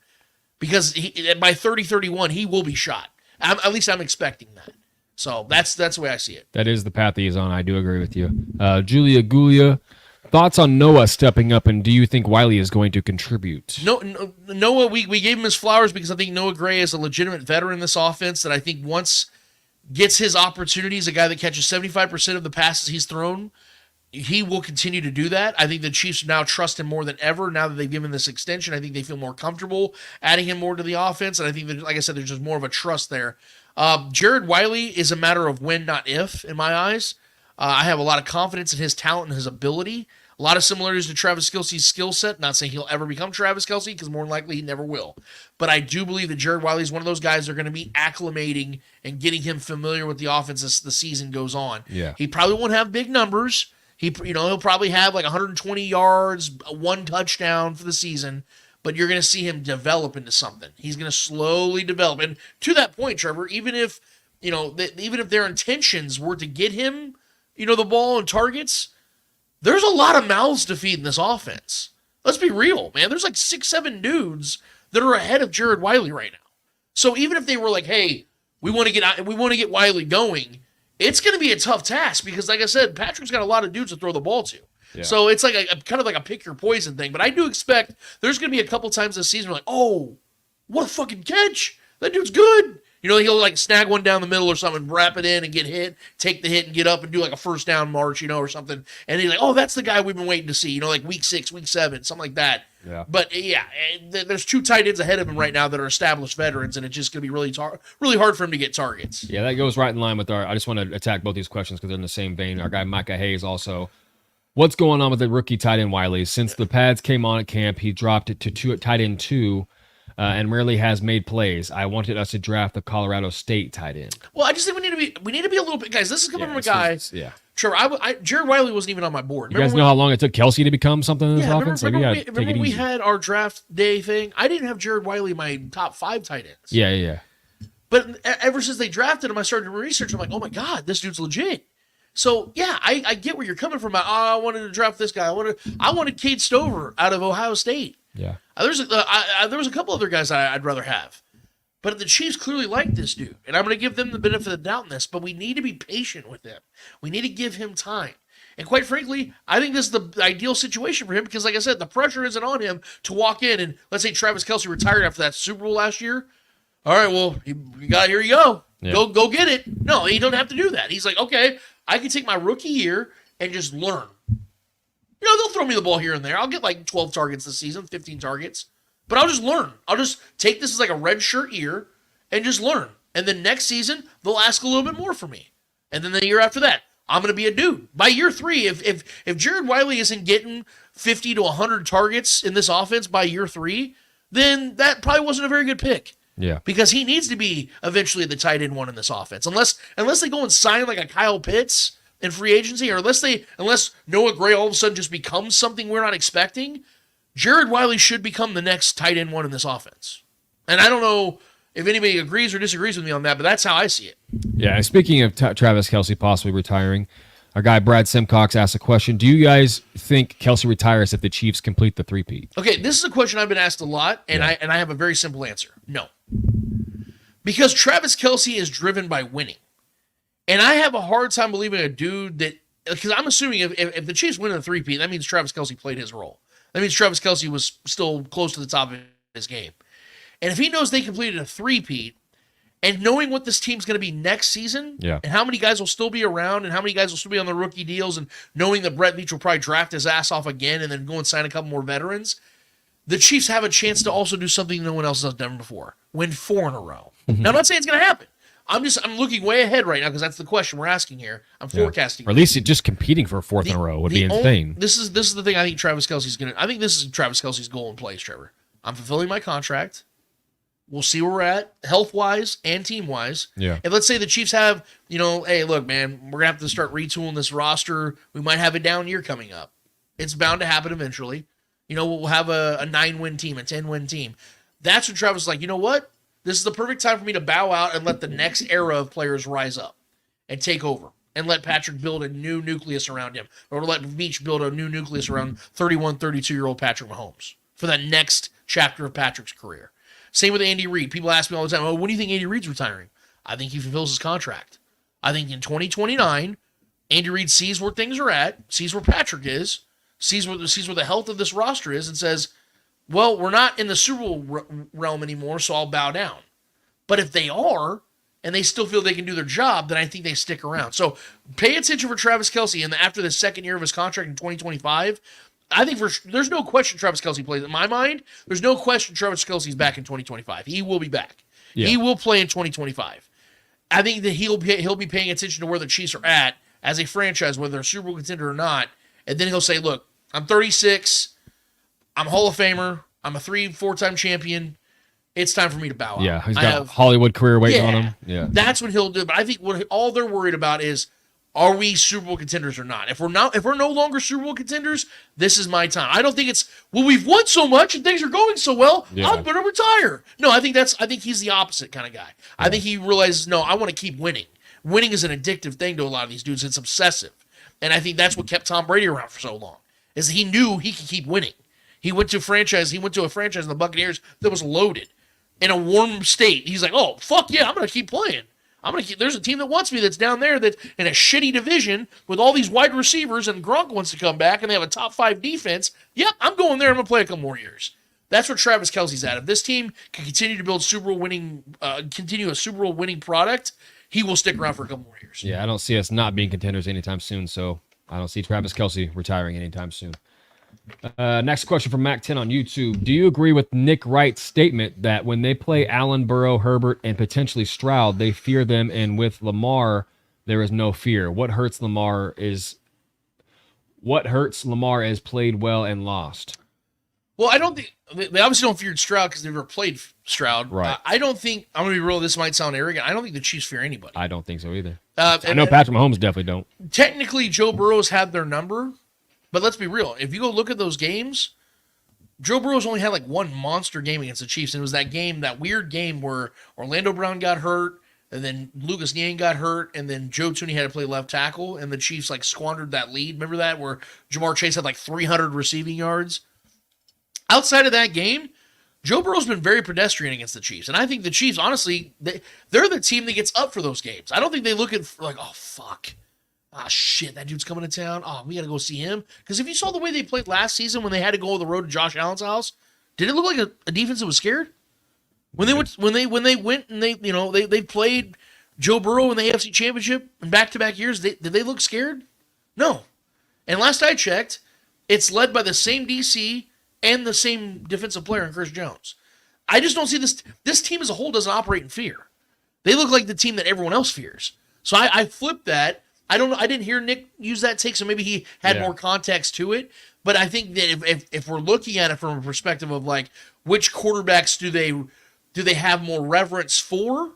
H: Because by 30, 31, he will be shot. At least I'm expecting that. So that's the way I see it.
I: That is the path he is on. I do agree with you. Julia Gulia, thoughts on Noah stepping up, and do you think Wiley is going to contribute?
H: No, Noah, we gave him his flowers because I think Noah Gray is a legitimate veteran in this offense that I think once gets his opportunities, a guy that catches 75% of the passes he's thrown, he will continue to do that. I think the Chiefs now trust him more than ever now that they've given this extension. I think they feel more comfortable adding him more to the offense, and I think that, like I said, there's just more of a trust there. Jared Wiley is a matter of when, not if, in my eyes. I have a lot of confidence in his talent and his ability. A lot of similarities to Travis Kelce's skill set. Not saying he'll ever become Travis Kelce, because more than likely he never will. But I do believe that Jared Wiley is one of those guys that are going to be acclimating and getting him familiar with the offense as the season goes on.
I: Yeah.
H: He probably won't have big numbers. He'll probably have like 120 yards, 1 touchdown for the season. But you're going to see him develop into something. He's going to slowly develop. And to that point, Trevor, even if their intentions were to get him, the ball and targets, there's a lot of mouths to feed in this offense. Let's be real, man. There's like 6, 7 dudes that are ahead of Jared Wiley right now. So even if they were like, hey, we want to get Wiley going, it's going to be a tough task because, like I said, Patrick's got a lot of dudes to throw the ball to. Yeah. So it's like a kind of like a pick your poison thing. But I do expect there's going to be a couple times this season where like, oh, what a fucking catch. That dude's good. He'll like snag one down the middle or something, wrap it in and get hit, take the hit and get up and do like a first down march, or something. And he's like, oh, that's the guy we've been waiting to see, like week 6, week 7, something like that.
I: Yeah.
H: But yeah, there's 2 tight ends ahead of him right now that are established veterans, and it's just going to be really hard for him to get targets.
I: Yeah, that goes right in line with I just want to attack both these questions because they're in the same vein. Our guy Micah Hayes also. What's going on with the rookie tight end Wiley? Since the pads came on at camp, he dropped it to tight end 2 and rarely has made plays. I wanted us to draft the Colorado State tight end.
H: Well, I just think we need to be a little bit, guys. This is coming from a guy. Trevor, Jared Wiley wasn't even on my board.
I: You guys know how long it took Kelce to become something in this offense?
H: Remember we had our draft day thing? I didn't have Jared Wiley in my top 5 tight ends.
I: Yeah.
H: But ever since they drafted him, I started to research. I'm like, oh my God, this dude's legit. So yeah, I get where you're coming from. I wanted to draft this guy. I wanted Cade Stover out of Ohio State.
I: Yeah.
H: There was a couple other guys I'd rather have. But the Chiefs clearly like this dude, and I'm going to give them the benefit of the doubt in this, but we need to be patient with him. We need to give him time. And quite frankly, I think this is the ideal situation for him because, like I said, the pressure isn't on him to walk in and, let's say Travis Kelce retired after that Super Bowl last year. All right, well, here you go. Yeah. Go get it. No, he doesn't have to do that. He's like, okay, I can take my rookie year and just learn. They'll throw me the ball here and there. I'll get like 12 targets this season, 15 targets. But I'll just learn. I'll just take this as like a red shirt year and just learn. And then next season, they'll ask a little bit more from me. And then the year after that, I'm going to be a dude. By year 3, if Jared Wiley isn't getting 50 to 100 targets in this offense by year 3, then that probably wasn't a very good pick.
I: Yeah.
H: Because he needs to be eventually the tight end 1 in this offense. Unless they go and sign like a Kyle Pitts in free agency, or unless Noah Gray all of a sudden just becomes something we're not expecting, Jared Wiley should become the next tight end 1 in this offense. And I don't know if anybody agrees or disagrees with me on that, but that's how I see it.
I: Yeah, and speaking of Travis Kelce possibly retiring, our guy Brad Simcox asked a question. Do you guys think Kelce retires if the Chiefs complete the 3-peat?
H: Okay, this is a question I've been asked a lot, and I have a very simple answer. No. Because Travis Kelce is driven by winning. And I have a hard time believing a dude that, because I'm assuming if the Chiefs win in the 3-peat, that means Travis Kelce played his role. That means Travis Kelce was still close to the top of his game. And if he knows they completed a 3-peat, and knowing what this team's going to be next season, and how many guys will still be around, and how many guys will still be on the rookie deals, and knowing that Brett Veach will probably draft his ass off again and then go and sign a couple more veterans, the Chiefs have a chance to also do something no one else has done before. Win 4 in a row. Now, I'm not saying it's going to happen. I'm looking way ahead right now because that's the question we're asking here. I'm forecasting.
I: Or at least just competing for a 4th in a row would be insane.
H: This is the thing I think Travis Kelce's going to... I think this is Travis Kelce's goal in place, Trevor. I'm fulfilling my contract. We'll see where we're at, health-wise and team-wise.
I: Yeah.
H: And let's say the Chiefs have, hey, look, man, we're going to have to start retooling this roster. We might have a down year coming up. It's bound to happen eventually. We'll have a 9-win team, a 10-win team. That's when Travis is like, you know what? This is the perfect time for me to bow out and let the next era of players rise up. and take over and let Patrick build a new nucleus around him, or let Beach build a new nucleus around 31, 32-year-old Patrick Mahomes for that next chapter of Patrick's career. Same with Andy Reid. People ask me all the time, oh, when do you think Andy Reid's retiring? I think he fulfills his contract. I think in 2029, Andy Reid sees where things are at, sees where Patrick is, sees where the health of this roster is, and says, well, we're not in the Super Bowl realm anymore, so I'll bow down. But if they are, and they still feel they can do their job, then I think they stick around. So pay attention for Travis Kelce, and after the second year of his contract in 2025, I think there's no question Travis Kelce plays. In my mind, there's no question Travis Kelce's back in 2025. He will be back. Yeah. He will play in 2025. I think that he'll be paying attention to where the Chiefs are at as a franchise, whether they're a Super Bowl contender or not, and then he'll say, look, I'm 36, I'm a Hall of Famer, I'm a 3-4-time champion, it's time for me to bow out.
I: Yeah, he's got a Hollywood career waiting on him. Yeah,
H: that's what he'll do. But I think all they're worried about is, are we Super Bowl contenders or not? If we're no longer Super Bowl contenders, this is my time. I don't think it's, well, we've won so much and things are going so well, I'm going to retire. No, I think he's the opposite kind of guy. Yeah. I think he realizes, no, I want to keep winning. Winning is an addictive thing to a lot of these dudes. It's obsessive. And I think that's what kept Tom Brady around for so long, is he knew he could keep winning. He went to a franchise in the Buccaneers that was loaded in a warm state. He's like, oh, fuck yeah, I'm going to keep playing. There's a team that wants me that's down there that's in a shitty division with all these wide receivers, and Gronk wants to come back and they have a top 5 defense. Yep, I'm going there. I'm going to play a couple more years. That's where Travis Kelce's at. If this team can continue to build continue a Super Bowl winning product, he will stick around for a couple more years.
I: Yeah, I don't see us not being contenders anytime soon, so I don't see Travis Kelce retiring anytime soon. Next question from Mac10 on YouTube. Do you agree with Nick Wright's statement that when they play Allen, Burrow, Herbert, and potentially Stroud, they fear them, and with Lamar, there is no fear? What hurts Lamar is played well and lost?
H: Well, I don't think they obviously don't fear Stroud because they've never played Stroud.
I: Right.
H: I don't think, I'm going to be real, this might sound arrogant, I don't think the Chiefs fear anybody.
I: I don't think so either. I know Patrick Mahomes definitely don't.
H: Technically, Joe Burrow's had their number, but let's be real. If you go look at those games, Joe Burrow's only had like one monster game against the Chiefs, and it was that weird game where Orlando Brown got hurt, and then Lucas Niang got hurt, and then Joe Thuney had to play left tackle, and the Chiefs like squandered that lead. Remember that, where Jamar Chase had like 300 receiving yards? Outside of that game, Joe Burrow's been very pedestrian against the Chiefs. And I think the Chiefs, honestly, they're the team that gets up for those games. I don't think they look at like, oh, fuck. Ah, shit, that dude's coming to town. Oh, we got to go see him. Because if you saw the way they played last season when they had to go on the road to Josh Allen's house, did it look like a defense that was scared? When they went and they played Joe Burrow in the AFC Championship in back-to-back years, did they look scared? No. And last I checked, it's led by the same DC and the same defensive player in Chris Jones. I just don't see this team as a whole doesn't operate in fear. They look like the team that everyone else fears. So I flipped that. I don't know. I didn't hear Nick use that take, so maybe he had more context to it. But I think that if we're looking at it from a perspective of like which quarterbacks do they have more reverence for,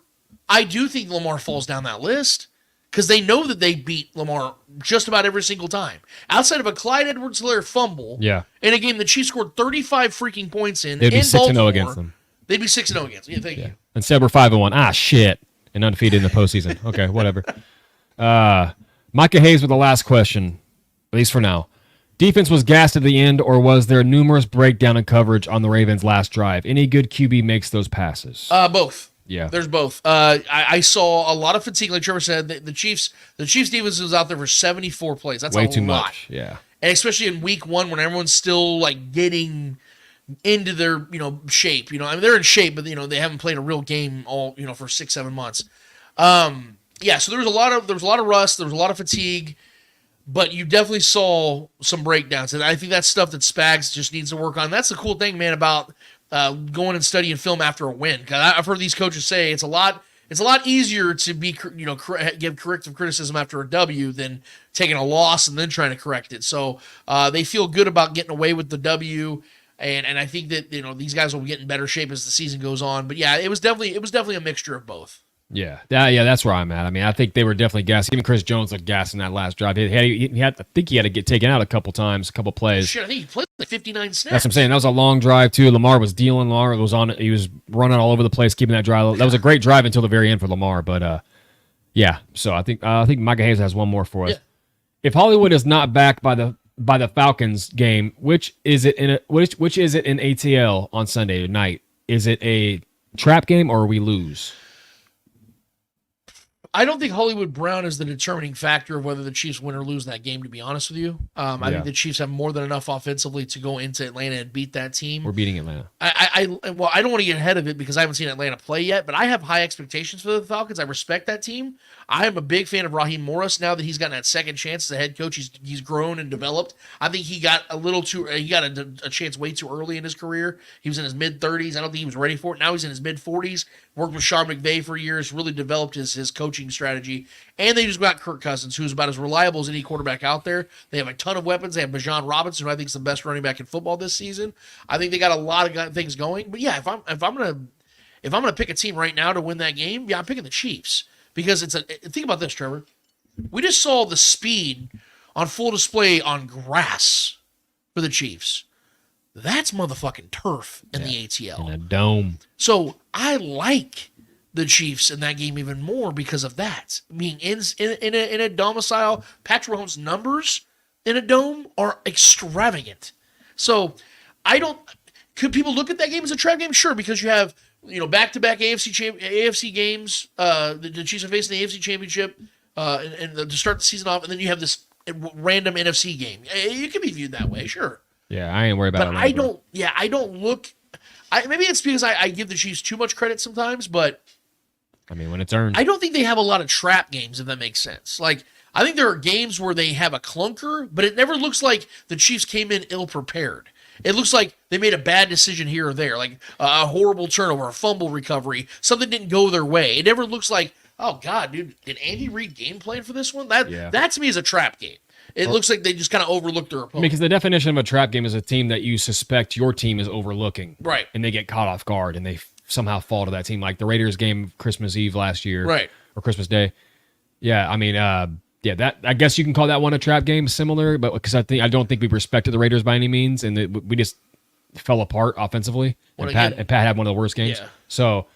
H: I do think Lamar falls down that list. Because they know that they beat Lamar just about every single time. Outside of a Clyde Edwards-Helaire fumble, in a game the Chiefs scored 35 freaking points in,
I: they'd be 6-0 against them.
H: They'd be 6-0 against them. Yeah, thank you.
I: Instead, we're 5-1. Ah, shit. And undefeated in the postseason. Okay, whatever. Micah Hayes with the last question, at least for now. Defense was gassed at the end, or was there numerous breakdown in coverage on the Ravens' last drive? Any good QB makes those passes?
H: Both.
I: Yeah,
H: there's both. I saw a lot of fatigue, like Trevor said. The Chiefs defense was out there for 74 plays. That's
I: way
H: a
I: too
H: lot.
I: Much. Yeah,
H: and especially in week 1 when everyone's still like getting into their shape. I mean they're in shape, but they haven't played a real game all for 6-7 months. So there was a lot of rust. There was a lot of fatigue, but you definitely saw some breakdowns, and I think that's stuff that Spags just needs to work on. That's the cool thing, man, about going and studying film after a win. Because I've heard these coaches say it's a lot easier to be give corrective criticism after a W than taking a loss and then trying to correct it. So they feel good about getting away with the W, and I think that these guys will get in better shape as the season goes on. But yeah, it was definitely a mixture of both.
I: Yeah, that's where I'm at. I mean, I think they were definitely gassed. Even Chris Jones looked gassed in that last drive. I think he had to get taken out a couple times, a couple plays.
H: Shit, I think he played like 59 snaps.
I: That's what I'm saying. That was a long drive too. Lamar was dealing. He was running all over the place, keeping that drive. That was a great drive until the very end for Lamar. But Yeah. So I think Micah Hayes has one more for us.
H: Yeah.
I: If Hollywood is not backed by the Falcons game, which is it in ATL on Sunday night? Is it a trap game or we lose?
H: I don't think Hollywood Brown is the determining factor of whether the Chiefs win or lose that game, to be honest with you. I think the Chiefs have more than enough offensively to go into Atlanta and beat that team.
I: We're beating Atlanta.
H: I don't want to get ahead of it because I haven't seen Atlanta play yet, but I have high expectations for the Falcons. I respect that team. I am a big fan of Raheem Morris now that he's gotten that second chance as a head coach. He's grown and developed. I think he got a chance way too early in his career. He was in his mid-30s. I don't think he was ready for it. Now he's in his mid-40s. Worked with Sean McVay for years, really developed his coaching strategy. And they just got Kirk Cousins, who's about as reliable as any quarterback out there. They have a ton of weapons. They have Bijan Robinson, who I think is the best running back in football this season. I think they got a lot of things going. But yeah, if I'm gonna pick a team right now to win that game, yeah, I'm picking the Chiefs. Because think about this, Trevor. We just saw the speed on full display on grass for the Chiefs. That's motherfucking turf in the ATL.
I: In a dome.
H: So I like the Chiefs in that game even more because of that. Being in a domicile, Patrick Mahomes' numbers in a dome are extravagant. So could people look at that game as a trap game? Sure, because you have back-to-back AFC games. The Chiefs are facing the AFC Championship and to start the season off, and then you have this random NFC game. You can be viewed that way, sure.
I: Yeah, I ain't worried about it.
H: But I don't look. Maybe it's because I give the Chiefs too much credit sometimes, but
I: I mean, when it's earned.
H: I don't think they have a lot of trap games, if that makes sense. Like, I think there are games where they have a clunker, but it never looks like the Chiefs came in ill-prepared. It looks like they made a bad decision here or there, like a horrible turnover, a fumble recovery, something didn't go their way. It never looks like, oh, God, dude, did Andy Reid game plan for this one? That to me is a trap game. It looks like they just kind of overlooked their opponent.
I: Because the definition of a trap game is a team that you suspect your team is overlooking.
H: Right.
I: And they get caught off guard and they somehow fall to that team. Like the Raiders game Christmas Eve last year.
H: Right.
I: Or Christmas Day. Yeah, I mean, that I guess you can call that one a trap game, similar, but because I don't think we respected the Raiders by any means, and we just fell apart offensively. And Pat had one of the worst games.
H: Yeah.
I: So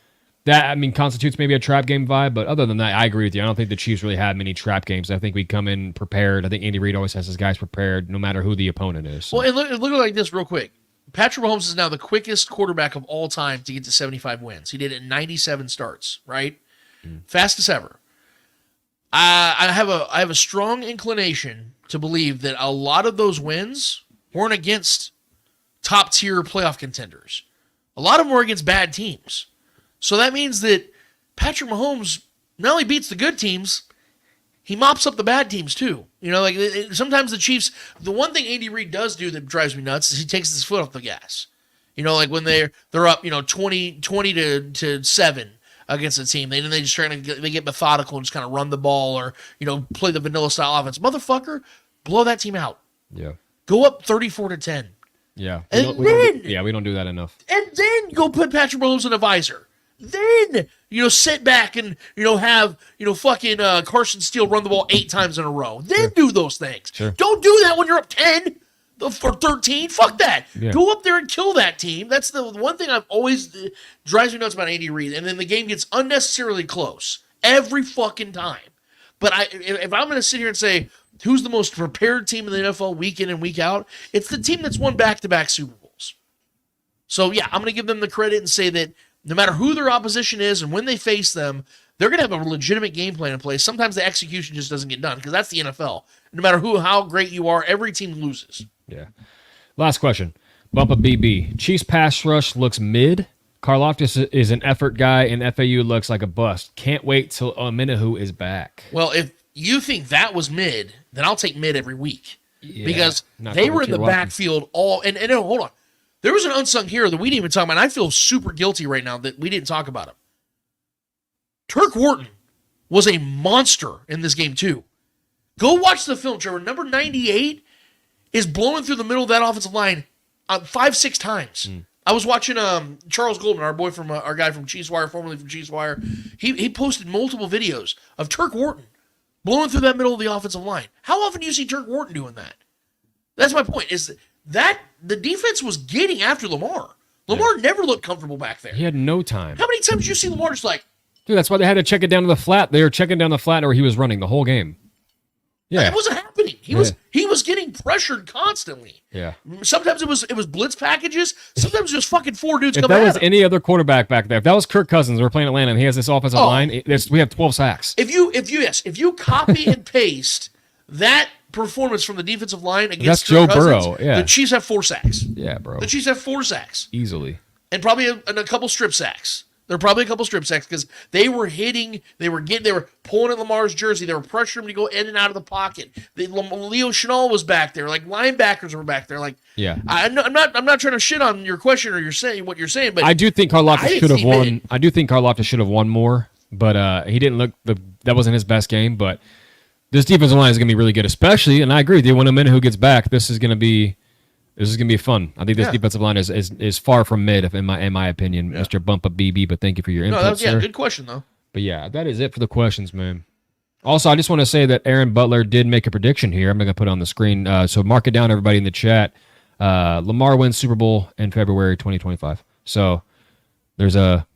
I: that, I mean, constitutes maybe a trap game vibe, but other than that, I agree with you. I don't think the Chiefs really had many trap games. I think we come in prepared. I think Andy Reid always has his guys prepared, no matter who the opponent is. So.
H: Well, and look like this real quick. Patrick Mahomes is now the quickest quarterback of all time to get to 75 wins. He did it in 97 starts, right? Fastest ever. I have a strong inclination to believe that a lot of those wins weren't against top-tier playoff contenders. A lot of them were against bad teams. So that means that Patrick Mahomes not only beats the good teams, he mops up the bad teams too. Sometimes the Chiefs, the one thing Andy Reid does do that drives me nuts is he takes his foot off the gas. Like when they're up, 20 to 7 against a team, they just they get methodical and just kind of run the ball or play the vanilla style offense. Motherfucker, blow that team out.
I: Yeah.
H: Go up 34-10.
I: Yeah.
H: We
I: don't do that enough.
H: And then go put Patrick Mahomes in a visor. Then, sit back and, have, fucking Carson Steele run the ball 8 times in a row. Then do those things.
I: Sure.
H: Don't do that when you're up 10 or 13. Fuck that.
I: Yeah.
H: Go up there and kill that team. That's the one thing I've always drives me nuts about Andy Reid. And then the game gets unnecessarily close every fucking time. But if I'm going to sit here and say, who's the most prepared team in the NFL week in and week out, it's the team that's won back-to-back Super Bowls. So, yeah, I'm going to give them the credit and say that no matter who their opposition is and when they face them, they're going to have a legitimate game plan in place. Sometimes the execution just doesn't get done because that's the NFL. No matter how great you are, every team loses.
I: Yeah. Last question. Bump a BB. Chiefs pass rush looks mid. Karlaftis is an effort guy, and FAU looks like a bust. Can't wait till Minahu is back.
H: Well, if you think that was mid, then I'll take mid every week. Because they were in the backfield all – and hold on. There was an unsung hero that we didn't even talk about, and I feel super guilty right now that we didn't talk about him. Turk Wharton was a monster in this game, too. Go watch the film, Trevor. Number 98 is blowing through the middle of that offensive line 5-6 times. I was watching Charles Goldman, our guy from CHIEFS, formerly from CHIEFS. He posted multiple videos of Turk Wharton blowing through that middle of the offensive line. How often do you see Turk Wharton doing that? That's my point, is that the defense was getting after Lamar. Lamar never looked comfortable back there.
I: He had no time.
H: How many times did you see Lamar just
I: Dude, that's why they had to check it down to the flat. They were checking down the flat where he was running the whole game. Yeah,
H: it wasn't happening. He was getting pressured constantly.
I: Yeah.
H: Sometimes it was blitz packages. Sometimes just fucking 4 dudes
I: if
H: coming
I: that
H: at
I: was
H: him.
I: any other quarterback back there, if that was Kirk Cousins, we're playing Atlanta, and he has this offensive line, we have 12 sacks.
H: If you copy and paste that performance from the defensive line against
I: Joe
H: Kirk Cousins,
I: Burrow, yeah.
H: the Chiefs have 4 sacks.
I: Yeah, bro.
H: The Chiefs have 4 sacks.
I: Easily.
H: And probably a couple strip sacks. There were probably a couple strip sacks because they were pulling at Lamar's jersey. They were pressuring him to go in and out of the pocket. Leo Chenal was back there. Like, linebackers were back there. Like,
I: yeah.
H: I'm not trying to shit on your question or what you're saying, but
I: I do think Karlaftis should have won. I do think Karlaftis should have won more, but he didn't look that wasn't his best game. But this defensive line is going to be really good, especially. And I agree with you. When Omenihu gets back, this is going to be fun. I think this defensive line is far from mid, in my opinion, Mr. Bumpa BB. But thank you for your input, sir.
H: Good question though.
I: But yeah, that is it for the questions, man. Also, I just want to say that Aaron Butler did make a prediction here. I'm going to put it on the screen. So mark it down, everybody in the chat. Lamar wins Super Bowl in February 2025. So there's a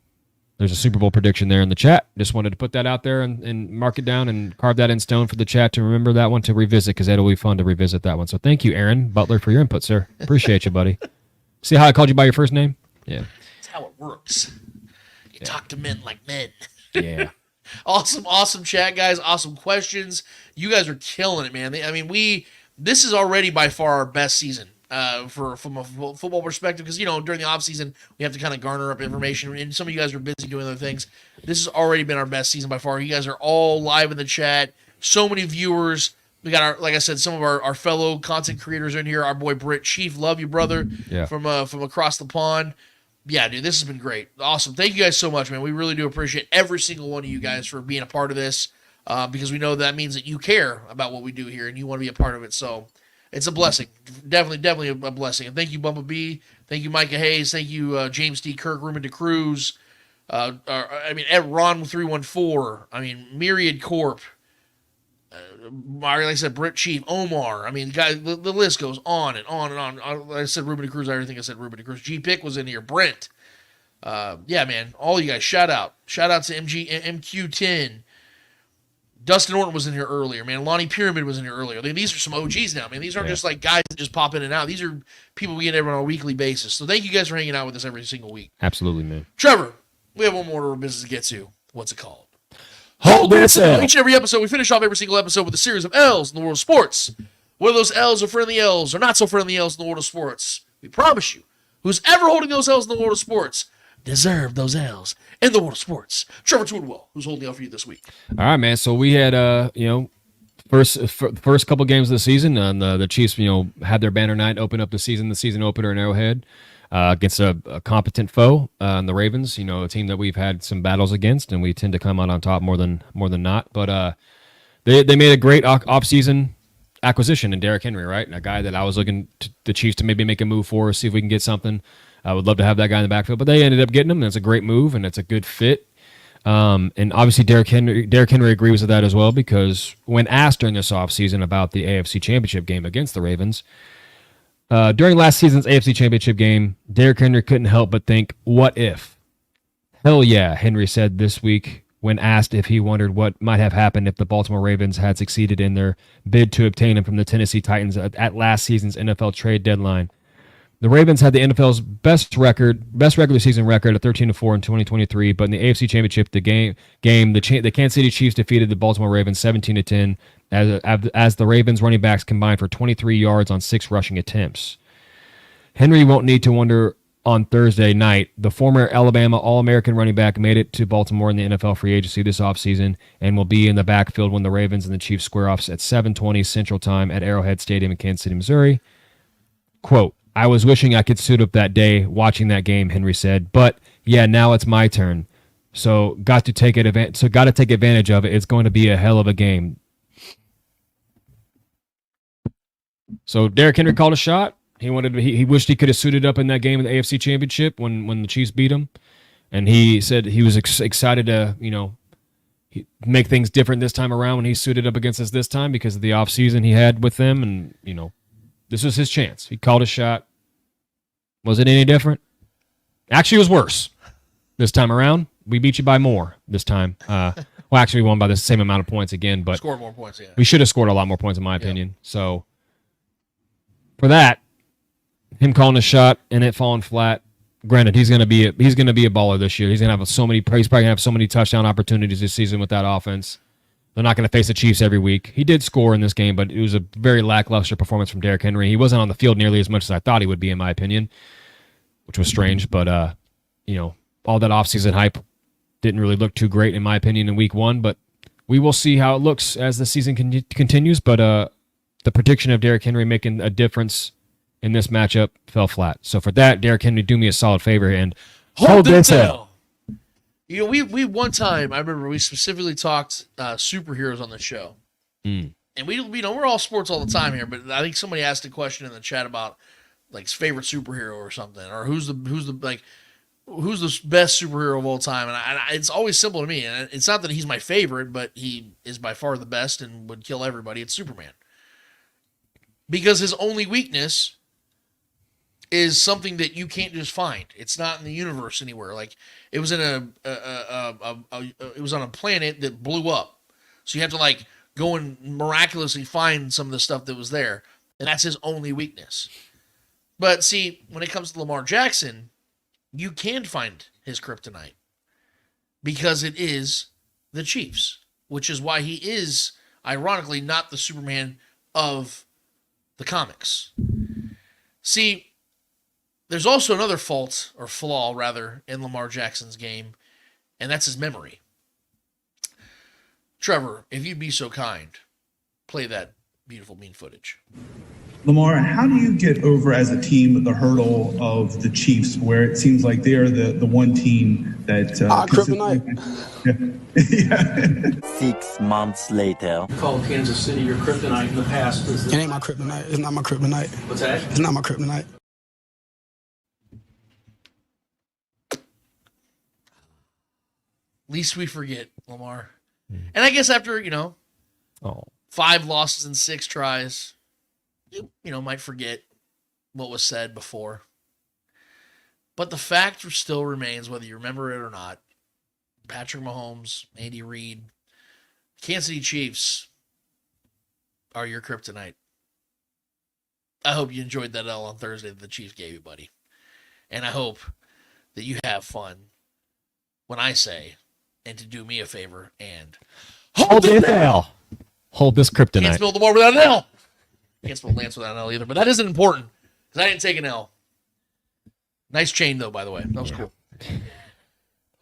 I: Super Bowl prediction there in the chat. Just wanted to put that out there and mark it down and carve that in stone for the chat to remember that one to revisit, because that'll be fun to revisit that one. So thank you, Aaron Butler, for your input, sir. Appreciate you, buddy. See how I called you by your first name? Yeah.
H: That's how it works. You talk to men like men.
I: Yeah.
H: Awesome chat, guys. Awesome questions. You guys are killing it, man. This is already by far our best season. From a football perspective, because during the off season we have to kind of garner up information, and some of you guys are busy doing other things. This has already been our best season by far. You guys are all live in the chat. So many viewers. We got like I said, some of our fellow content creators in here. Our boy Britt Chief, love you, brother.
I: Yeah.
H: From across the pond. Yeah, dude, this has been great. Awesome. Thank you guys so much, man. We really do appreciate every single one of you guys for being a part of this, because we know that means that you care about what we do here and you want to be a part of it. So it's a blessing. Definitely a blessing. And thank you, Bumpa B. Thank you, Micah Hayes. Thank you, James D. Kirk, Ruben DeCruz. Ed Ron 314. Myriad Corp. Like I said, Britt Chief, Omar. Guys, the list goes on and on and on. I said Ruben DeCruz. I think I said Ruben DeCruz. G Pick was in here. Brent. Yeah, man. All you guys, shout out. Shout out to MQ10. Dustin Orton was in here earlier, man. Lonnie Pyramid was in here earlier. These are some OGs now, man. These aren't just like guys that just pop in and out. These are people we get on a weekly basis. So thank you guys for hanging out with us every single week.
I: Absolutely, man.
H: Trevor, we have one more order of business to get to. What's it called?
I: Hold this L.
H: Each and every episode, we finish off every single episode with a series of L's in the world of sports. Whether those L's are friendly L's or not so friendly L's in the world of sports, we promise you, who's ever holding those L's in the world of sports deserve those L's in the world of sports. Trevor Twidwell, who's holding out for you this week?
I: All right, man. So we had, first couple games of the season, and the Chiefs, had their banner night, open up the season opener in Arrowhead against a competent foe, the Ravens. A team that we've had some battles against, and we tend to come out on top more than not. But they made a great offseason acquisition in Derrick Henry, right? And a guy that I was looking to the Chiefs to maybe make a move for, see if we can get something. I would love to have that guy in the backfield, but they ended up getting him. That's a great move, and it's a good fit. And obviously, Derrick Henry agrees with that as well, because when asked during this offseason about the AFC Championship game against the Ravens, during last season's AFC Championship game, Derrick Henry couldn't help but think, what if? Hell yeah, Henry said this week when asked if he wondered what might have happened if the Baltimore Ravens had succeeded in their bid to obtain him from the Tennessee Titans at last season's NFL trade deadline. The Ravens had the NFL's best regular season record of 13-4 in 2023, but in the AFC Championship, the Kansas City Chiefs defeated the Baltimore Ravens 17-10 as the Ravens running backs combined for 23 yards on 6 rushing attempts. Henry won't need to wonder on Thursday night. The former Alabama All-American running back made it to Baltimore in the NFL free agency this offseason and will be in the backfield when the Ravens and the Chiefs square off at 7:20 Central Time at Arrowhead Stadium in Kansas City, Missouri. Quote, I was wishing I could suit up that day watching that game, Henry said, but yeah, now it's my turn. So got to take advantage of it. It's going to be a hell of a game. So Derrick Henry called a shot. He wished he could have suited up in that game in the AFC Championship when the Chiefs beat him. And he said he was excited to, make things different this time around when he suited up against us this time because of the offseason he had with them, and this was his chance. He called a shot. Was it any different? Actually, it was worse this time around. we beat you by more this time. Well, actually, we won by the same amount of points again, but
H: Score more points, yeah.
I: we should have scored a lot more points, in my opinion. So for that, him calling a shot and it falling flat. Granted, he's gonna be a baller this year. He's gonna have he's probably gonna have so many touchdown opportunities this season with that offense. They're not gonna face the Chiefs every week. He did score in this game, but it was a very lackluster performance from Derrick Henry. He wasn't on the field nearly as much as I thought he would be, in my opinion, which was strange. But all that offseason hype didn't really look too great, in my opinion, in week 1. But we will see how it looks as the season continues. But the prediction of Derrick Henry making a difference in this matchup fell flat. So for that, Derrick Henry, do me a solid favor and hold this L.
H: We one time, I remember we specifically talked superheroes on the show. And we're all sports all the time here, but I think somebody asked a question in the chat about like his favorite superhero or something, or who's the best superhero of all time. And it's always simple to me. And it's not that he's my favorite, but he is by far the best and would kill everybody. It's Superman. Because his only weakness is something that you can't just find. It's not in the universe anywhere. Like it was in it was on a planet that blew up. So you have to like go and miraculously find some of the stuff that was there. And that's his only weakness. But see, when it comes to Lamar Jackson, you can find his kryptonite because it is the Chiefs, which is why he is ironically not the Superman of the comics. See, there's also another flaw in Lamar Jackson's game, and that's his memory. Trevor, if you'd be so kind, play that beautiful mean footage.
J: Lamar, how do you get over as a team the hurdle of the Chiefs, where it seems like they're the one team that
K: kryptonite.
J: Yeah.
K: 6 months later.
L: You called Kansas City your kryptonite in the past.
K: It ain't my kryptonite. It's not my kryptonite.
L: What's that?
K: It's not my kryptonite.
H: Least we forget, Lamar. And I guess after, 5 losses and 6 tries, you might forget what was said before. But the fact still remains, whether you remember it or not, Patrick Mahomes, Andy Reid, Kansas City Chiefs are your kryptonite. I hope you enjoyed that L on Thursday that the Chiefs gave you, buddy. And I hope that you have fun when I say, and to do me a favor, and
I: hold this L. Hold this kryptonite.
H: Can't spell Lamar without an L. Can't spell Lance without an L either, but that isn't important because I didn't take an L. Nice chain, though, by the way. That was cool.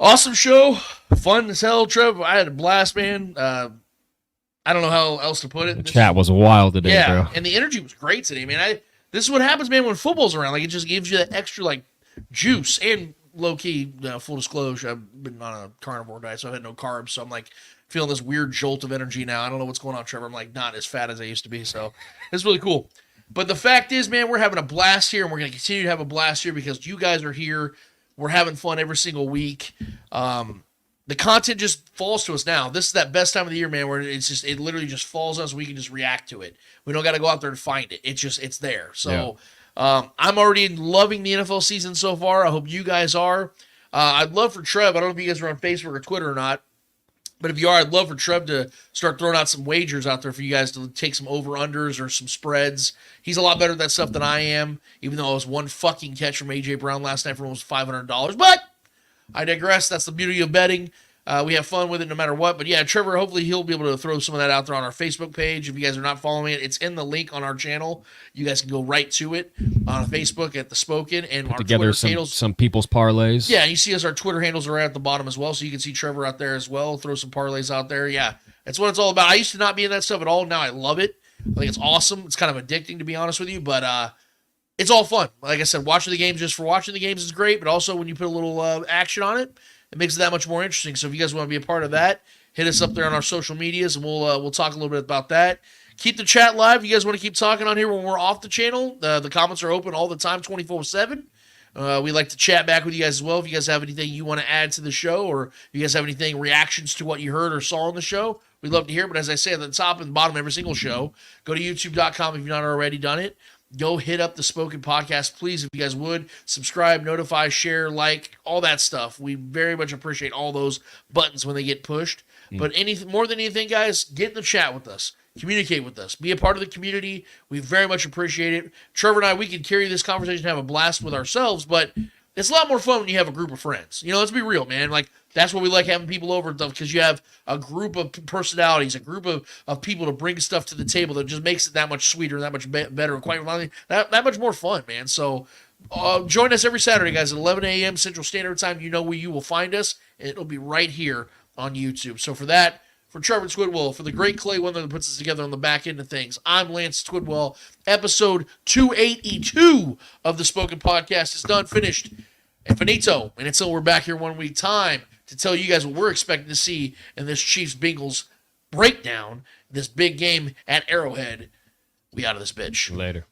H: Awesome show. Fun as hell, Trev. I had a blast, man. I don't know how else to put it.
I: The chat was wild today, bro.
H: And the energy was great today, man. This is what happens, man, when football's around. Like, it just gives you that extra, like, juice. And low-key, full disclosure, I've been on a carnivore diet, so I've had no carbs. So I'm, like, feeling this weird jolt of energy now. I don't know what's going on, Trevor. I'm, like, not as fat as I used to be. So it's really cool. But the fact is, man, we're having a blast here, and we're going to continue to have a blast here because you guys are here. We're having fun every single week. The content just falls to us now. This is that best time of the year, man, where it literally just falls on us. We can just react to it. We don't got to go out there and find it. It's there. So I'm already loving the NFL season so far. I hope you guys are. I'd love for Trev. I don't know if you guys are on Facebook or Twitter or not. But if you are, I'd love for Trev to start throwing out some wagers out there for you guys to take some over-unders or some spreads. He's a lot better at that stuff than I am, even though it was one fucking catch from A.J. Brown last night for almost $500. But I digress. That's the beauty of betting. We have fun with it no matter what. But yeah, Trevor, hopefully he'll be able to throw some of that out there on our Facebook page. If you guys are not following it, it's in the link on our channel. You guys can go right to it on Facebook at The Spoken and
I: Put
H: our
I: together
H: Twitter handles.
I: some people's parlays.
H: Yeah, you see us, our Twitter handles are right at the bottom as well, so you can see Trevor out there as well. Throw some parlays out there. Yeah, that's what it's all about. I used to not be in that stuff at all. Now I love it. I think it's awesome. It's kind of addicting, to be honest with you, but it's all fun. Like I said, watching the games just for watching the games is great, but also when you put a little action on it, it makes it that much more interesting. So if you guys want to be a part of that, hit us up there on our social medias, and we'll talk a little bit about that. Keep the chat live. You guys want to keep talking on here when we're off the channel. The comments are open all the time, 24/7. We like to chat back with you guys as well. If you guys have anything you want to add to the show, or if you guys have anything, reactions to what you heard or saw on the show, we'd love to hear. But as I say at the top and the bottom of every single show, go to youtube.com if you've not already done it. go hit up the Spoken Podcast, please, if you guys would. Subscribe, notify, share, like, all that stuff. We very much appreciate all those buttons when they get pushed. But more than anything, guys, get in the chat with us. Communicate with us. Be a part of the community. We very much appreciate it. Trevor and I, we can carry this conversation and have a blast with ourselves, but it's a lot more fun when you have a group of friends. Let's be real, man. Like, that's what we like having people over, because you have a group of personalities, a group of people to bring stuff to the table that just makes it that much sweeter, that much better, and quite frankly, that much more fun, man. So join us every Saturday, guys, at 11 a.m. Central Standard Time. You know where you will find us, and it'll be right here on YouTube. So for that, for Trevor Twidwell, for the great Clay Wendler that puts us together on the back end of things, I'm Lance Twidwell. Episode 282 of the Spoken Podcast is done, finished, and finito. And until we're back here 1 week time to tell you guys what we're expecting to see in this Chiefs-Bengals breakdown, this big game at Arrowhead, we out of this bitch.
I: Later.